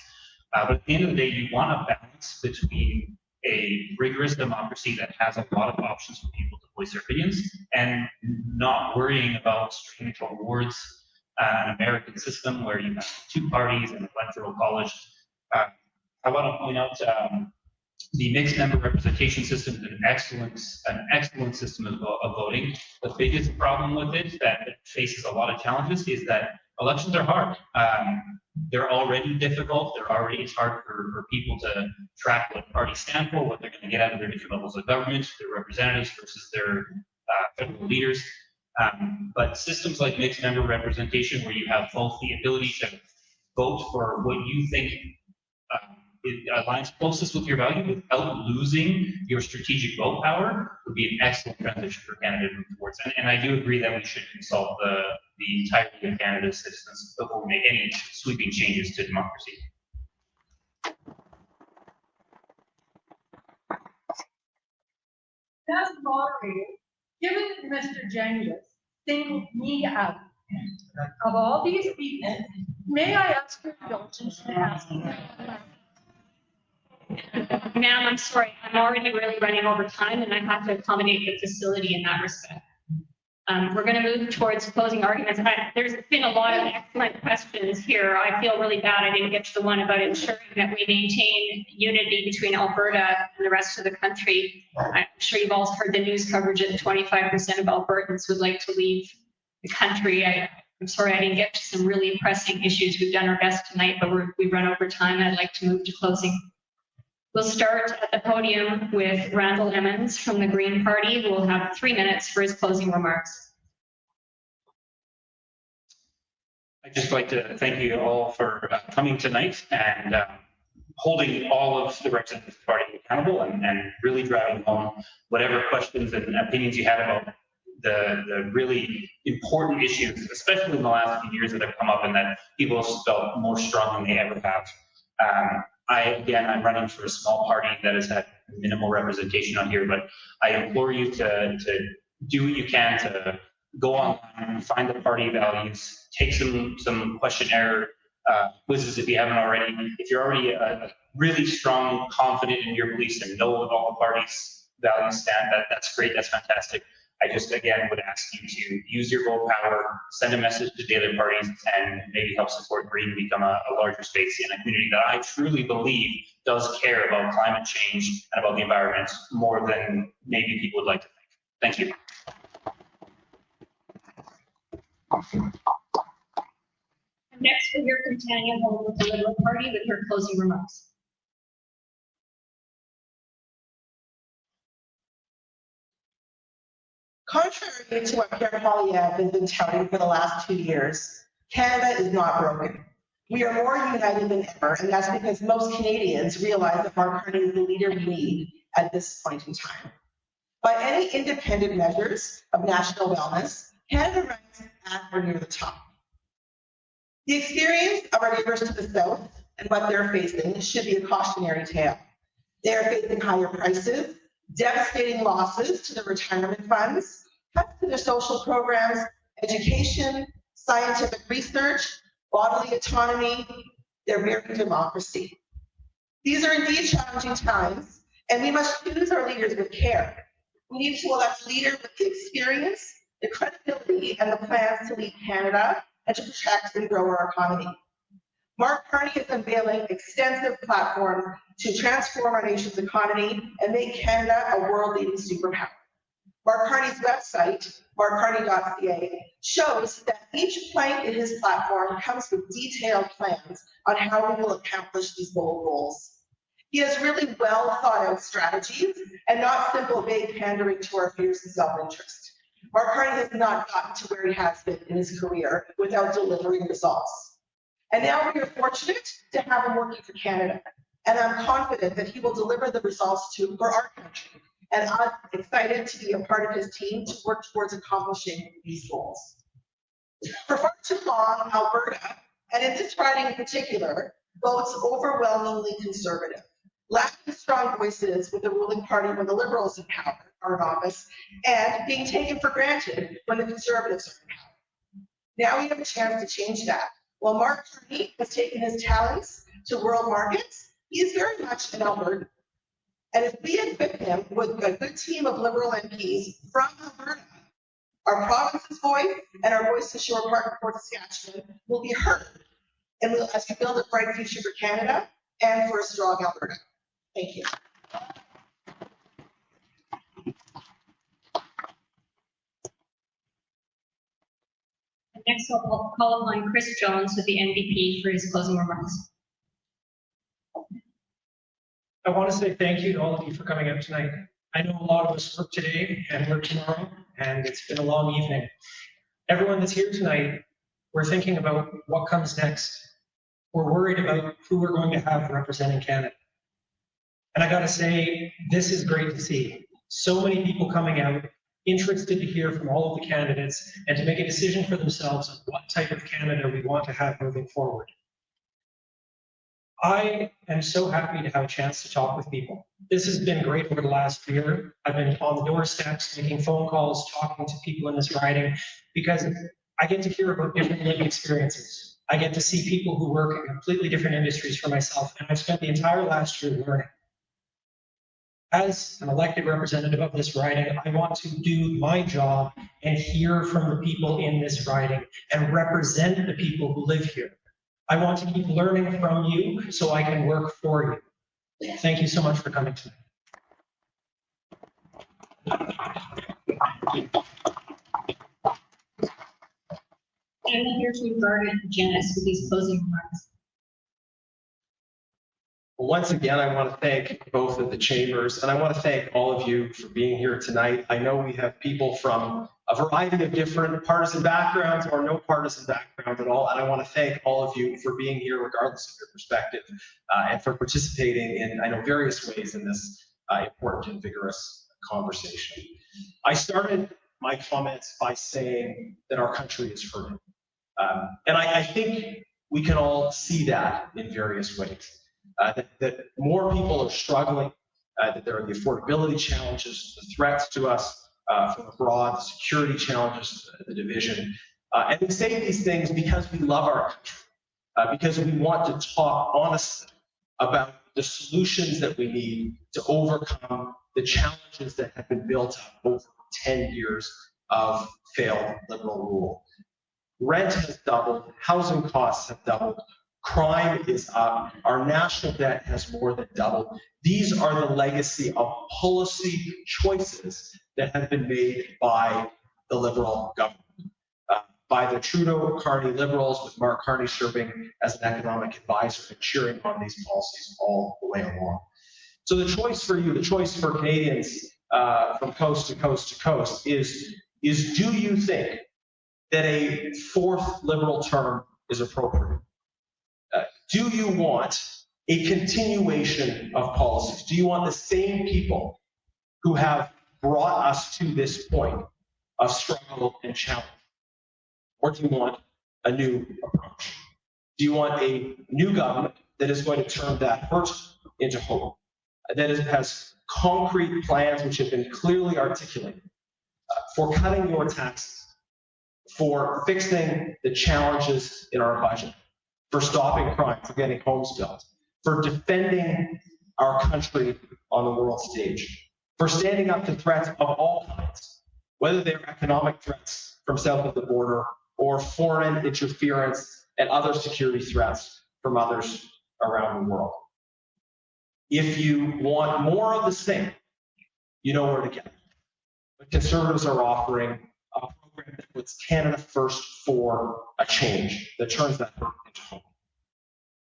But at the end of the day, you want a balance between a rigorous democracy that has a lot of options for people to voice their opinions and not worrying about straying towards an American system where you have two parties and electoral college. I want to point out the mixed member representation system is an excellent system of voting. The biggest problem with it that faces a lot of challenges is that elections are hard. They're already difficult. It's hard for people to track what parties stand for, what they're going to get out of their different levels of government, their representatives versus their federal leaders. But systems like mixed member representation, where you have both the ability to vote for what you think it aligns closest with your value without losing your strategic vote power, would be an excellent transition for Canada to move towards. And I do agree that we should consult the entirety of Canada's citizens before we make any sweeping changes to democracy. As moderator, given that Mr. Genuis singled me out of all these people, may I ask your indulgence to ask him? Ma'am, I'm sorry, I'm already really running over time and I have to accommodate the facility in that respect. We're going to move towards closing arguments. There's been a lot of excellent questions here. I feel really bad I didn't get to the one about ensuring that we maintain unity between Alberta and the rest of the country. I'm sure you've all heard the news coverage that 25% of Albertans would like to leave the country. I'm sorry I didn't get to some really pressing issues. We've done our best tonight, but we run over time. I'd like to move to closing. We'll start at the podium with Randall Emmons from the Green Party, who will have 3 minutes for his closing remarks. I'd just like to thank you all for coming tonight and holding all of the representatives of the party accountable and really driving home whatever questions and opinions you had about the really important issues, especially in the last few years that have come up and that people have felt more strong than they ever have. I'm running for a small party that has had minimal representation on here, but I implore you to do what you can to go online, find the party values, take some questionnaire quizzes if you haven't already. If you're already really strong, confident in your beliefs and know what all the party's values stand, that's great, that's fantastic. I just, again, would ask you to use your vote power, send a message to the other parties, and maybe help support Green become a larger space in a community that I truly believe does care about climate change and about the environment more than maybe people would like to think. Thank you. Next, we'll hear from Tanya Holm with the Liberal Party with her closing remarks. Contrary to what Pierre Poilievre has been touting for the last 2 years, Canada is not broken. We are more united than ever, and that's because most Canadians realize that Mark Carney is the leader we need at this point in time. By any independent measures of national wellness, Canada ranks at or near the top. The experience of our neighbors to the south and what they're facing should be a cautionary tale. They are facing higher prices, devastating losses to their retirement funds, cuts to their social programs, education, scientific research, bodily autonomy, their very democracy. These are indeed challenging times, and we must choose our leaders with care. We need to elect a leader with the experience, the credibility, and the plans to lead Canada and to protect and grow our economy. Mark Carney is unveiling extensive platforms to transform our nation's economy and make Canada a world-leading superpower. Mark Carney's website, markcarney.ca, shows that each plank in his platform comes with detailed plans on how we will accomplish these bold goals. He has really well thought out strategies and not simple vague pandering to our fears and self-interest. Mark Carney has not gotten to where he has been in his career without delivering results. And now we are fortunate to have him working for Canada. And I'm confident that he will deliver the results for our country. And I'm excited to be a part of his team to work towards accomplishing these goals. For far too long, Alberta, and in this riding in particular, votes overwhelmingly conservative, lacking strong voices with the ruling party when the Liberals in power are in office, and being taken for granted when the Conservatives are in power. Now we have a chance to change that. While Mark Carney has taken his talents to world markets, he is very much an Albertan. And if we equip him with a good team of Liberal MPs from Alberta, our province's voice and our voice in Sherwood Park and Port Saskatchewan will be heard, and as we build a bright future for Canada and for a strong Alberta. Thank you. Next, I'll call upon Chris Jones with the NDP for his closing remarks. I want to say thank you to all of you for coming out tonight. I know a lot of us work today and work tomorrow, and it's been a long evening. Everyone that's here tonight, we're thinking about what comes next. We're worried about who we're going to have representing Canada. And I got to say, this is great to see. So many people coming out, interested to hear from all of the candidates and to make a decision for themselves on what type of Canada we want to have moving forward. I am so happy to have a chance to talk with people. This has been great over the last year. I've been on the doorsteps, making phone calls, talking to people in this riding, because I get to hear about different lived experiences. I get to see people who work in completely different industries for myself, and I've spent the entire last year learning. As an elected representative of this riding, I want to do my job and hear from the people in this riding and represent the people who live here. I want to keep learning from you so I can work for you. Thank you so much for coming tonight. And we'll hear from Garnett and Genuis with these closing remarks. Well, once again, I want to thank both of the chambers, and I want to thank all of you for being here tonight. I know we have people from a variety of different partisan backgrounds or no partisan background at all, and I want to thank all of you for being here regardless of your perspective and for participating in, I know, various ways in this important and vigorous conversation. I started my comments by saying that our country is hurting. And I think we can all see that in various ways. That more people are struggling, that there are the affordability challenges, the threats to us from abroad, the security challenges, the division. And we say these things because we love our country, because we want to talk honestly about the solutions that we need to overcome the challenges that have been built up over 10 years of failed Liberal rule. Rent has doubled, housing costs have doubled, crime is up, our national debt has more than doubled. These are the legacy of policy choices that have been made by the Liberal government, by the Trudeau-Carney Liberals, with Mark Carney serving as an economic advisor and cheering on these policies all the way along. So the choice for you, the choice for Canadians from coast to coast to coast is do you think that a fourth Liberal term is appropriate? Do you want a continuation of policies? Do you want the same people who have brought us to this point of struggle and challenge? Or do you want a new approach? Do you want a new government that is going to turn that hurt into hope? That has concrete plans which have been clearly articulated for cutting your taxes, for fixing the challenges in our budget, for stopping crime, for getting homes built, for defending our country on the world stage, for standing up to threats of all kinds, whether they're economic threats from south of the border or foreign interference and other security threats from others around the world. If you want more of the same, you know where to get it. But Conservatives are offering a program that puts Canada first for a change that turns that hurt into hope.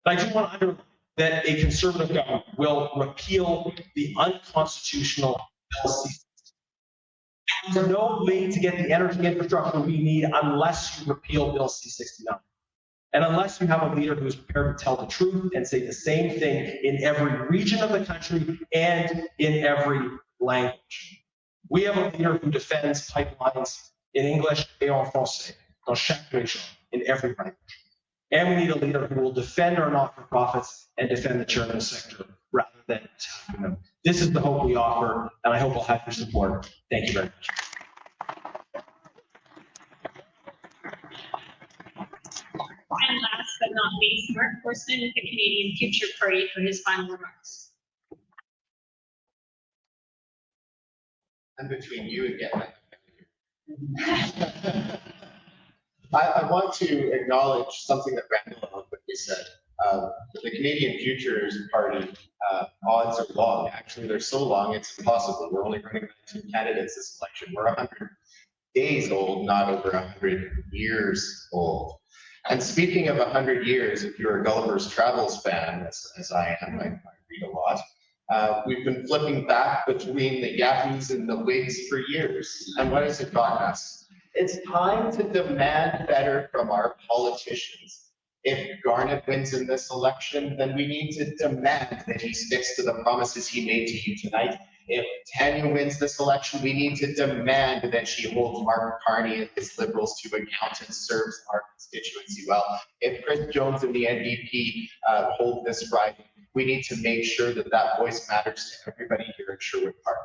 But I do want to underline that a Conservative government will repeal the unconstitutional Bill C-60. There's no way to get the energy infrastructure we need unless you repeal Bill C-69. And unless you have a leader who is prepared to tell the truth and say the same thing in every region of the country and in every language. We have a leader who defends pipelines in English et en français, dans chaque région, in every language. And we need a leader who will defend our not-for-profits and defend the charitable sector rather than attacking them. This is the hope we offer, and I hope I'll have your support. Thank you very much. And last but not least, Mark Horseman with the Canadian Future Party for his final remarks. I'm between you and getting I want to acknowledge something that Randall quickly said. The Canadian Futures Party odds are long. Actually, they're so long, it's impossible. We're only running 19 candidates this election. We're 100 days old, not over 100 years old. And speaking of 100 years, if you're a Gulliver's Travels fan, as I am, I read a lot, we've been flipping back between the Yahoo's and the Whigs for years. And what has it gotten us? It's time to demand better from our politicians. If Garnett wins in this election, then we need to demand that he sticks to the promises he made to you tonight. If Tanya wins this election, we need to demand that she holds Mark Carney and his Liberals to account and serves our constituency well. If Chris Jones and the NDP hold this riding, we need to make sure that that voice matters to everybody here in Sherwood Park.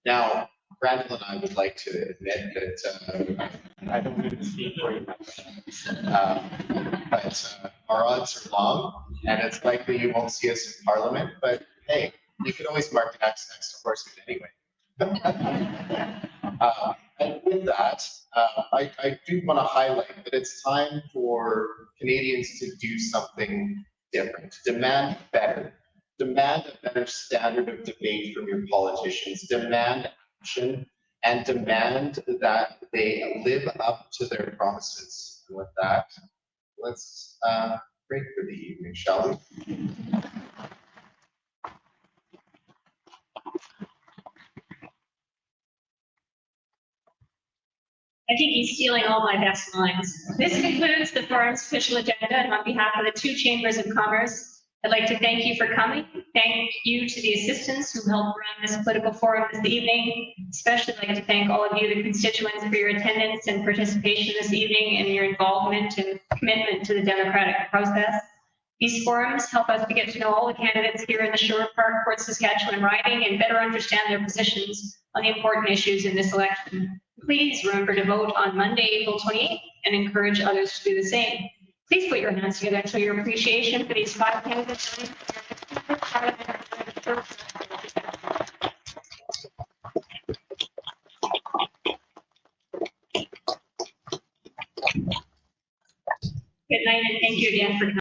Now, Randall and I would like to admit that I don't even speak for you, but our odds are long, and it's likely you won't see us in Parliament, but hey, You could always mark an X next to Horseman anyway. And with that, I do want to highlight that it's time for Canadians to do something different, demand better, demand a better standard of debate from your politicians, demand action, and demand that they live up to their promises. And with that, let's break for the evening, shall we? I think he's stealing all my best lines. This concludes the forum's official agenda, and on behalf of the two chambers of commerce, I'd like to thank you for coming. Thank you to the assistants who helped run this political forum this evening. Especially like to thank all of you, the constituents, for your attendance and participation this evening and your involvement and commitment to the democratic process. These forums help us to get to know all the candidates here in the Sherwood Park, Port Saskatchewan riding and better understand their positions on the important issues in this election. Please remember to vote on Monday, April 28th, and encourage others to do the same. Please put your hands together and show your appreciation for these 5 candidates. Good night, and thank you again for coming.